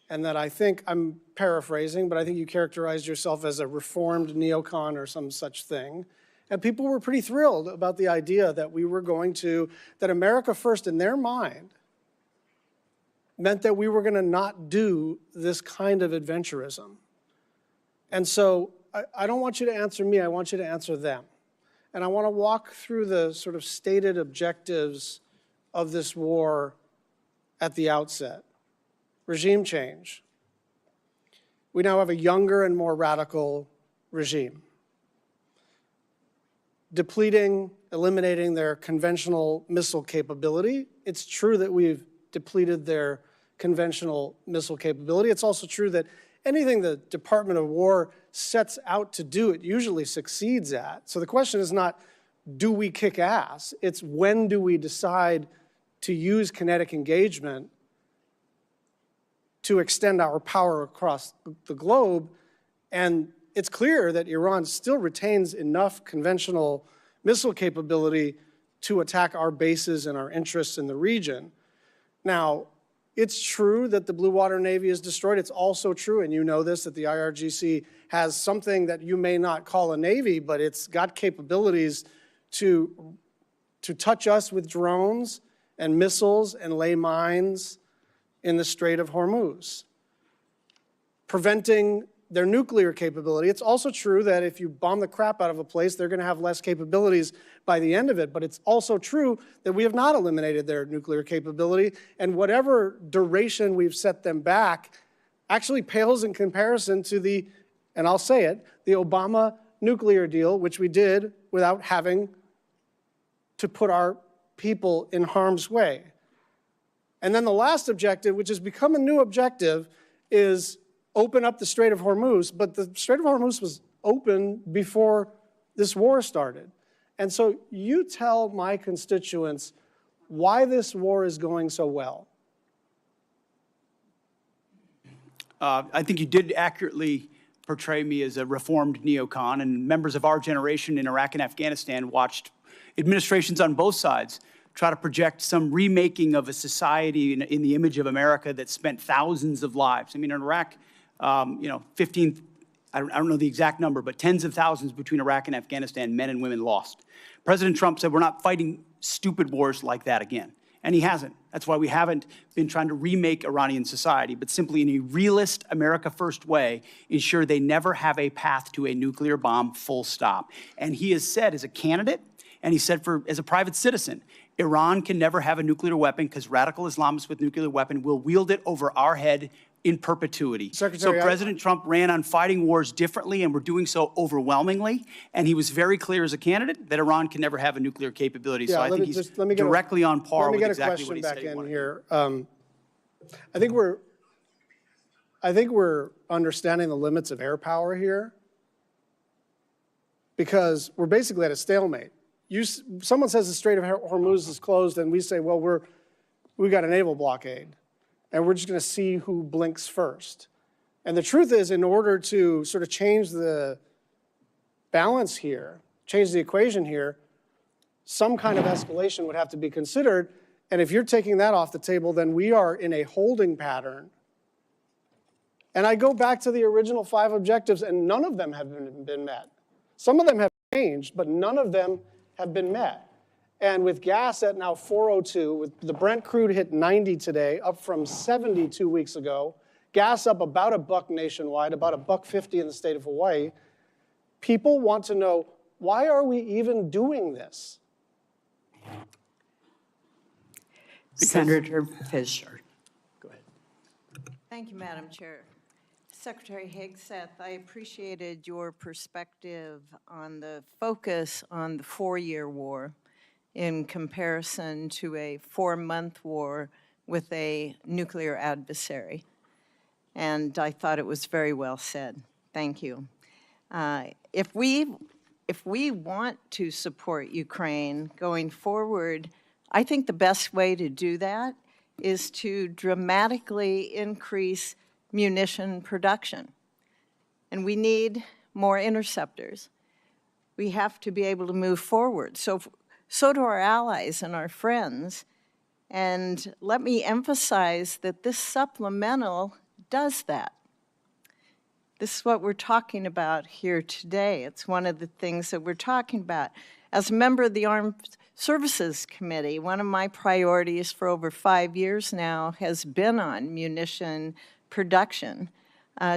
And that I think, I'm paraphrasing, but I think you characterized yourself as a reformed neocon or some such thing. And people were pretty thrilled about the idea that we were going to, that America First in their mind meant that we were going to not do this kind of adventurism. And so I don't want you to answer me, I want you to answer them. And I want to walk through the sort of stated objectives of this war at the outset. Regime change. We now have a younger and more radical regime. Depleting, eliminating their conventional missile capability. It's true that we've depleted their conventional missile capability. It's also true that anything the Department of War sets out to do, it usually succeeds at. So the question is not, do we kick ass? It's when do we decide to use kinetic engagement to extend our power across the globe. And it's clear that Iran still retains enough conventional missile capability to attack our bases and our interests in the region. Now, it's true that the Blue Water Navy is destroyed. It's also true, and you know this, that the IRGC has something that you may not call a navy, but it's got capabilities to touch us with drones and missiles and lay mines in the Strait of Hormuz, preventing their nuclear capability. It's also true that if you bomb the crap out of a place, they're going to have less capabilities by the end of it. But it's also true that we have not eliminated their nuclear capability, and whatever duration we've set them back actually pales in comparison to the, and I'll say it, the Obama nuclear deal, which we did without having to put our people in harm's way. And then the last objective, which has become a new objective, is open up the Strait of Hormuz. But the Strait of Hormuz was open before this war started. And so you tell my constituents why this war is going so well. I think you did accurately portray me as a reformed neocon, and members of our generation in Iraq and Afghanistan watched administrations on both sides try to project some remaking of a society in the image of America that spent thousands of lives. I mean, in Iraq, 15, I don't know the exact number, but tens of thousands between Iraq and Afghanistan, men and women lost. President Trump said, we're not fighting stupid wars like that again. And he hasn't. That's why we haven't been trying to remake Iranian society, but simply in a realist, America first way, ensure they never have a path to a nuclear bomb, full stop. And he has said as a candidate, and he said as a private citizen, Iran can never have a nuclear weapon because radical Islamists with nuclear weapon will wield it over our head in perpetuity. Secretary, so President Trump ran on fighting wars differently, and we're doing so overwhelmingly. And he was very clear as a candidate that Iran can never have a nuclear capability. Yeah, so I think he's directly on par with exactly what he said he wanted. Here. I think we're understanding the limits of air power here, because we're basically at a stalemate. Someone says the Strait of Hormuz is closed, and we say, well, we got a naval blockade, and we're just going to see who blinks first. And the truth is, in order to sort of change the balance here, change the equation here, some kind of escalation would have to be considered. And if you're taking that off the table, then we are in a holding pattern. And I go back to the original 5 objectives, and none of them have been met. Some of them have changed, but none of them have been met. And with gas at now 402, with the Brent crude hit 90 today, up from 70 2 weeks ago, gas up about $1 nationwide, about $1.50 in the state of Hawaii, people want to know, why are we even doing this? Senator Fisher. Go ahead. Thank you, Madam Chair. Secretary Hegseth, I appreciated your perspective on the focus on the 4-year war in comparison to a 4-month war with a nuclear adversary. And I thought it was very well said. Thank you. If we want to support Ukraine going forward, I think the best way to do that is to dramatically increase munition production. And we need more interceptors. We have to be able to move forward. So do our allies and our friends. And let me emphasize that this supplemental does that. This is what we're talking about here today. It's one of the things that we're talking about. As a member of the Armed Services Committee, one of my priorities for over 5 years now has been on munition production.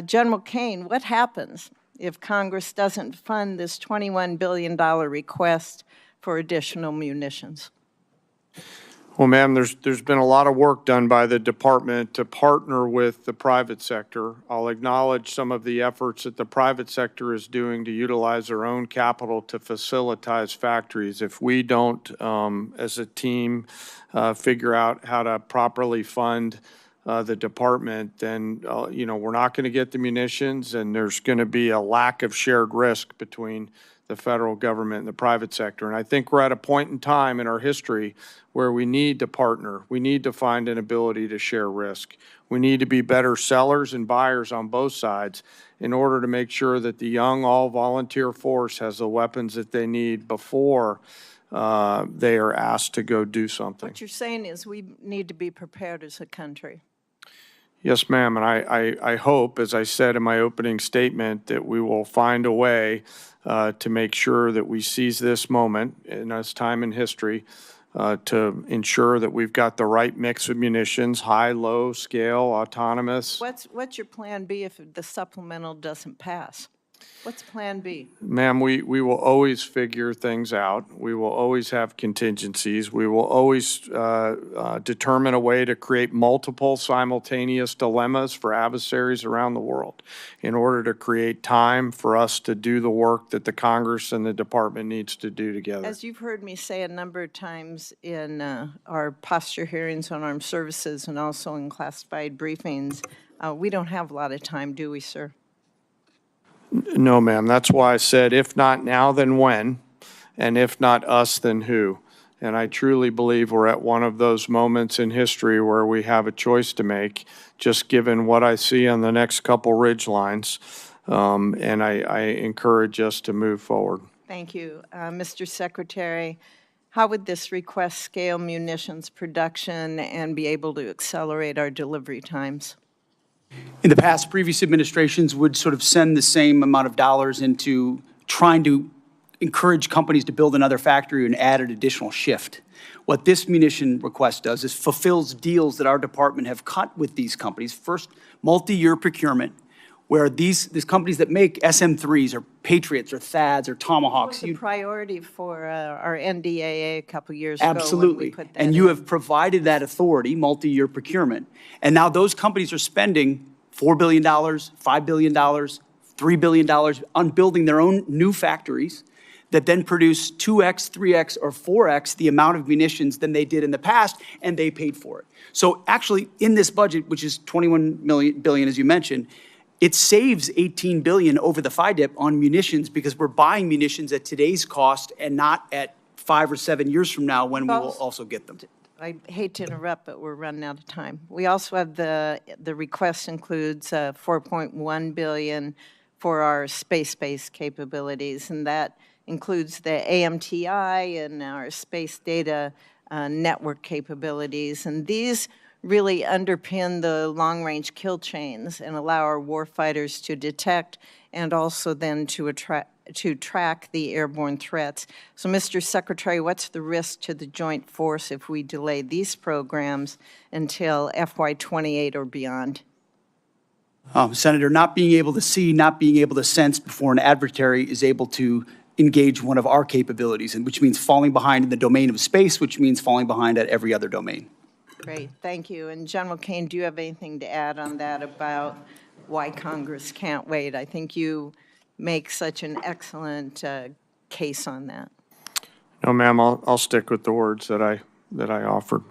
General Caine, what happens if Congress doesn't fund this $21 billion request for additional munitions? Well, ma'am, there's been a lot of work done by the department to partner with the private sector. I'll acknowledge some of the efforts that the private sector is doing to utilize their own capital to facilitate factories. If we don't, as a team, figure out how to properly fund the department, then, we're not going to get the munitions, and there's going to be a lack of shared risk between the federal government and the private sector. And I think we're at a point in time in our history where we need to partner. We need to find an ability to share risk. We need to be better sellers and buyers on both sides in order to make sure that the young all-volunteer force has the weapons that they need before they are asked to go do something. What you're saying is we need to be prepared as a country. Yes, ma'am, and I hope, as I said in my opening statement, that we will find a way to make sure that we seize this moment in this time in history to ensure that we've got the right mix of munitions, high, low scale, autonomous. What's your plan B if the supplemental doesn't pass? What's plan B? Ma'am, we will always figure things out. We will always have contingencies. We will always determine a way to create multiple simultaneous dilemmas for adversaries around the world in order to create time for us to do the work that the Congress and the department needs to do together. As you've heard me say a number of times in our posture hearings on armed services and also in classified briefings, we don't have a lot of time, do we, sir? No, ma'am. That's why I said, if not now, then when? And if not us, then who? And I truly believe we're at one of those moments in history where we have a choice to make, just given what I see on the next couple ridge lines. And I encourage us to move forward. Thank you. Mr. Secretary, how would this request scale munitions production and be able to accelerate our delivery times? In the past, previous administrations would sort of send the same amount of dollars into trying to encourage companies to build another factory and add an additional shift. What this munition request does is fulfills deals that our department have cut with these companies. First, multi-year procurement, where these companies that make SM-3s or Patriots or THAADs or Tomahawks. It was a priority for our NDAA a couple years ago. Absolutely. When we put that And you have provided that authority, multi-year procurement. And now those companies are spending $4 billion, $5 billion, $3 billion on building their own new factories that then produce 2x, 3x, or 4x the amount of munitions than they did in the past, and they paid for it. So actually, in this budget, which is $21 billion, as you mentioned, it saves $18 billion over the FIDIP on munitions because we're buying munitions at today's cost and not at 5 or 7 years from now when we will also get them. I hate to interrupt, but we're running out of time. We also have the request includes $4.1 billion for our space-based capabilities, and that includes the AMTI and our space data network capabilities. And these really underpin the long-range kill chains and allow our warfighters to detect and also then to track the airborne threats. So, Mr. Secretary, what's the risk to the joint force if we delay these programs until FY28 or beyond? Senator, not being able to see, not being able to sense before an adversary is able to engage one of our capabilities, and which means falling behind in the domain of space, which means falling behind at every other domain. Great, thank you. And General Caine, do you have anything to add on that about why Congress can't wait? I think you make such an excellent case on that. No, ma'am, I'll stick with the words that I offered.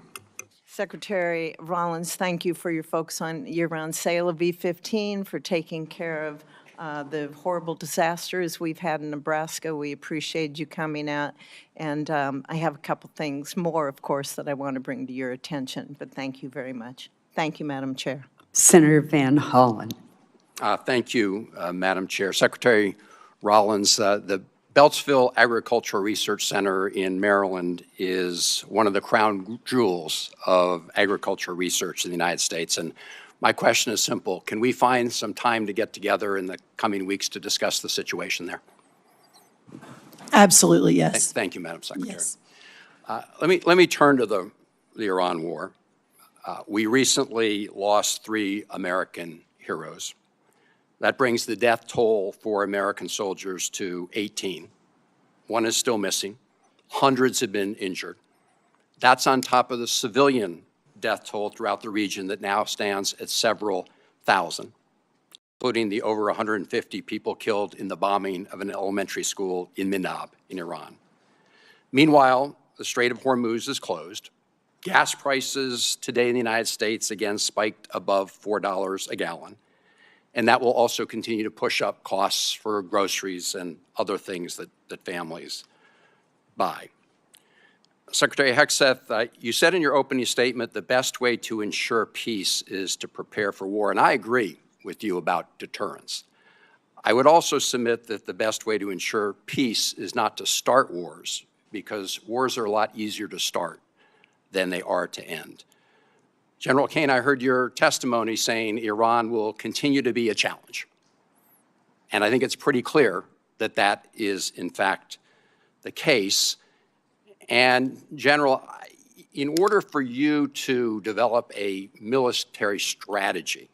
Secretary Rollins, thank you for your focus on year-round sale of E-15, for taking care of the horrible disasters we've had in Nebraska. We appreciate you coming out. And I have a couple things more, of course, that I want to bring to your attention. But thank you very much. Thank you, Madam Chair. Senator Van Hollen. Thank you, Madam Chair. Secretary Rollins, the Beltsville Agricultural Research Center in Maryland is one of the crown jewels of agricultural research in the United States. And my question is simple. Can we find some time to get together in the coming weeks to discuss the situation there? Absolutely, yes. Thank you, Madam Secretary. Yes. Let me turn to the Iran war. We recently lost 3 American heroes. That brings the death toll for American soldiers to 18. 1 is still missing. Hundreds have been injured. That's on top of the civilian death toll throughout the region that now stands at several thousand, including the over 150 people killed in the bombing of an elementary school in Minab in Iran. Meanwhile, the Strait of Hormuz is closed. Gas prices today in the United States, again, spiked above $4 a gallon. And that will also continue to push up costs for groceries and other things that families buy. Secretary Hegseth, you said in your opening statement the best way to ensure peace is to prepare for war, and I agree with you about deterrence. I would also submit that the best way to ensure peace is not to start wars, because wars are a lot easier to start than they are to end. General Caine, I heard your testimony saying Iran will continue to be a challenge. And I think it's pretty clear that that is, in fact, the case. And, General, in order for you to develop a military strategy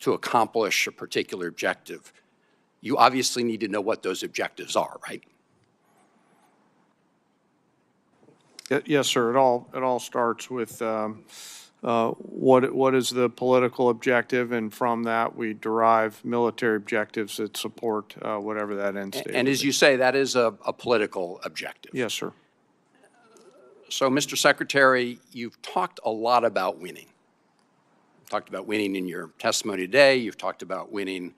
to accomplish a particular objective, you obviously need to know what those objectives are, right? Yes, sir. It all starts with what is the political objective, and from that we derive military objectives that support whatever that end state. And as you say, that is a political objective. Yes, sir. So, Mr. Secretary, you've talked a lot about winning. You've talked about winning in your testimony today. You've talked about winning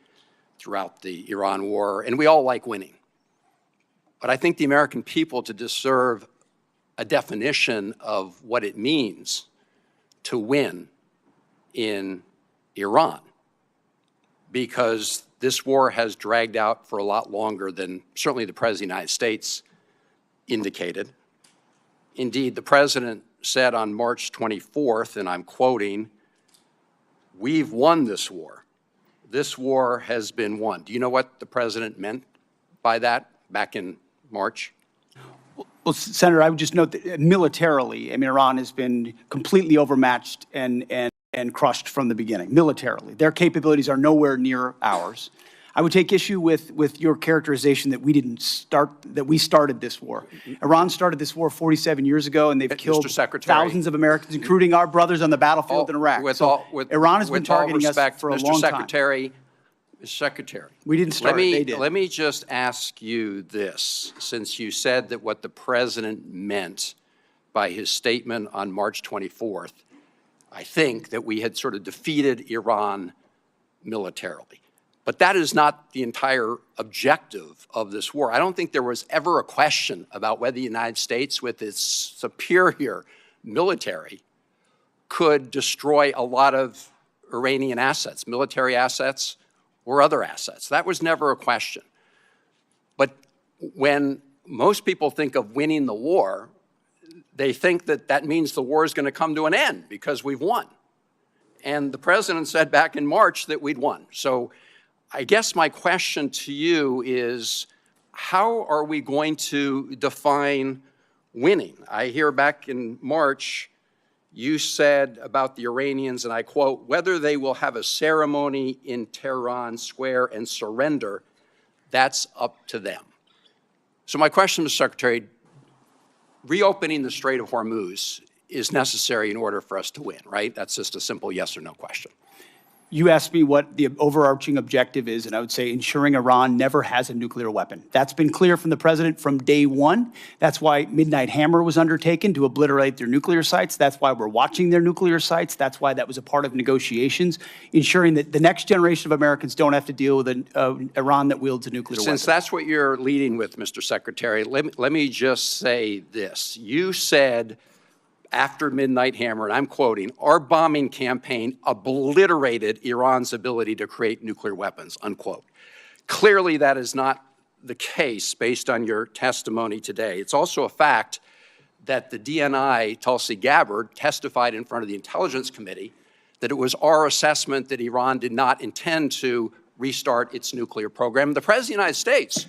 throughout the Iran war, and we all like winning. But I think the American people deserve a definition of what it means to win in Iran, because this war has dragged out for a lot longer than certainly the President of the United States indicated. Indeed, the President said on March 24th, and I'm quoting, "We've won this war. This war has been won." Do you know what the President meant by that back in March? Well, Senator, I would just note that militarily, I mean, Iran has been completely overmatched and crushed from the beginning, militarily. Their capabilities are nowhere near ours. I would take issue with your characterization that we started this war. Iran started this war 47 years ago, and they've killed thousands of Americans, including our brothers on the battlefield in Iraq. Iran has been targeting us for a long time. Mr. Secretary, we didn't start it, they did. Let me just ask you this, since you said that what the President meant by his statement on March 24th, I think that we had sort of defeated Iran militarily. But that is not the entire objective of this war. I don't think there was ever a question about whether the United States, with its superior military, could destroy a lot of Iranian assets, military assets, or other assets. That was never a question. But when most people think of winning the war, they think that that means the war is going to come to an end because we've won. And the President said back in March that we'd won. So I guess my question to you is, how are we going to define winning? I hear back in March, you said about the Iranians, and I quote, "Whether they will have a ceremony in Tehran Square and surrender, that's up to them." So my question, Mr. Secretary, reopening the Strait of Hormuz is necessary in order for us to win, right? That's just a simple yes or no question. You asked me what the overarching objective is, and I would say ensuring Iran never has a nuclear weapon. That's been clear from the President from day one. That's why Midnight Hammer was undertaken, to obliterate their nuclear sites. That's why we're watching their nuclear sites. That's why that was a part of negotiations, ensuring that the next generation of Americans don't have to deal with an Iran that wields a nuclear weapon. Since that's what you're leading with, Mr. Secretary, let me just say this. You said after Midnight Hammer, and I'm quoting, "Our bombing campaign obliterated Iran's ability to create nuclear weapons," unquote. Clearly, that is not the case based on your testimony today. It's also a fact that the DNI, Tulsi Gabbard, testified in front of the Intelligence Committee that it was our assessment that Iran did not intend to restart its nuclear program. The President of the United States,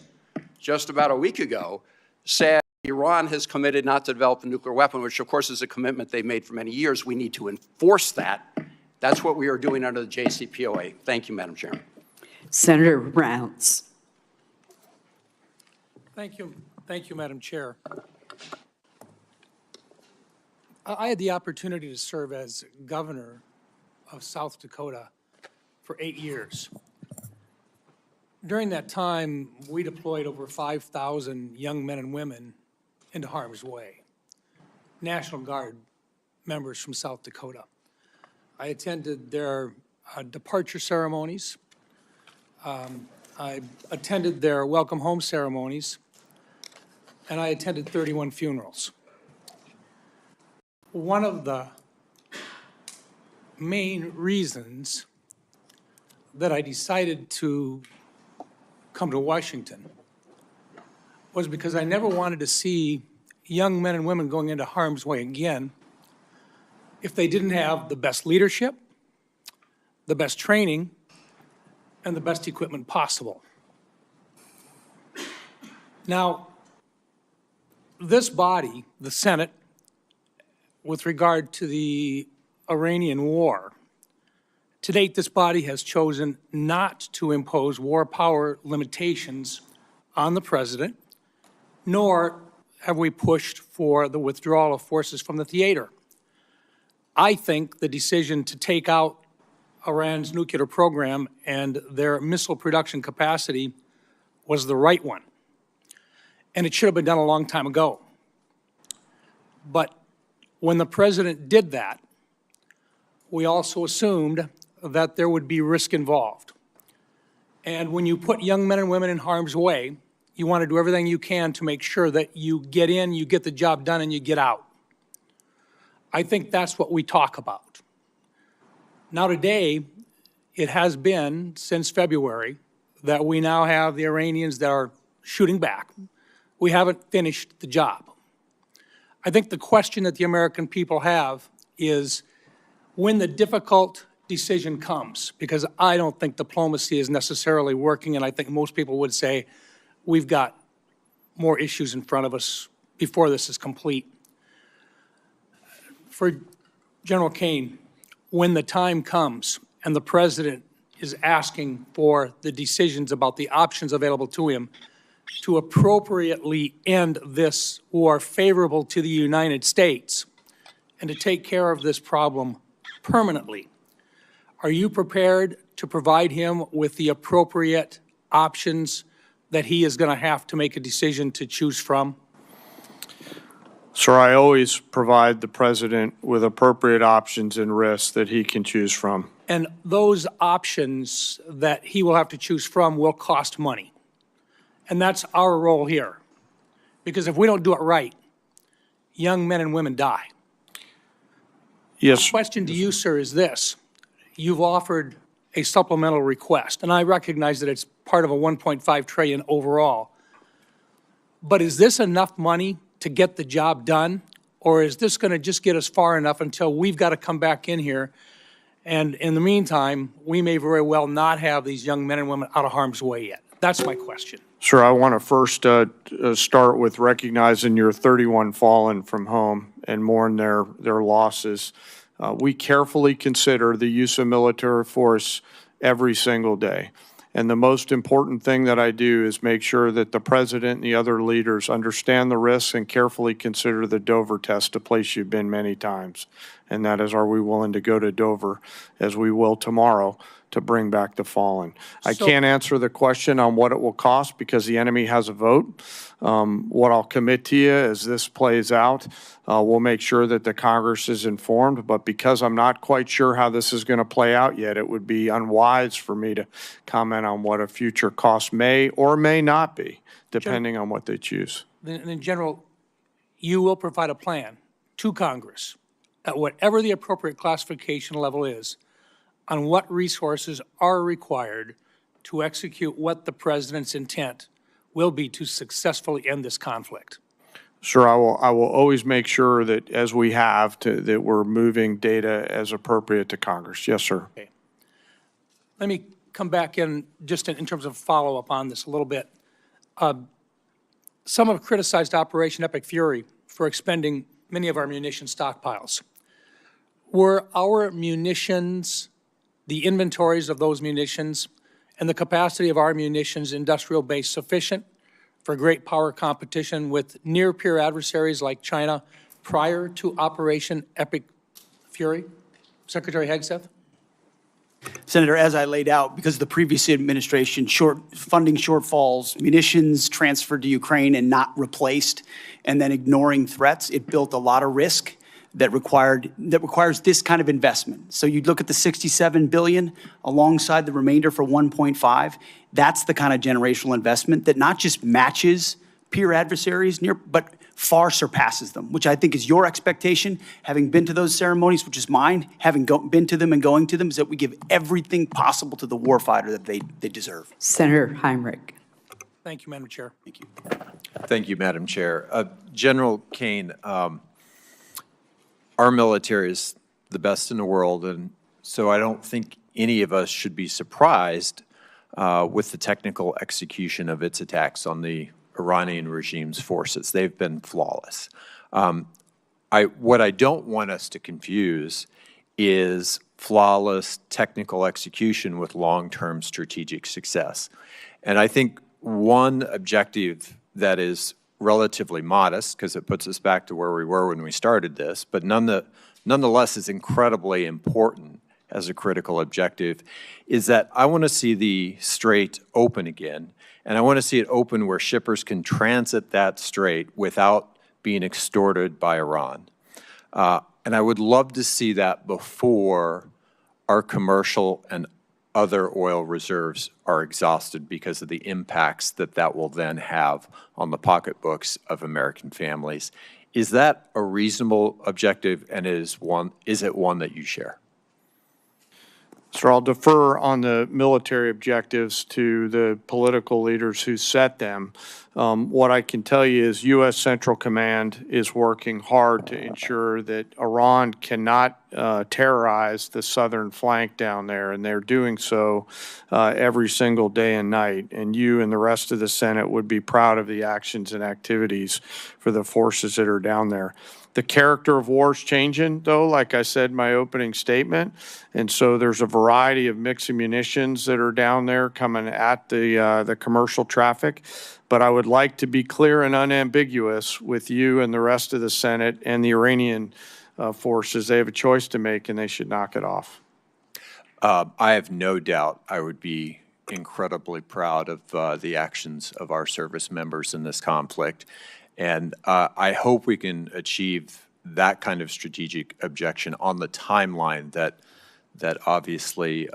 just about a week ago, said Iran has committed not to develop a nuclear weapon, which of course is a commitment they've made for many years. We need to enforce that. That's what we are doing under the JCPOA. Thank you, Madam Chairman. Senator Rounds. Thank you, Madam Chair. I had the opportunity to serve as governor of South Dakota for 8 years. During that time, we deployed over 5,000 young men and women into harm's way. National Guard members from South Dakota. I attended their departure ceremonies. I attended their welcome home ceremonies, and I attended 31 funerals. One of the main reasons that I decided to come to Washington was because I never wanted to see young men and women going into harm's way again if they didn't have the best leadership, the best training, and the best equipment possible. Now, this body, the Senate, with regard to the Iranian war, to date, this body has chosen not to impose war power limitations on the president, nor have we pushed for the withdrawal of forces from the theater. I think the decision to take out Iran's nuclear program and their missile production capacity was the right one. And it should have been done a long time ago. But when the president did that, we also assumed that there would be risk involved. And when you put young men and women in harm's way, you want to do everything you can to make sure that you get in, you get the job done, and you get out. I think that's what we talk about. Now today, it has been since February that we now have the Iranians that are shooting back. We haven't finished the job. I think the question that the American people have is when the difficult decision comes, because I don't think diplomacy is necessarily working, and I think most people would say we've got more issues in front of us before this is complete. For General Caine, when the time comes and the president is asking for the decisions about the options available to him to appropriately end this war favorable to the United States and to take care of this problem permanently, are you prepared to provide him with the appropriate options that he is going to have to make a decision to choose from? Sir, I always provide the president with appropriate options and risks that he can choose from. And those options that he will have to choose from will cost money. And that's our role here. Because if we don't do it right, young men and women die. Yes. My question to you, sir, is this. You've offered a supplemental request, and I recognize that it's part of a $1.5 trillion overall. But is this enough money to get the job done, or is this going to just get us far enough until we've got to come back in here, and in the meantime, we may very well not have these young men and women out of harm's way yet? That's my question. Sir, I want to first start with recognizing your 31 fallen from home and mourn their losses. We carefully consider the use of military force every single day. And the most important thing that I do is make sure that the president and the other leaders understand the risks and carefully consider the Dover test, a place you've been many times. And that is, are we willing to go to Dover, as we will tomorrow, to bring back the fallen? I can't answer the question on what it will cost because the enemy has a vote. What I'll commit to you as this plays out, we'll make sure that the Congress is informed. But because I'm not quite sure how this is going to play out yet, it would be unwise for me to comment on what a future cost may or may not be, depending on what they choose. Then, in general, you will provide a plan to Congress at whatever the appropriate classification level is on what resources are required to execute what the president's intent will be to successfully end this conflict. Sure, I will always make sure that, as we have, that we're moving data as appropriate to Congress. Yes, sir. Okay. Let me come back in just in terms of follow-up on this a little bit. Some have criticized Operation Epic Fury for expending many of our munition stockpiles. Were our munitions, the inventories of those munitions, and the capacity of our munitions industrial base sufficient for great power competition with near-peer adversaries like China prior to Operation Epic Fury? Secretary Hegseth? Senator, as I laid out, because of the previous administration funding shortfalls, munitions transferred to Ukraine and not replaced, and then ignoring threats, it built a lot of risk that requires this kind of investment. So you'd look at the $67 billion alongside the remainder for 1.5. That's the kind of generational investment that not just matches peer adversaries, but far surpasses them, which I think is your expectation, having been to those ceremonies, which is mine, having been to them and going to them, is that we give everything possible to the warfighter that they deserve. Senator Heinrich. Thank you, Madam Chair. Thank you. Thank you, Madam Chair. General Caine, our military is the best in the world, and so I don't think any of us should be surprised with the technical execution of its attacks on the Iranian regime's forces. They've been flawless. What I don't want us to confuse is flawless technical execution with long-term strategic success. And I think one objective that is relatively modest, because it puts us back to where we were when we started this, but nonetheless is incredibly important as a critical objective, is that I want to see the strait open again, and I want to see it open where shippers can transit that strait without being extorted by Iran. And I would love to see that before our commercial and other oil reserves are exhausted because of the impacts that that will then have on the pocketbooks of American families. Is that a reasonable objective, and is it one that you share? So I'll defer on the military objectives to the political leaders who set them. What I can tell you is U.S. Central Command is working hard to ensure that Iran cannot terrorize the southern flank down there, and they're doing so every single day and night. And you and the rest of the Senate would be proud of the actions and activities for the forces that are down there. The character of war is changing, though, like I said in my opening statement. And so there's a variety of mixed munitions that are down there coming at the commercial traffic. But I would like to be clear and unambiguous with you and the rest of the Senate and the Iranian forces. They have a choice to make, and they should knock it off. I have no doubt I would be incredibly proud of the actions of our service members in this conflict. And I hope we can achieve that kind of strategic objection on the timeline that obviously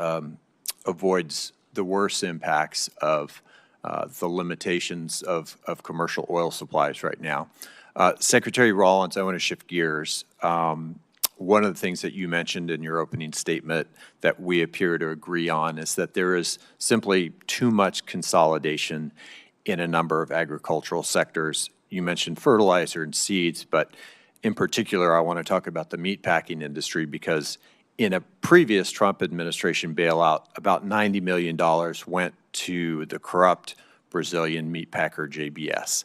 avoids the worst impacts of the limitations of commercial oil supplies right now. Secretary Rollins, I want to shift gears. One of the things that you mentioned in your opening statement that we appear to agree on is that there is simply too much consolidation in a number of agricultural sectors. You mentioned fertilizer and seeds, but in particular, I want to talk about the meatpacking industry because in a previous Trump administration bailout, about $90 million went to the corrupt Brazilian meatpacker JBS.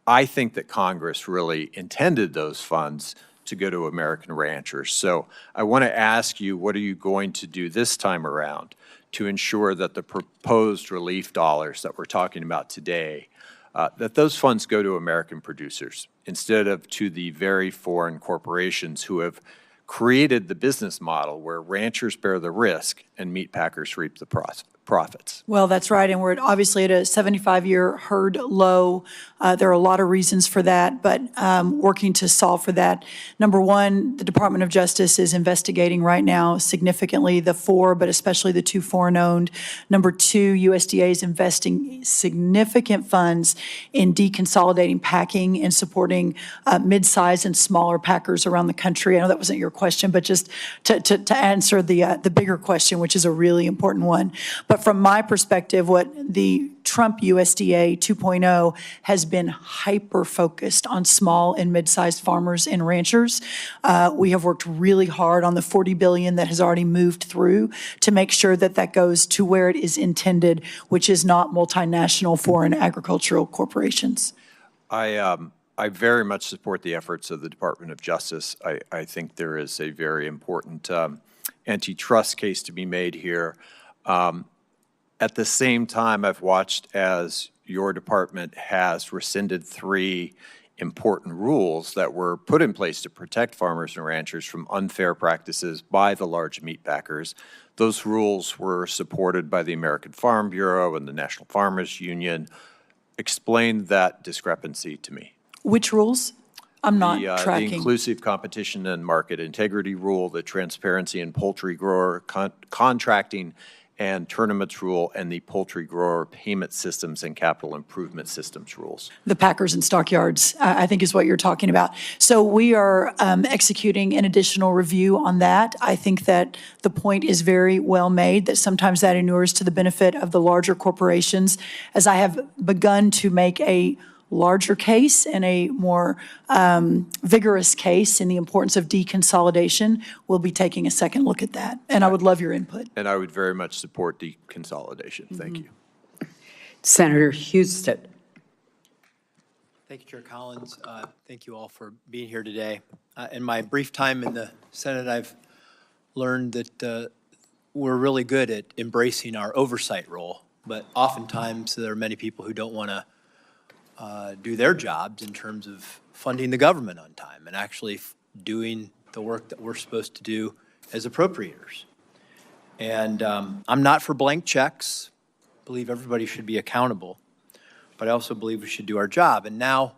I think that Congress really intended those funds to go to American ranchers. So I want to ask you, what are you going to do this time around to ensure that the proposed relief dollars that we're talking about today, that those funds go to American producers instead of to the very foreign corporations who have created the business model where ranchers bear the risk and meat packers reap the profits? Well, that's right, and we're obviously at a 75-year herd low. There are a lot of reasons for that, but working to solve for that. Number one, the Department of Justice is investigating right now significantly the four, but especially the two foreign-owned. Number two, USDA is investing significant funds in deconsolidating packing and supporting mid-size and smaller packers around the country. I know that wasn't your question, but just to answer the bigger question, which is a really important one. But from my perspective, what the Trump USDA 2.0 has been hyper-focused on small and mid-sized farmers and ranchers. We have worked really hard on the $40 billion that has already moved through to make sure that that goes to where it is intended, which is not multinational foreign agricultural corporations. I very much support the efforts of the Department of Justice. I think there is a very important antitrust case to be made here. At the same time, I've watched as your department has rescinded 3 important rules that were put in place to protect farmers and ranchers from unfair practices by the large meat packers. Those rules were supported by the American Farm Bureau and the National Farmers Union. Explain that discrepancy to me. Which rules? I'm not The tracking. inclusive competition and market integrity rule, the transparency and poultry grower contracting and tournaments rule, and the poultry grower payment systems and capital improvement systems rules. The packers and stockyards, I think is what you're talking about. So we are executing an additional review on that. I think that the point is very well made, that sometimes that inures to the benefit of the larger corporations. As I have begun to make a larger case and a more vigorous case in the importance of deconsolidation, we'll be taking a second look at that. And I would love your input. And I would very much support deconsolidation. Thank you. Senator Houston. Thank you, Chair Collins. Thank you all for being here today. In my brief time in the Senate, I've learned that we're really good at embracing our oversight role, but oftentimes there are many people who don't want to do their jobs in terms of funding the government on time and actually doing the work that we're supposed to do as appropriators. And I'm not for blank checks. I believe everybody should be accountable, but I also believe we should do our job. And now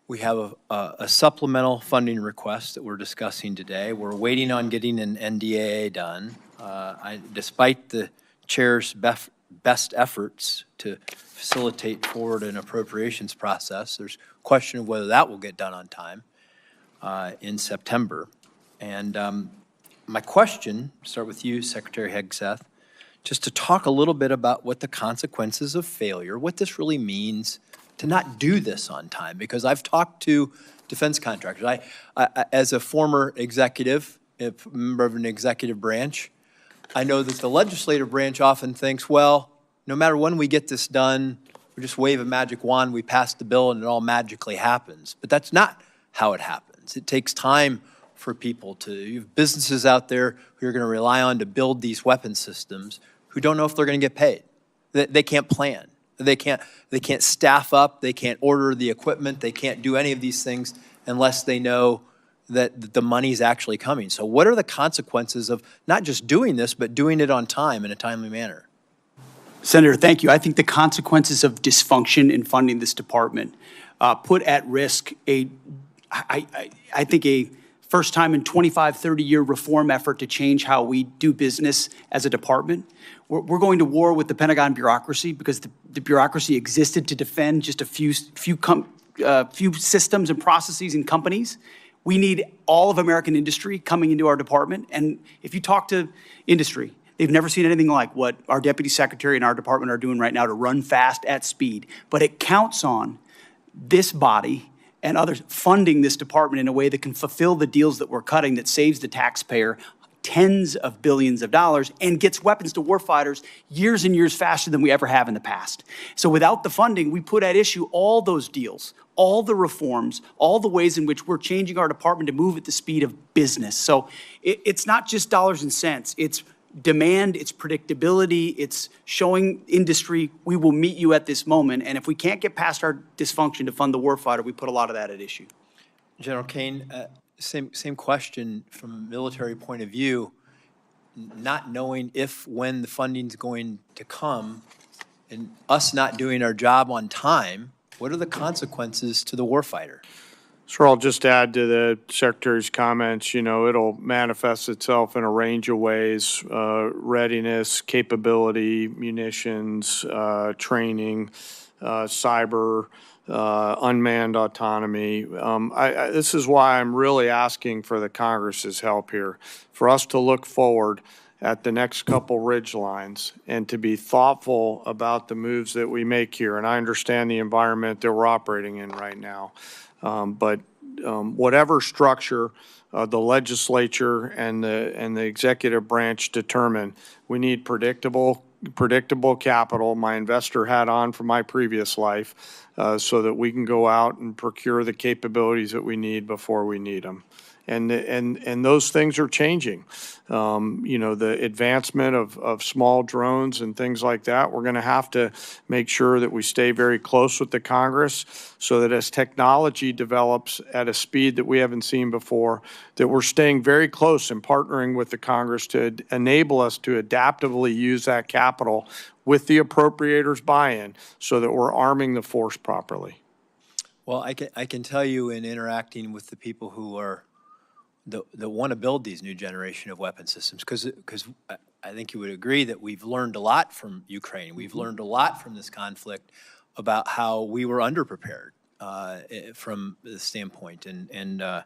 we have a supplemental funding request that we're discussing today. We're waiting on getting an NDAA done. Despite the chair's best efforts to facilitate forward an appropriations process, there's question of whether that will get done on time in September. And my question, start with you, Secretary Hegseth, just to talk a little bit about what the consequences of failure, what this really means to not do this on time. Because I've talked to defense contractors. I as a former executive, a member of an executive branch, I know that the legislative branch often thinks, well, no matter when we get this done, we just wave a magic wand, we pass the bill, and it all magically happens. But that's not how it happens. It takes time for people to, you have businesses out there who you're going to rely on to build these weapon systems who don't know if they're going to get paid. They can't plan. They can't staff up. They can't order the equipment. They can't do any of these things unless they know that the money's actually coming. So what are the consequences of not just doing this, but doing it on time in a timely manner? Senator, thank you. I think the consequences of dysfunction in funding this department put at risk I think a first time in 25, 30-year reform effort to change how we do business as a department. We're going to war with the Pentagon bureaucracy because the bureaucracy existed to defend just a few systems and processes and companies. We need all of American industry coming into our department. And if you talk to industry, they've never seen anything like what our deputy secretary and our department are doing right now to run fast at speed. But it counts on this body and others funding this department in a way that can fulfill the deals that we're cutting that saves the taxpayer tens of billions of dollars and gets weapons to warfighters years and years faster than we ever have in the past. So without the funding, we put at issue all those deals, all the reforms, all the ways in which we're changing our department to move at the speed of business. So it's not just dollars and cents. It's demand, it's predictability, it's showing industry we will meet you at this moment. And if we can't get past our dysfunction to fund the warfighter, we put a lot of that at issue. General Caine, same question from a military point of view, not knowing if, when the funding's going to come, and us not doing our job on time, what are the consequences to the warfighter? So I'll just add to the Secretary's comments, you know, it'll manifest itself in a range of ways, readiness, capability, munitions, training, cyber, unmanned autonomy. This is why I'm really asking for the Congress's help here, for us to look forward at the next couple ridge lines and to be thoughtful about the moves that we make here. And I understand the environment that we're operating in right now. But whatever structure the legislature and the executive branch determine, we need predictable capital, my investor hat on from my previous life, so that we can go out and procure the capabilities that we need before we need them. And those things are changing. You know, the advancement of small drones and things like that, we're going to have to make sure that we stay very close with the Congress so that as technology develops at a speed that we haven't seen before, that we're staying very close and partnering with the Congress to enable us to adaptively use that capital with the appropriators' buy-in so that we're arming the force properly. Well, I can tell you in interacting with the people who are, that want to build these new generation of weapon systems, because I think you would agree that we've learned a lot from Ukraine. We've learned a lot from this conflict about how we were underprepared from the standpoint and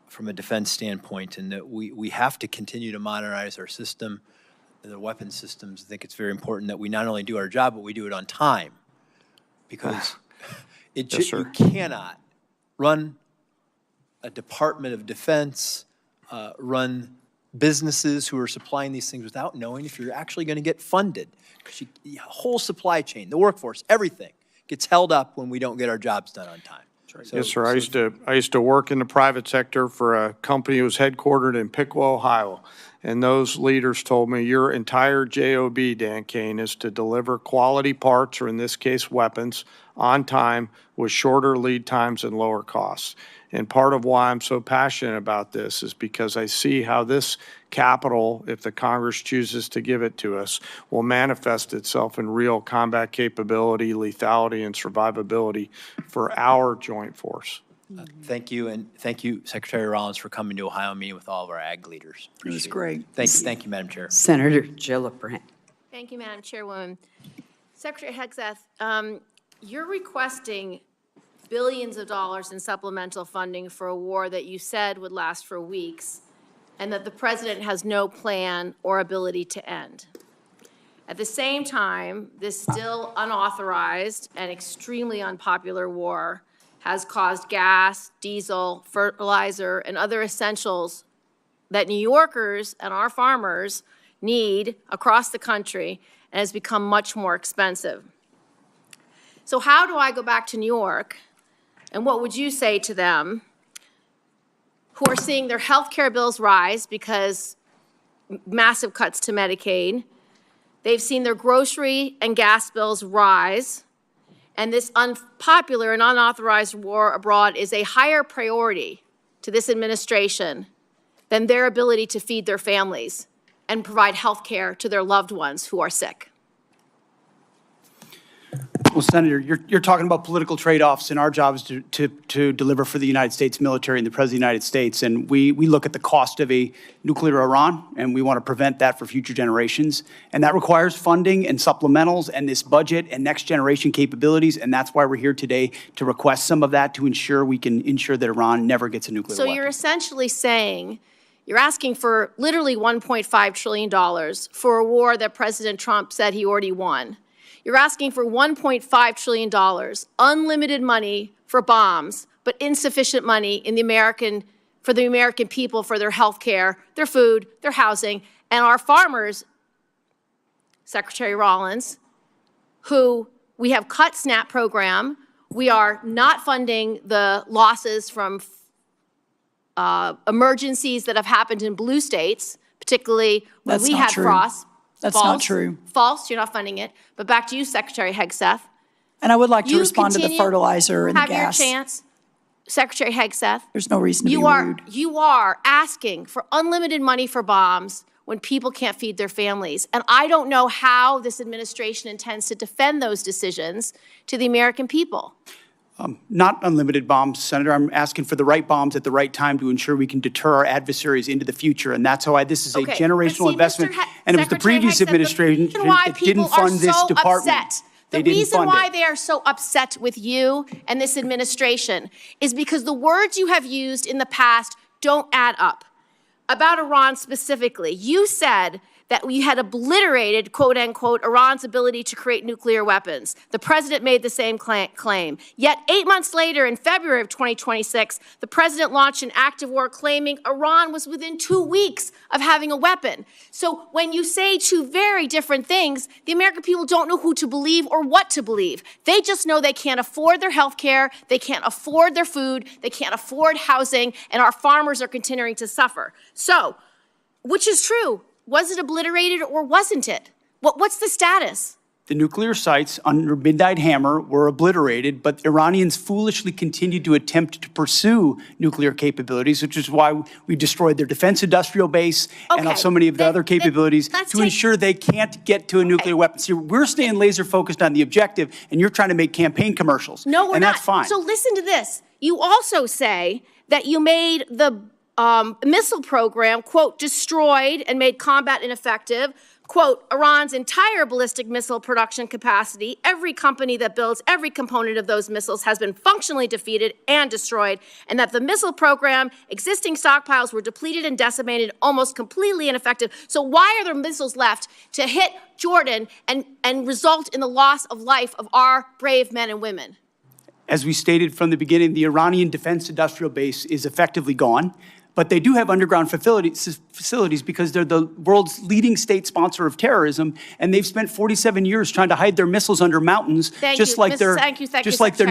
from a defense standpoint, and that we have to continue to modernize our system, the weapon systems. I think it's very important that we not only do our job, but we do it on time, because you cannot run a Department of Defense, run businesses who are supplying these things without knowing if you're actually going to get funded. Because the whole supply chain, the workforce, everything gets held up when we don't get our jobs done on time. So, Yes, sir. I used to work in the private sector for a company that was headquartered in Piqua, Ohio. And those leaders told me, your entire job, Dan Caine, is to deliver quality parts, or in this case, weapons, on time with shorter lead times and lower costs. And part of why I'm so passionate about this is because I see how this capital, if the Congress chooses to give it to us, will manifest itself in real combat capability, lethality, and survivability for our joint force. Thank you, and thank you, Secretary Rollins, for coming to Ohio, meeting with all of our ag leaders. It was great. Thank you, Madam Chair. Senator Gillibrand. Thank you, Madam Chairwoman. Secretary Hegseth, you're requesting billions of dollars in supplemental funding for a war that you said would last for weeks, and that the president has no plan or ability to end. At the same time, this still unauthorized and extremely unpopular war has caused gas, diesel, fertilizer, and other essentials that New Yorkers and our farmers need across the country, and has become much more expensive. So how do I go back to New York, and what would you say to them who are seeing their health care bills rise because massive cuts to Medicaid? They've seen their grocery and gas bills rise, and this unpopular and unauthorized war abroad is a higher priority to this administration than their ability to feed their families and provide health care to their loved ones who are sick. Well, Senator, you're talking about political trade-offs, and our job is to deliver for the United States military and the President of the United States. And we look at the cost of a nuclear Iran, and we want to prevent that for future generations. And that requires funding and supplementals and this budget and next generation capabilities. And that's why we're here today, to request some of that to ensure we can ensure that Iran never gets a nuclear weapon. So you're essentially saying, you're asking for literally $1.5 trillion for a war that President Trump said he already won. You're asking for $1.5 trillion, unlimited money for bombs, but insufficient money in for the American people, for their health care, their food, their housing, and our farmers, Secretary Rollins, who we have cut SNAP program. We are not funding the losses from emergencies that have happened in blue states, particularly when we had frost. That's False. not true. False, you're not funding it. But back to you, Secretary Hegseth. And I would like to respond to the fertilizer and the gas. Have your chance, Secretary Hegseth. There's no reason to be rude. You are asking for unlimited money for bombs when people can't feed their families. And I don't know how this administration intends to defend those decisions to the American people. Not unlimited bombs, Senator. I'm asking for the right bombs at the right time to ensure we can deter our adversaries into the future. And that's how this is a generational investment. And it was the previous administration that didn't fund this department. The reason why they are so upset with you and this administration is because the words you have used in the past don't add up. About Iran specifically, you said that we had obliterated, quote unquote, Iran's ability to create nuclear weapons. The president made the same claim. Yet 8 months later, in February of 2026, the president launched an active war claiming Iran was within 2 weeks of having a weapon. So when you say two very different things, the American people don't know who to believe or what to believe. They just know they can't afford their health care, they can't afford their food, they can't afford housing, and our farmers are continuing to suffer. So, which is true? Was it obliterated or wasn't it? What's the status? The nuclear sites under Midnight Hammer were obliterated, but Iranians foolishly continued to attempt to pursue nuclear capabilities, which is why we destroyed their defense industrial base and Okay, so many of the other capabilities let's to take- ensure they can't get to a nuclear weapon. See, we're staying laser focused on the objective, and you're trying to make campaign commercials. No, we're and not. that's fine. So listen to this. You also say that you made the missile program, quote, destroyed and made combat ineffective, quote, Iran's entire ballistic missile production capacity, every company that builds every component of those missiles has been functionally defeated and destroyed, and that the missile program, existing stockpiles were depleted and decimated, almost completely ineffective. So why are there missiles left to hit Jordan and result in the loss of life of our brave men and women? As we stated from the beginning, the Iranian defense industrial base is effectively gone. But they do have underground facilities because they're the world's leading state sponsor of terrorism, and they've spent 47 years trying to hide their missiles under mountains, just like their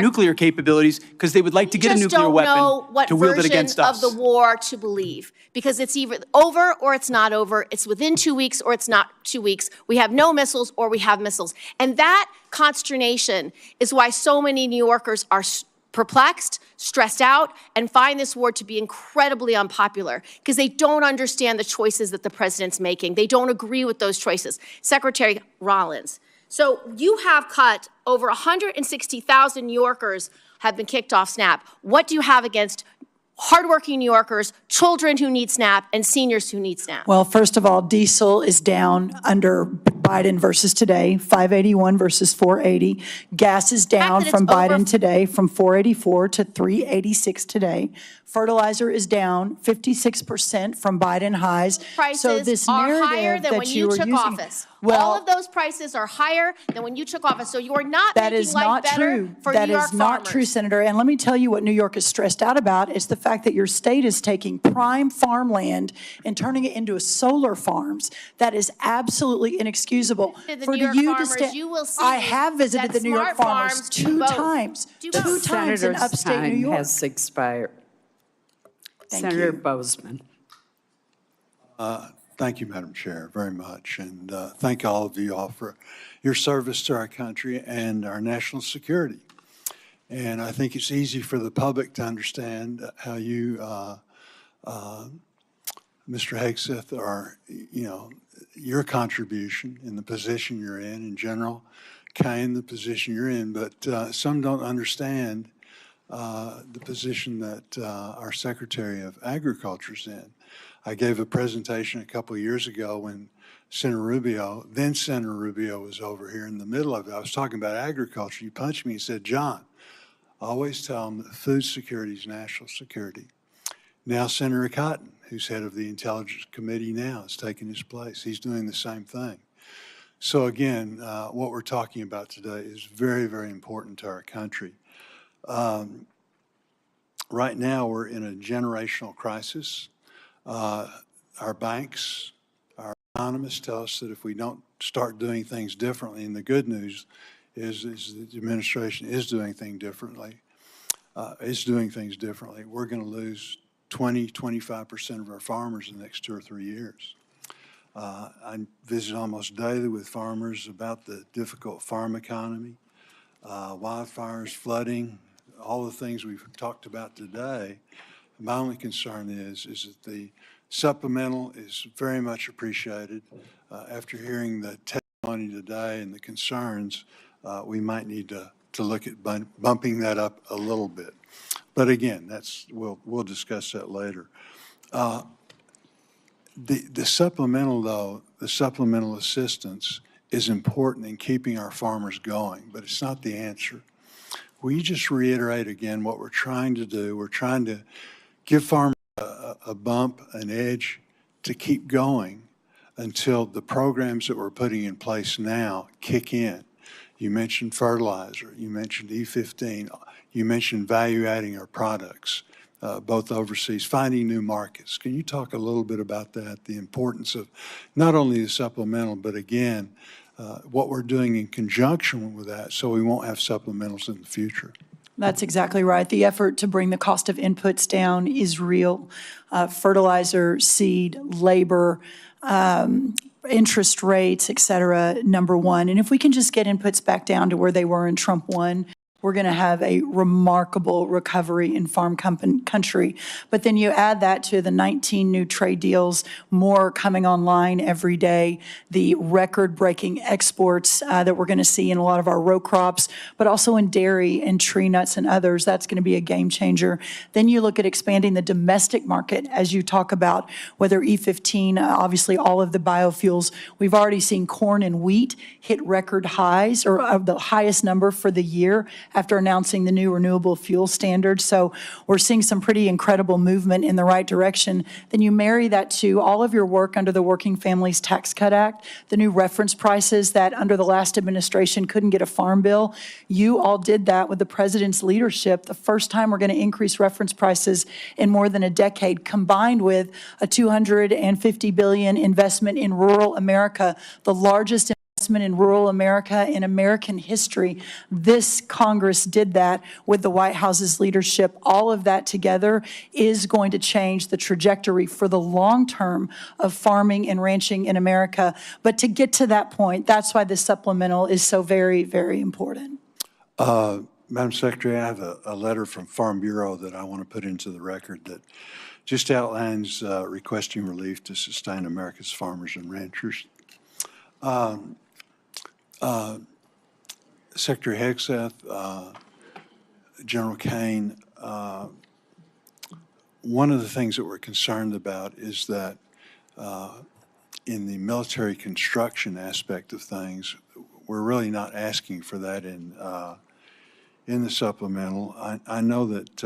nuclear capabilities, because they would like to get a nuclear weapon to wield it against us. Of the war to believe, because it's either over or it's not over. It's within 2 weeks or it's not 2 weeks. We have no missiles or we have missiles, and that consternation is why so many New Yorkers are perplexed, stressed out, and find this war to be incredibly unpopular because they don't understand the choices that the president's making. They don't agree with those choices. Secretary Rollins, so you have cut over 160,000 New Yorkers have been kicked off SNAP. What do you have against hardworking New Yorkers, children who need SNAP, and seniors who need SNAP? Well, first of all, diesel is down under Biden versus today, 581 versus 480. Gas is down from Biden today from 484 to 386 today. Fertilizer is down 56% from Biden highs. Prices so this are narrative higher than that when you are took using, office. Well, all of those prices are higher than when you took office. So you are not that making is life not better true. for That New York is not true, Senator. And let me tell you what New York is stressed out about is the fact that your state is taking prime farmland and turning it into solar farms. That is absolutely inexcusable. The New York farmers, you will see I have visited that the New York smart farmers farms do two both. times. Do Two both. times in Senator's upstate New time York. has expired. Thank Senator you. Bozeman. Thank you, Madam Chair, very much. And thank all of you all for your service to our country and our national security. And I think it's easy for the public to understand how you, Mr. Hegseth, are, your contribution in the position you're in general, Caine, the position you're in, but some don't understand the position that our Secretary of Agriculture's in. I gave a presentation a couple of years ago when Senator Rubio was over here in the middle of it. I was talking about agriculture. He punched me and said, John, always tell them that food security is national security. Now Senator Cotton, who's head of the Intelligence Committee now, is taking his place. He's doing the same thing. So again, what we're talking about today is very, very important to our country. Right now, we're in a generational crisis. Our banks, our economists tell us that if we don't start doing things differently, and the good news is the administration is doing things differently, we're going to lose 20–25% of our farmers in the next 2 or 3 years. I visit almost daily with farmers about the difficult farm economy, wildfires, flooding, all the things we've talked about today. My only concern is that the supplemental is very much appreciated. After hearing the testimony today and the concerns, we might need to look at bumping that up a little bit. But again, we'll discuss that later. The supplemental, though, the supplemental assistance is important in keeping our farmers going, but it's not the answer. Will you just reiterate again what we're trying to do? We're trying to give farmers a bump, an edge to keep going until the programs that we're putting in place now kick in. You mentioned fertilizer, you mentioned E15, you mentioned value-adding our products, both overseas, finding new markets. Can you talk a little bit about that, the importance of not only the supplemental, but again, what we're doing in conjunction with that so we won't have supplementals in the future? That's exactly right. The effort to bring the cost of inputs down is real. Fertilizer, seed, labor, interest rates, et cetera, number one. And if we can just get inputs back down to where they were in Trump 1, we're going to have a remarkable recovery in farm country. But then you add that to the 19 new trade deals, more coming online every day, the record-breaking exports that we're going to see in a lot of our row crops, but also in dairy and tree nuts and others. That's going to be a game changer. Then you look at expanding the domestic market, as you talk about, whether E15, obviously all of the biofuels. We've already seen corn and wheat hit record highs, or the highest number for the year, after announcing the new renewable fuel standard. So we're seeing some pretty incredible movement in the right direction. Then you marry that to all of your work under the Working Families Tax Cut Act, the new reference prices that under the last administration couldn't get a farm bill. You all did that with the president's leadership. The first time we're going to increase reference prices in more than a decade, combined with a $250 billion investment in rural America, the largest in rural America in American history. This Congress did that with the White House's leadership. All of that together is going to change the trajectory for the long term of farming and ranching in America. But to get to that point, that's why this supplemental is so very, very important. Madam Secretary, I have a letter from Farm Bureau that I want to put into the record that just outlines requesting relief to sustain America's farmers and ranchers. Secretary Hegseth, General Caine, one of the things that we're concerned about is that in the military construction aspect of things, we're really not asking for that in the supplemental. I know that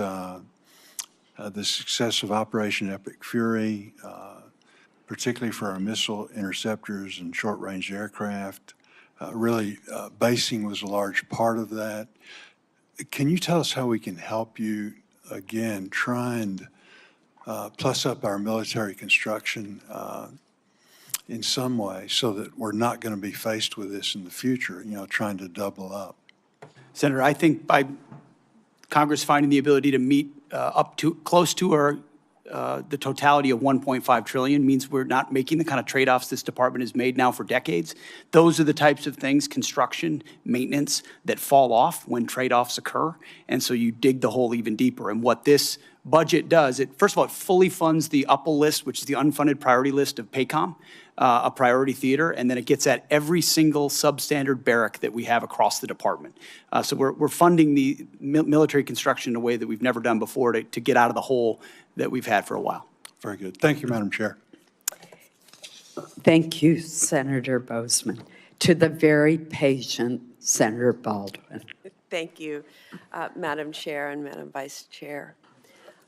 the success of Operation Epic Fury, particularly for our missile interceptors and short-range aircraft, really basing was a large part of that. Can you tell us how we can help you, again, try and plus up our military construction in some way so that we're not going to be faced with this in the future, trying to double up? Senator, I think by Congress finding the ability to meet up to close to our the totality of $1.5 trillion means we're not making the kind of trade-offs this department has made now for decades. Those are the types of things, construction, maintenance, that fall off when trade-offs occur. And so you dig the hole even deeper. And what this budget does, first of all, it fully funds the UPL list, which is the unfunded priority list of PACOM, a priority theater, and then it gets at every single substandard barrack that we have across the department. So we're funding the military construction in a way that we've never done before to get out of the hole that we've had for a while. Very good. Thank you, Madam Chair. Thank you, Senator Bozeman. To the very patient Senator Baldwin. Thank you, Madam Chair and Madam Vice Chair.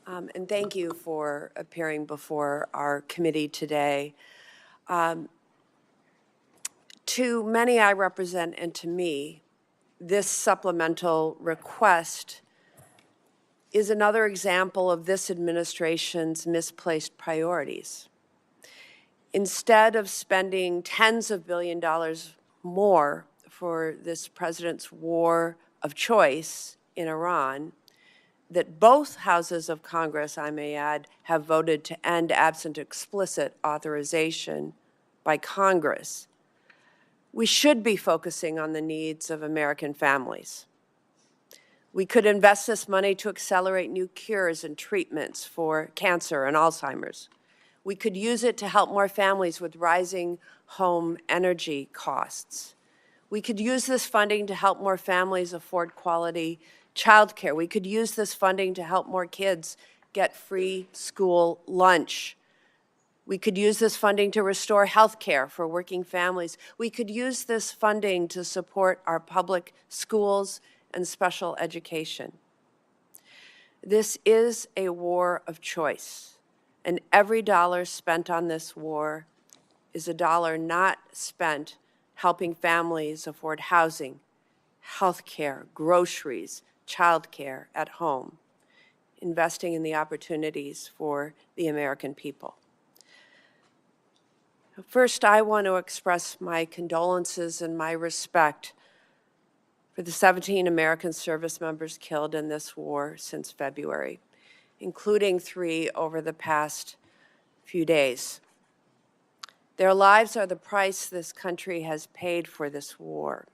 And thank you for appearing before our committee today. To many I represent and to me, this supplemental request is another example of this administration's misplaced priorities. Instead of spending tens of billions of dollars more for this president's war of choice in Iran, that both houses of Congress, I may add, have voted to end absent explicit authorization by Congress, we should be focusing on the needs of American families. We could invest this money to accelerate new cures and treatments for cancer and Alzheimer's. We could use it to help more families with rising home energy costs. We could use this funding to help more families afford quality childcare. We could use this funding to help more kids get free school lunch. We could use this funding to restore health care for working families. We could use this funding to support our public schools and special education. This is a war of choice, and every dollar spent on this war is a dollar not spent helping families afford housing, health care, groceries, childcare at home, investing in the opportunities for the American people. First, I want to express my condolences and my respect for the 17 American service members killed in this war since February, including 3 over the past few days. Their lives are the price this country has paid for this war.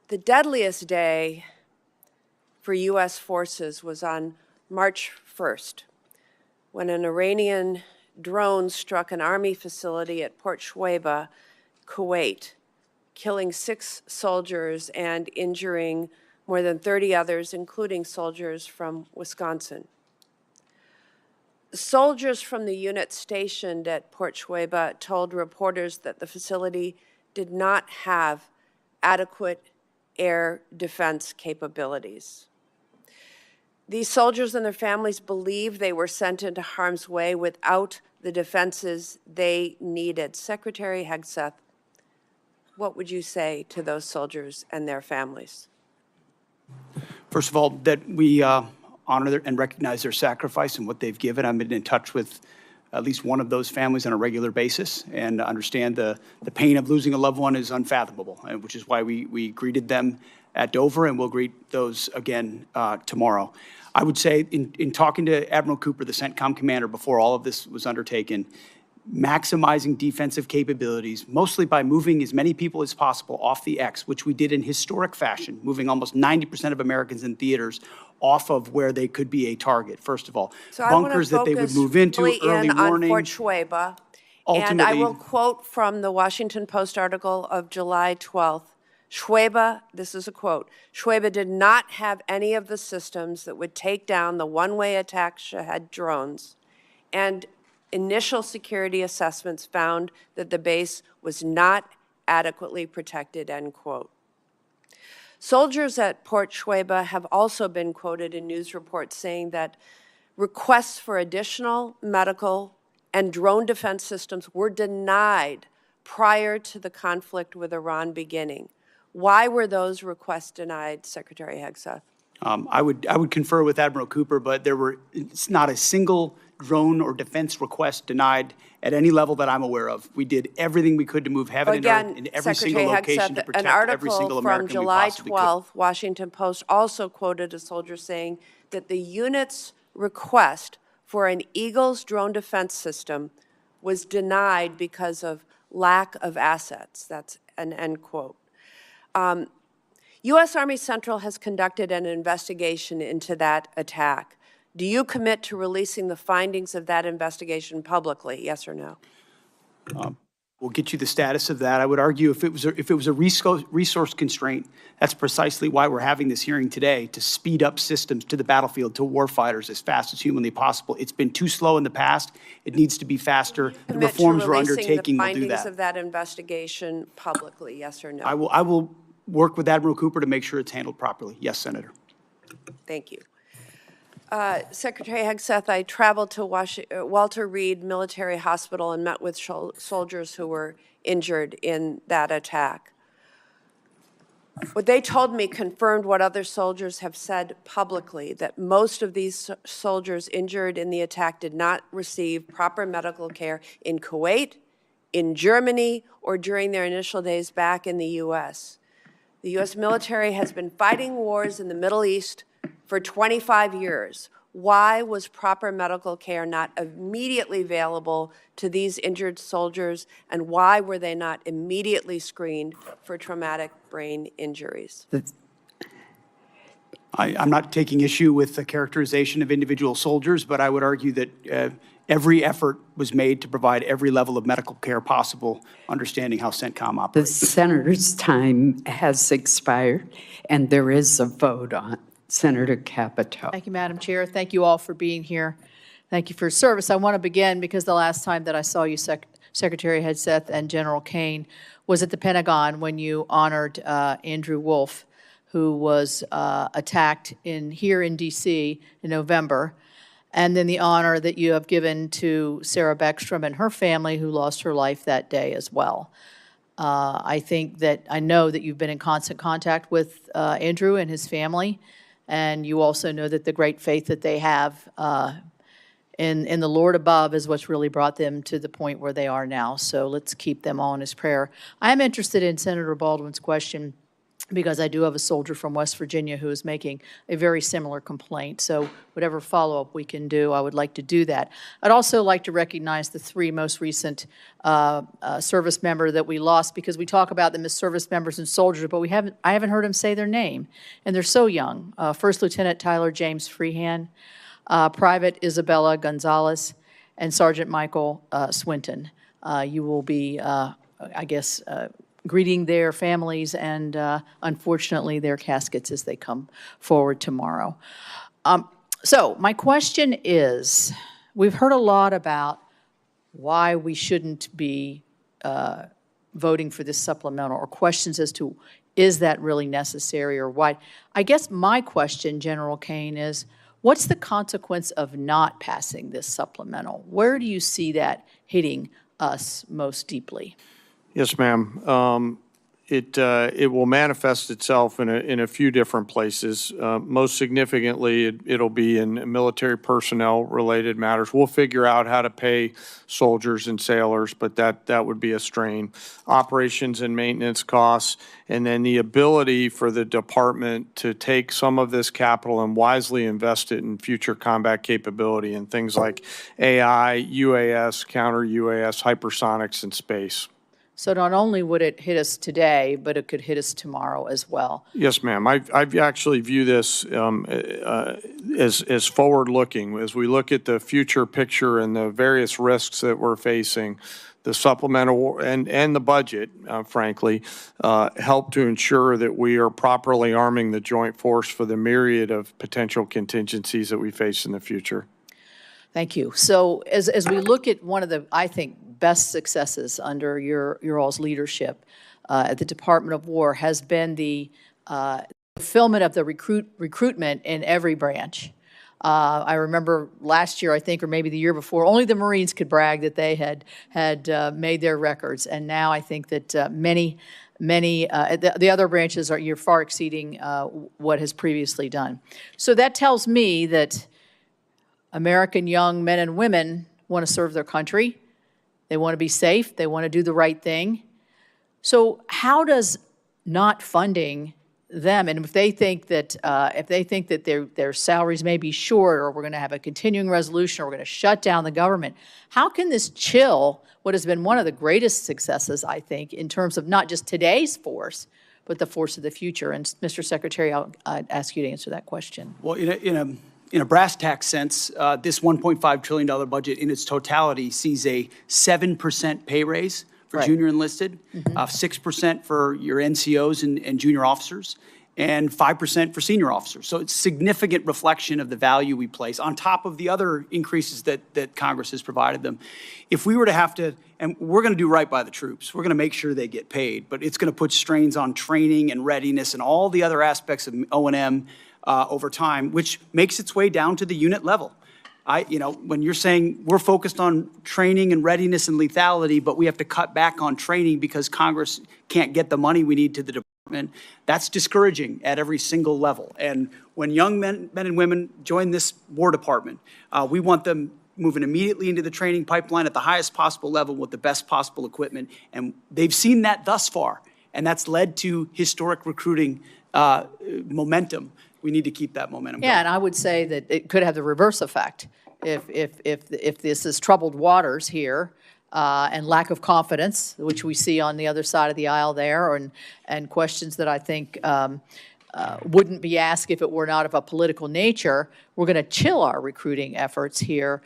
The deadliest day for U.S. forces was on March 1st, when an Iranian drone struck an Army facility at Port Shuaibah, Kuwait, killing 6 soldiers and injuring more than 30 others, including soldiers from Wisconsin. Soldiers from the unit stationed at Port Shuaibah told reporters that the facility did not have adequate air defense capabilities. These soldiers and their families believed they were sent into harm's way without the defenses they needed. Secretary Hegseth, what would you say to those soldiers and their families? First of all, that we honor and recognize their sacrifice and what they've given. I've been in touch with at least one of those families on a regular basis and understand the pain of losing a loved one is unfathomable, which is why we greeted them at Dover, and we'll greet those again tomorrow. I would say in talking to Admiral Cooper, the CENTCOM commander, before all of this was undertaken, maximizing defensive capabilities, mostly by moving as many people as possible off the X, which we did in historic fashion, moving almost 90% of Americans in theaters off of where they could be a target, first of all. So bunkers that they would move into, early warning. On Fort Shuaibah, and I will quote from the Washington Post article of July 12th. Shuaibah, this is a quote, Shuaibah did not have any of the systems that would take down the one-way attack Shahed drones, and initial security assessments found that the base was not adequately protected, end quote. Soldiers at Port Shuaibah have also been quoted in news reports saying that requests for additional medical and drone defense systems were denied prior to the conflict with Iran beginning. Why were those requests denied, Secretary Hegseth? I would confer with Admiral Cooper, but it's not a single drone or defense request denied at any level that I'm aware of. We did everything we could to move heaven and earth in every single location to protect every single American we possibly could. An article from July 12th, Washington Post, also quoted a soldier saying that the unit's request for an Eagles drone defense system was denied because of lack of assets. That's an end quote. U.S. Army Central has conducted an investigation into that attack. Do you commit to releasing the findings of that investigation publicly, yes or no? We'll get you the status of that. I would argue if it was a resource constraint, that's precisely why we're having this hearing today, to speed up systems to the battlefield, to warfighters as fast as humanly possible. It's been too slow in the past. It needs to be faster. The reforms we're undertaking will do the findings that. of that investigation publicly, yes or no? I will work with Admiral Cooper to make sure it's handled properly. Yes, Senator. Thank you. Secretary Hegseth, I traveled to Walter Reed Military Hospital and met with soldiers who were injured in that attack. What they told me confirmed what other soldiers have said publicly, that most of these soldiers injured in the attack did not receive proper medical care in Kuwait, in Germany, or during their initial days back in the U.S. The U.S. military has been fighting wars in the Middle East for 25 years. Why was proper medical care not immediately available to these injured soldiers, and why were they not immediately screened for traumatic brain injuries? I'm not taking issue with the characterization of individual soldiers, but I would argue that every effort was made to provide every level of medical care possible, understanding how CENTCOM operates. The senator's time has expired, and there is a vote on. Senator Capito. Thank you, Madam Chair. Thank you all for being here. Thank you for your service. I want to begin because the last time that I saw you, Secretary Hegseth and General Caine, was at the Pentagon when you honored Andrew Wolf, who was attacked here in D.C. in November, and then the honor that you have given to Sarah Beckstrom and her family, who lost her life that day as well. I know that you've been in constant contact with Andrew and his family, and you also know that the great faith that they have in the Lord above is what's really brought them to the point where they are now. So let's keep them all in his prayer. I am interested in Senator Baldwin's question because I do have a soldier from West Virginia who is making a very similar complaint. So whatever follow-up we can do, I would like to do that. I'd also like to recognize the three most recent service member that we lost, because we talk about them as service members and soldiers, but I haven't heard them say their name, and they're so young. First Lieutenant Tyler James Freehan, Private Isabella Gonzalez, and Sergeant Michael Swinton. You will be, I guess, greeting their families and, unfortunately, their caskets as they come forward tomorrow. So my question is, we've heard a lot about why we shouldn't be voting for this supplemental, or questions as to, is that really necessary, or why? I guess my question, General Caine, is, what's the consequence of not passing this supplemental? Where do you see that hitting us most deeply? Yes, ma'am. It will manifest itself in a few different places. Most significantly, it'll be in military personnel-related matters. We'll figure out how to pay soldiers and sailors, but that would be a strain. Operations and maintenance costs, and then the ability for the department to take some of this capital and wisely invest it in future combat capability and things like AI, UAS, counter-UAS, hypersonics, and space. So not only would it hit us today, but it could hit us tomorrow as well. Yes, ma'am. I actually view this as forward-looking. As we look at the future picture and the various risks that we're facing, the supplemental and the budget, frankly, help to ensure that we are properly arming the joint force for the myriad of potential contingencies that we face in the future. Thank you. So as we look at one of the, I think, best successes under your all's leadership at the Department of War has been the fulfillment of the recruitment in every branch. I remember last year, I think, or maybe the year before, only the Marines could brag that they had made their records, and now I think that many the other branches you're far exceeding what has previously done. So that tells me that American young men and women want to serve their country. They want to be safe. They want to do the right thing. So how does not funding them, and if they think that their salaries may be short, or we're going to have a continuing resolution, or we're going to shut down the government, how can this chill what has been one of the greatest successes, I think, in terms of not just today's force, but the force of the future? And Mr. Secretary, I'd ask you to answer that question. Well, in a brass tack sense, this $1.5 trillion budget in its totality sees a 7% pay raise for junior enlisted, 6% for your NCOs and junior officers, and 5% for senior officers. So it's significant reflection of the value we place on top of the other increases that Congress has provided them. If we were to have to, and we're going to do right by the troops, we're going to make sure they get paid, but it's going to put strains on training and readiness and all the other aspects of O&M over time, which makes its way down to the unit level. When you're saying we're focused on training and readiness and lethality, but we have to cut back on training because Congress can't get the money we need to the department, that's discouraging at every single level. And when young men and women join this War Department, we want them moving immediately into the training pipeline at the highest possible level with the best possible equipment. And they've seen that thus far, and that's led to historic recruiting momentum. We need to keep that momentum going. Yeah, and I would say that it could have the reverse effect. If this is troubled waters here and lack of confidence, which we see on the other side of the aisle there, and questions that I think wouldn't be asked if it were not of a political nature, we're going to chill our recruiting efforts here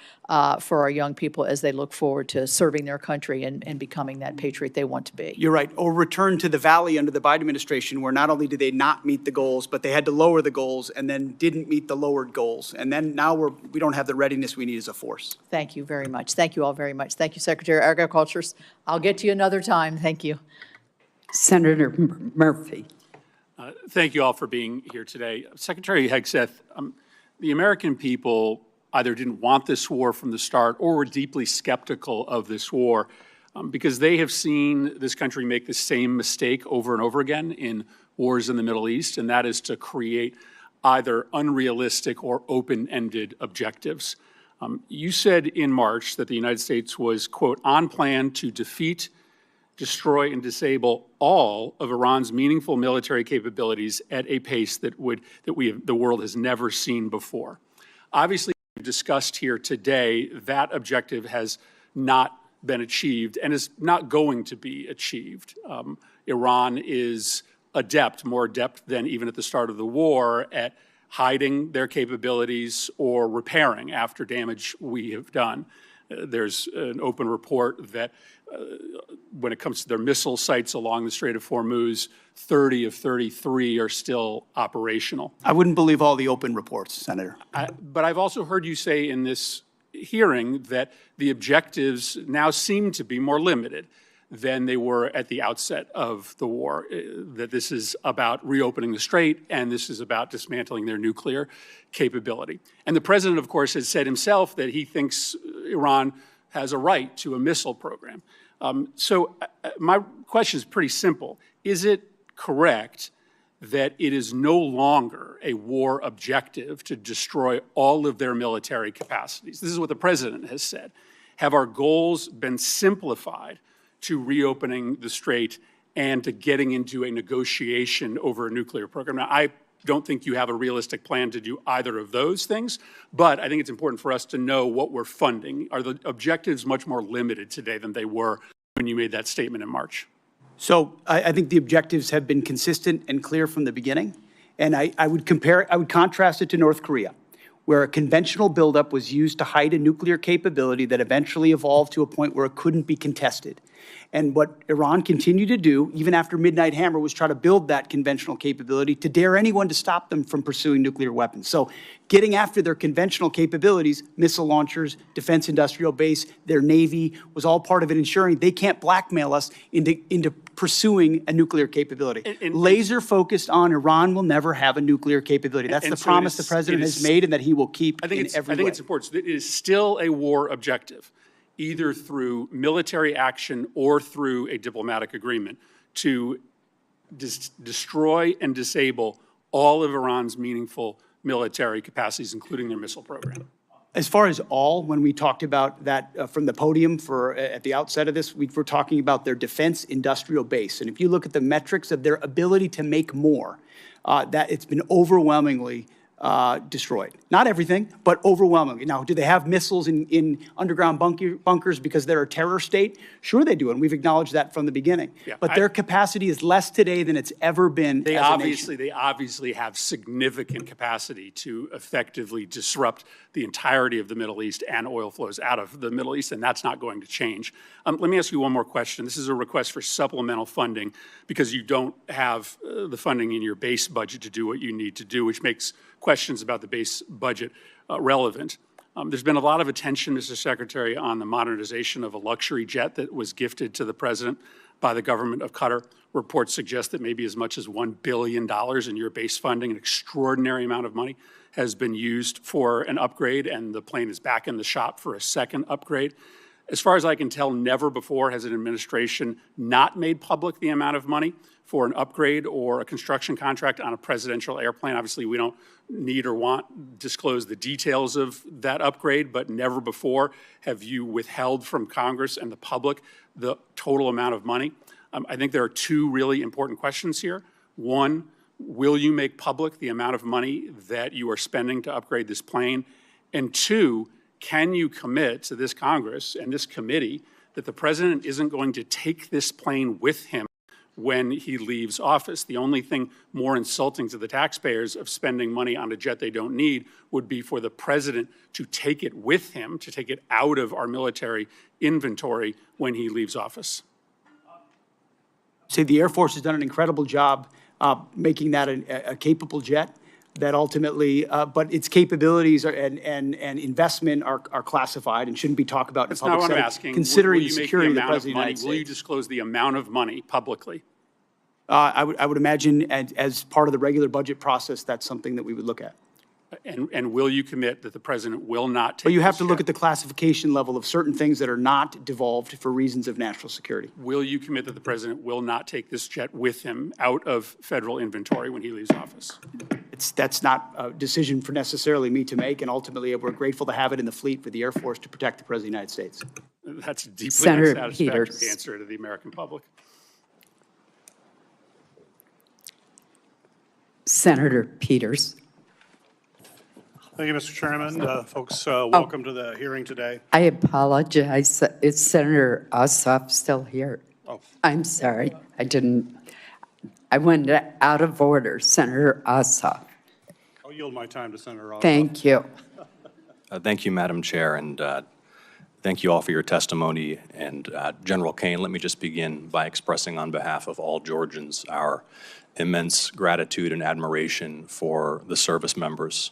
for our young people as they look forward to serving their country and becoming that patriot they want to be. You're right. Or return to the valley under the Biden administration, where not only did they not meet the goals, but they had to lower the goals and then didn't meet the lowered goals. And then now we don't have the readiness we need as a force. Thank you very much. Thank you all very much. Thank you, Secretary of Agriculture. I'll get to you another time. Thank you. Senator Murphy. Thank you all for being here today. Secretary Hegseth, the American people either didn't want this war from the start or were deeply skeptical of this war because they have seen this country make the same mistake over and over again in wars in the Middle East, and that is to create either unrealistic or open-ended objectives. You said in March that the United States was, quote, on plan to defeat destroy and disable all of Iran's meaningful military capabilities at a pace that the world has never seen before. Obviously, we've discussed here today that objective has not been achieved and is not going to be achieved. Iran is more adept than even at the start of the war at hiding their capabilities or repairing after damage we have done. There's an open report that when it comes to their missile sites along the Strait of Hormuz, 30 of 33 are still operational. I wouldn't believe all the open reports, Senator. But I've also heard you say in this hearing that the objectives now seem to be more limited than they were at the outset of the war, that this is about reopening the strait and this is about dismantling their nuclear capability. And the president, of course, has said himself that he thinks Iran has a right to a missile program. So my question is pretty simple. Is it correct that it is no longer a war objective to destroy all of their military capacities? This is what the president has said. Have our goals been simplified to reopening the strait and to getting into a negotiation over a nuclear program? Now, I don't think you have a realistic plan to do either of those things, but I think it's important for us to know what we're funding. Are the objectives much more limited today than they were when you made that statement in March? So I think the objectives have been consistent and clear from the beginning. And I would contrast it to North Korea, where a conventional buildup was used to hide a nuclear capability that eventually evolved to a point where it couldn't be contested. And what Iran continued to do, even after Midnight Hammer, was try to build that conventional capability to dare anyone to stop them from pursuing nuclear weapons. So getting after their conventional capabilities, missile launchers, defense industrial base, their Navy, was all part of it ensuring they can't blackmail us into pursuing a nuclear capability. Laser focused on Iran will never have a nuclear capability. That's the promise the president has made and that he will keep in every way. I think it's important. So it is still a war objective, either through military action or through a diplomatic agreement, to destroy and disable all of Iran's meaningful military capacities, including their missile program. As far as all, when we talked about that from the podium at the outset of this, we were talking about their defense industrial base. And if you look at the metrics of their ability to make more, that it's been overwhelmingly destroyed. Not everything, but overwhelmingly. Now, do they have missiles in underground bunkers because they're a terror state? Sure they do, and we've acknowledged that from the beginning. Yeah, but their capacity is less today than it's ever been They as a nation. obviously have significant capacity to effectively disrupt the entirety of the Middle East and oil flows out of the Middle East, and that's not going to change. Let me ask you one more question. This is a request for supplemental funding because you don't have the funding in your base budget to do what you need to do, which makes questions about the base budget relevant. There's been a lot of attention, Mr. Secretary, on the modernization of a luxury jet that was gifted to the president by the government of Qatar. Reports suggest that maybe as much as $1 billion in your base funding, an extraordinary amount of money, has been used for an upgrade, and the plane is back in the shop for a second upgrade. As far as I can tell, never before has an administration not made public the amount of money for an upgrade or a construction contract on a presidential airplane. Obviously, we don't need or want to disclose the details of that upgrade, but never before have you withheld from Congress and the public the total amount of money. I think there are two really important questions here. One, will you make public the amount of money that you are spending to upgrade this plane? And two, can you commit to this Congress and this committee that the president isn't going to take this plane with him when he leaves office? The only thing more insulting to the taxpayers of spending money on a jet they don't need would be for the president to take it with him, to take it out of our military inventory when he leaves office. Say the Air Force has done an incredible job making that a capable jet that ultimately, but its capabilities and investment are classified and shouldn't be talked about in a public setting. That's not what I'm asking. Considering Will the you make security of the amount President of the United money? Will you States. disclose the amount of money publicly? I would imagine as part of the regular budget process, that's something that we would look at. And will you commit that the president will not take But you have this to look jet? at the classification level of certain things that are not devolved for reasons of national security. Will you commit that the president will not take this jet with him out of federal inventory when he leaves office? That's not a decision for necessarily me to make, and ultimately we're grateful to have it in the fleet for the Air Force to protect the President of the United States. That's a deeply Senator unsatisfactory Peters. answer to the American public. Senator Peters. Thank you, Mr. Chairman. Folks, welcome to the hearing today. I apologize. Is Senator Ossoff still here? Oh. I'm sorry. I went out of order. Senator Ossoff. I'll yield my time to Senator Ossoff. Thank you. Thank you, Madam Chair, and thank you all for your testimony. And General Caine, let me just begin by expressing on behalf of all Georgians our immense gratitude and admiration for the service members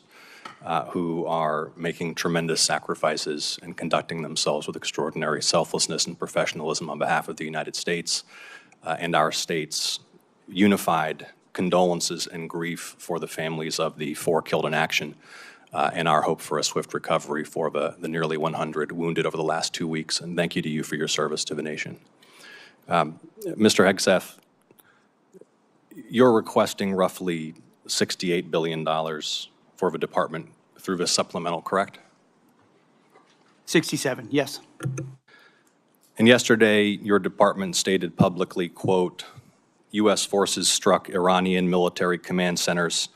who are making tremendous sacrifices and conducting themselves with extraordinary selflessness and professionalism on behalf of the United States and our state's unified condolences and grief for the families of the 4 killed in action and our hope for a swift recovery for the nearly 100 wounded over the last 2 weeks. And thank you to you for your service to the nation. Mr. Hegseth, you're requesting roughly $68 billion for the department through this supplemental, correct? 67, yes. And yesterday, your department stated publicly, quote, U.S. forces struck Iranian military command centers,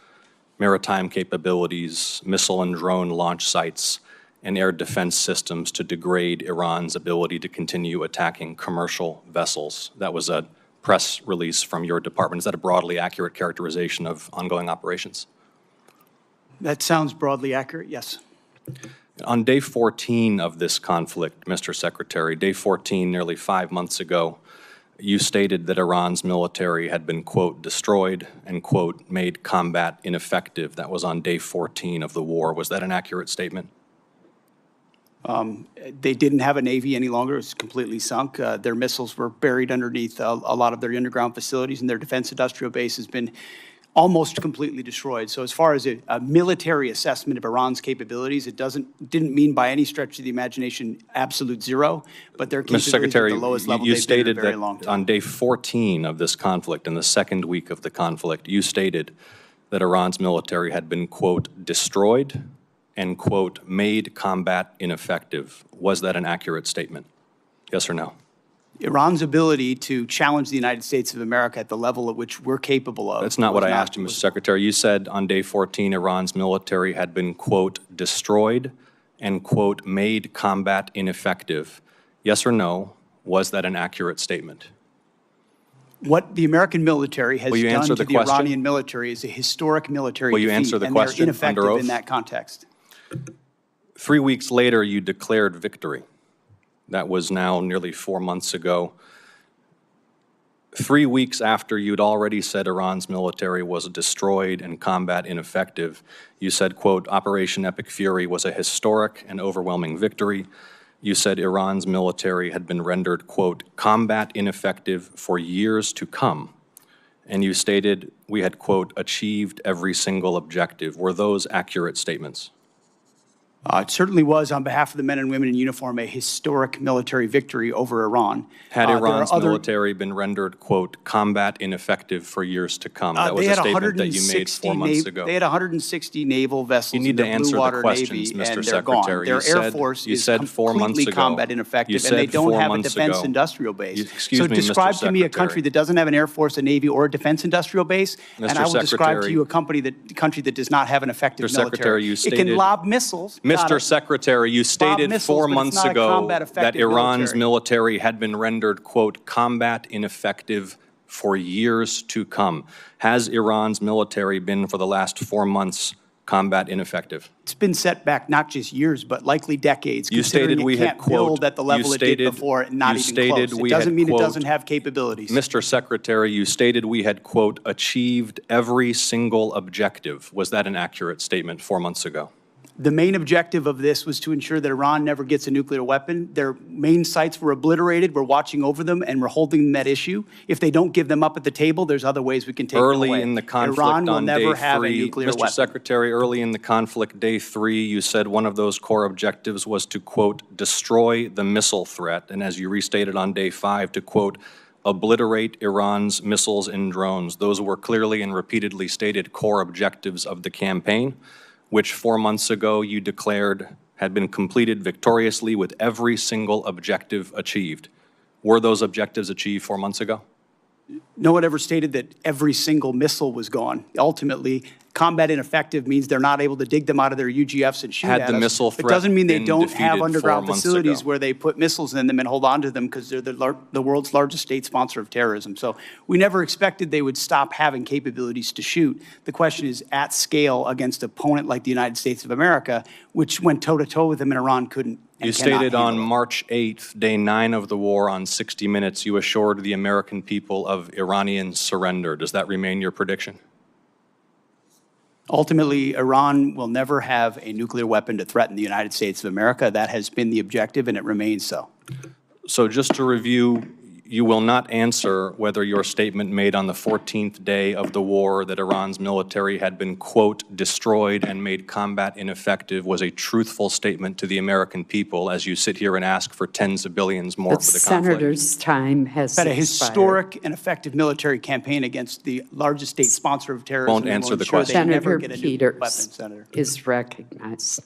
maritime capabilities, missile and drone launch sites, and air defense systems to degrade Iran's ability to continue attacking commercial vessels. That was a press release from your department. Is that a broadly accurate characterization of ongoing operations? That sounds broadly accurate, yes. On day 14 of this conflict, Mr. Secretary, day 14, nearly 5 months ago, you stated that Iran's military had been, quote, destroyed and, quote, made combat ineffective. That was on day 14 of the war. Was that an accurate statement? They didn't have a Navy any longer. It's completely sunk. Their missiles were buried underneath a lot of their underground facilities, and their defense industrial base has been almost completely destroyed. So as far as a military assessment of Iran's capabilities, it didn't mean by any stretch of the imagination absolute zero, but their capabilities Mr. Secretary, at the lowest level you they've been in a stated very that long time. on day 14 of this conflict, in the second week of the conflict, you stated that Iran's military had been, quote, destroyed and, quote, made combat ineffective. Was that an accurate statement? Yes or no? Iran's ability to challenge the United States of America at the level at which we're capable of. That's not what I asked you, Mr. Secretary. You said on day 14, Iran's military had been, quote, destroyed and, quote, made combat ineffective. Yes or no, was that an accurate statement? What the American military has Will you done answer to the the question? Iranian military is a historic military Will you defeat, answer the and question they're ineffective under oath? in that context. 3 weeks later, you declared victory. That was now nearly 4 months ago. 3 weeks after you'd already said Iran's military was destroyed and combat ineffective, you said, quote, Operation Epic Fury was a historic and overwhelming victory. You said Iran's military had been rendered, quote, combat ineffective for years to come. And you stated we had, quote, achieved every single objective. Were those accurate statements? It certainly was, on behalf of the men and women in uniform, a historic military victory over Iran. Had There are Iran's other- military been rendered, quote, combat ineffective for years to come? That was They a had statement that you made 160 4 months ago. They had 160 naval vessels You need in to the answer Blue the Water questions, Navy, Mr. and they're gone. Secretary. Their You Air said- Force you is said 4 months completely ago. combat ineffective, You and they said don't 4 have a months defense ago. industrial base. Excuse So me, Mr. describe to me a Secretary. country that doesn't have an Air Force, a Navy, or a defense industrial base, and Mr. I will describe to Secretary. you a country that does not have an effective Mr. military. Secretary, you It stated- can lob missiles. Mr. Secretary, you stated missiles, 4 but it's months not a ago combat that effective Iran's military. military had been rendered, quote, combat ineffective for years to come. Has Iran's military been, for the last 4 months, combat ineffective? It's been set back not just years, but likely decades. You stated considering we it had, can't quote, build at the level it did before, and not you even stated close. we It doesn't had, mean it quote, doesn't have capabilities. Mr. Secretary, you stated we had, quote, achieved every single objective. Was that an accurate statement 4 months ago? The main objective of this was to ensure that Iran never gets a nuclear weapon. Their main sites were obliterated. We're watching over them, and we're holding them at issue. If they don't give them up at the table, there's other ways we can take them away. Early in the conflict Iran will on day never have a 3, nuclear Mr. weapon. Secretary, early in the conflict, day 3, you said one of those core objectives was to, quote, destroy the missile threat, and as you restated on day 5, to, quote, obliterate Iran's missiles and drones. Those were clearly and repeatedly stated core objectives of the campaign, which 4 months ago you declared had been completed victoriously with every single objective achieved. Were those objectives achieved 4 months ago? No one ever stated that every single missile was gone. Ultimately, combat ineffective means they're not able to dig them out of their UGFs and shoot Had at the us. missile It threat doesn't mean they been don't have defeated 4 underground months facilities ago? where they put missiles in them and hold on to them because they're the world's largest state sponsor of terrorism. So we never expected they would stop having capabilities to shoot. The question is at scale against an opponent like the United States of America, which went toe-to-toe with them and Iran couldn't. You stated on March 8th, day 9 of the war, on 60 Minutes, you assured the American people of Iranian surrender. Does that remain your prediction? Ultimately, Iran will never have a nuclear weapon to threaten the United States of America. That has been the objective, and it remains so. So just to review, you will not answer whether your statement made on the 14th day of the war that Iran's military had been, quote, destroyed and made combat ineffective was a truthful statement to the American people as you sit here and ask for tens of billions more The for the conflict. senator's time has Had a expired. historic and effective military campaign against the largest state sponsor of terrorism. Won't and answer will the ensure question. they never Senator get a nuclear Peters weapon, Senator. is recognized.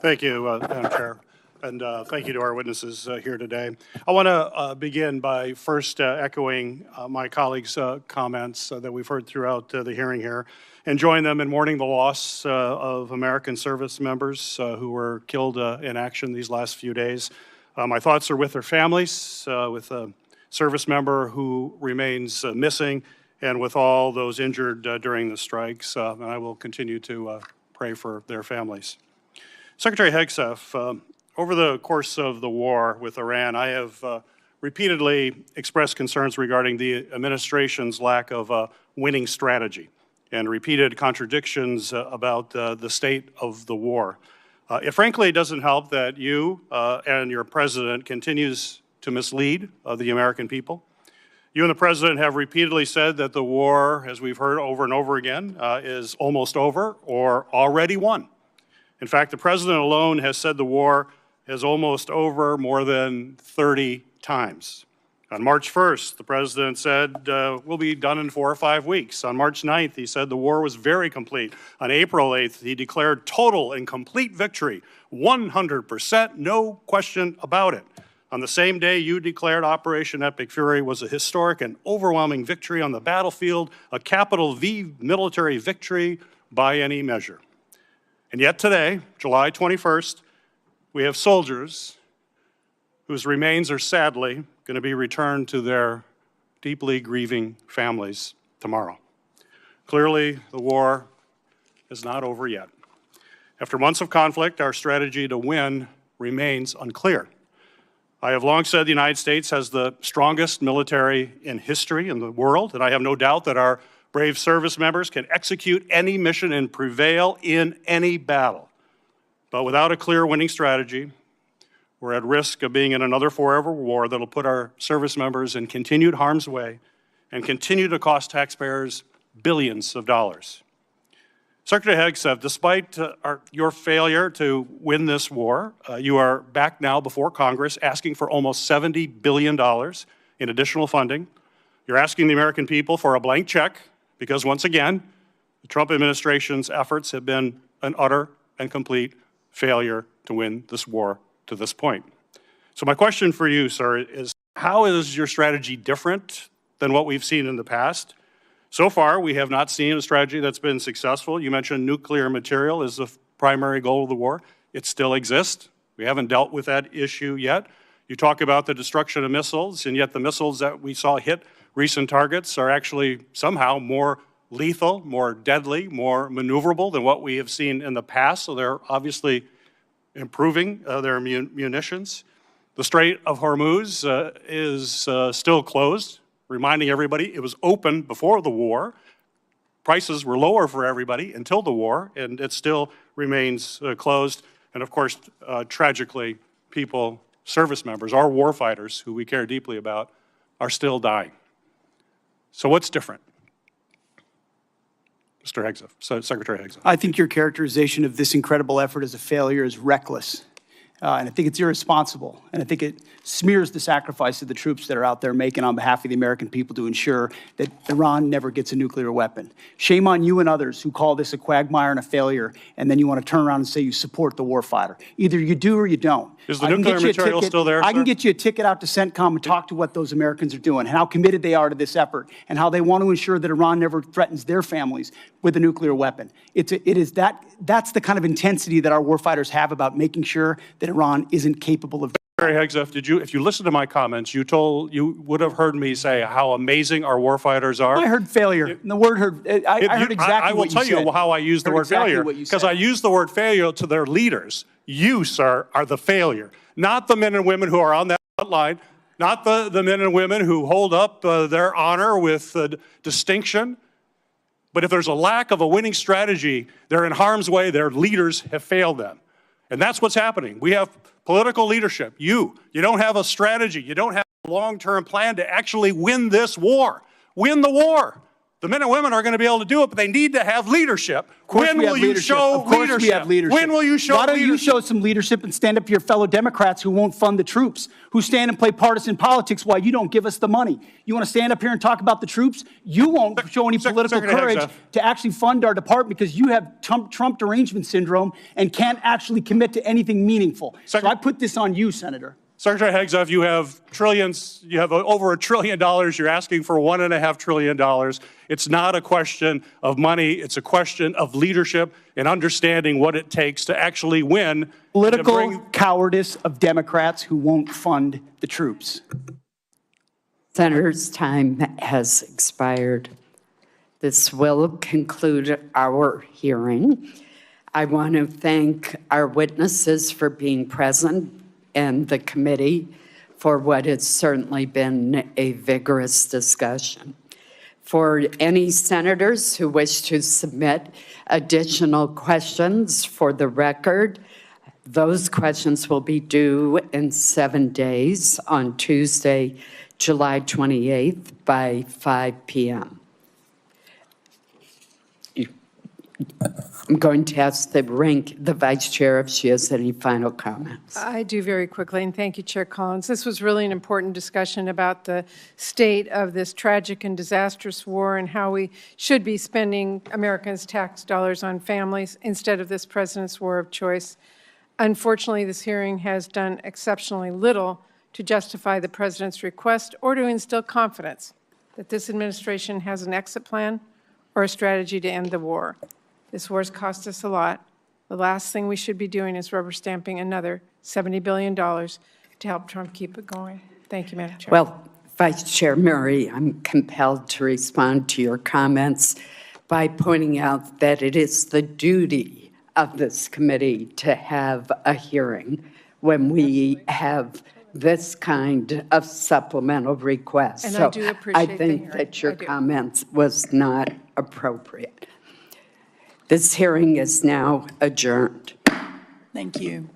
Thank you, Madam Chair. And thank you to our witnesses here today. I want to begin by first echoing my colleagues' comments that we've heard throughout the hearing here and join them in mourning the loss of American service members who were killed in action these last few days. My thoughts are with their families, with a service member who remains missing, and with all those injured during the strikes. And I will continue to pray for their families. Secretary Hegseth, over the course of the war with Iran, I have repeatedly expressed concerns regarding the administration's lack of a winning strategy and repeated contradictions about the state of the war. It frankly doesn't help that you and your president continues to mislead the American people. You and the president have repeatedly said that the war, as we've heard over and over again, is almost over or already won. In fact, the president alone has said the war is almost over more than 30 times. On March 1st, the president said, we'll be done in 4 or 5 weeks. On March 9th, he said the war was very complete. On April 8th, he declared total and complete victory, 100%, no question about it. On the same day, you declared Operation Epic Fury was a historic and overwhelming victory on the battlefield, a capital V military victory by any measure. And yet today, July 21st, we have soldiers whose remains are sadly going to be returned to their deeply grieving families tomorrow. Clearly, the war is not over yet. After months of conflict, our strategy to win remains unclear. I have long said the United States has the strongest military in history in the world, and I have no doubt that our brave service members can execute any mission and prevail in any battle. But without a clear winning strategy, we're at risk of being in another forever war that'll put our service members in continued harm's way and continue to cost taxpayers billions of dollars. Secretary Hegseth, despite your failure to win this war, you are back now before Congress asking for almost $70 billion in additional funding. You're asking the American people for a blank check because, once again, the Trump administration's efforts have been an utter and complete failure to win this war to this point. So my question for you, sir, is how is your strategy different than what we've seen in the past? So far, we have not seen a strategy that's been successful. You mentioned nuclear material as the primary goal of the war. It still exists. We haven't dealt with that issue yet. You talk about the destruction of missiles, and yet the missiles that we saw hit recent targets are actually somehow more lethal, more deadly, more maneuverable than what we have seen in the past. So they're obviously improving their munitions. The Strait of Hormuz is still closed, reminding everybody it was open before the war. Prices were lower for everybody until the war, and it still remains closed. And of course, tragically, people, service members, our warfighters, who we care deeply about, are still dying. So what's different? Mr. Hegseth, Secretary Hegseth. I think your characterization of this incredible effort as a failure is reckless. And I think it's irresponsible. And I think it smears the sacrifice of the troops that are out there making on behalf of the American people to ensure that Iran never gets a nuclear weapon. Shame on you and others who call this a quagmire and a failure, and then you want to turn around and say you support the warfighter. Either you do or you don't. Is the nuclear material still there, I can sir? get you a ticket out to CENTCOM and talk to what those Americans are doing, and how committed they are to this effort, and how they want to ensure that Iran never threatens their families with a nuclear weapon. That's the kind of intensity that our warfighters have about making sure that Iran isn't capable of. Secretary Hegseth, if you listen to my comments, you would have heard me say how amazing our warfighters are. I heard failure. And the word heard, I heard exactly what you said. I will tell you how I use the word failure, because I use the word failure to their leaders. You, sir, are the failure, not the men and women who are on that front line, not the men and women who hold up their honor with distinction. But if there's a lack of a winning strategy, they're in harm's way. Their leaders have failed them. And that's what's happening. We have political leadership. You don't have a strategy. You don't have a long-term plan to actually win this war. Win the war. The men and women are going to be able to do it, but they need to have leadership. When will you show leadership? When will you show leadership? Why don't you show some leadership and stand up to your fellow Democrats who won't fund the troops, who stand and play partisan politics while you don't give us the money? You want to stand up here and talk about the troops? You won't show any political courage to actually fund our department because you have Trump derangement syndrome and can't actually commit to anything meaningful. So I put this on you, Senator. Secretary Hegseth, you have trillions, you have over $1 trillion. You're asking for $1.5 trillion. It's not a question of money. It's a question of leadership and understanding what it takes to actually win. Political cowardice of Democrats who won't fund the troops. Senator's time has expired. This will conclude our hearing. I want to thank our witnesses for being present and the committee for what has certainly been a vigorous discussion. For any senators who wish to submit additional questions for the record, those questions will be due in 7 days on Tuesday, July 28th by 5 p.m. I'm going to ask the Vice Chair if she has any final comments. I do very quickly, and thank you, Chair Collins. This was really an important discussion about the state of this tragic and disastrous war and how we should be spending Americans' tax dollars on families instead of this president's war of choice. Unfortunately, this hearing has done exceptionally little to justify the president's request or to instill confidence that this administration has an exit plan or a strategy to end the war. This war has cost us a lot. The last thing we should be doing is rubber stamping another $70 billion to help Trump keep it going. Thank you, Madam Chair. Well, Vice Chair Murray, I'm compelled to respond to your comments by pointing out that it is the duty of this committee to have a hearing when we have this kind of supplemental request. And I do appreciate the I think hearing. that your I do. comments was not appropriate. This hearing is now adjourned. Thank you.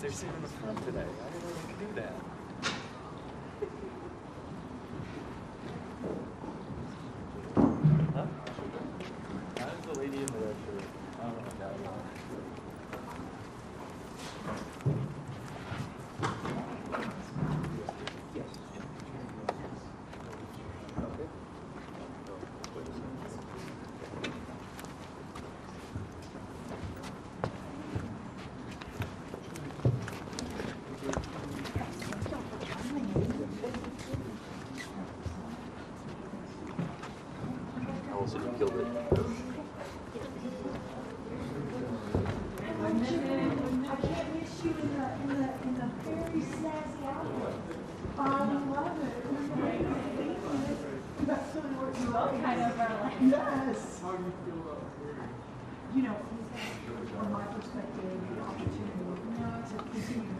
They're sitting in the front today. I didn't know they could do that. Huh? How's the lady in the red shirt? I don't know what that was. Also, you killed it. Yes. You know, from my perspective, the opportunity to continue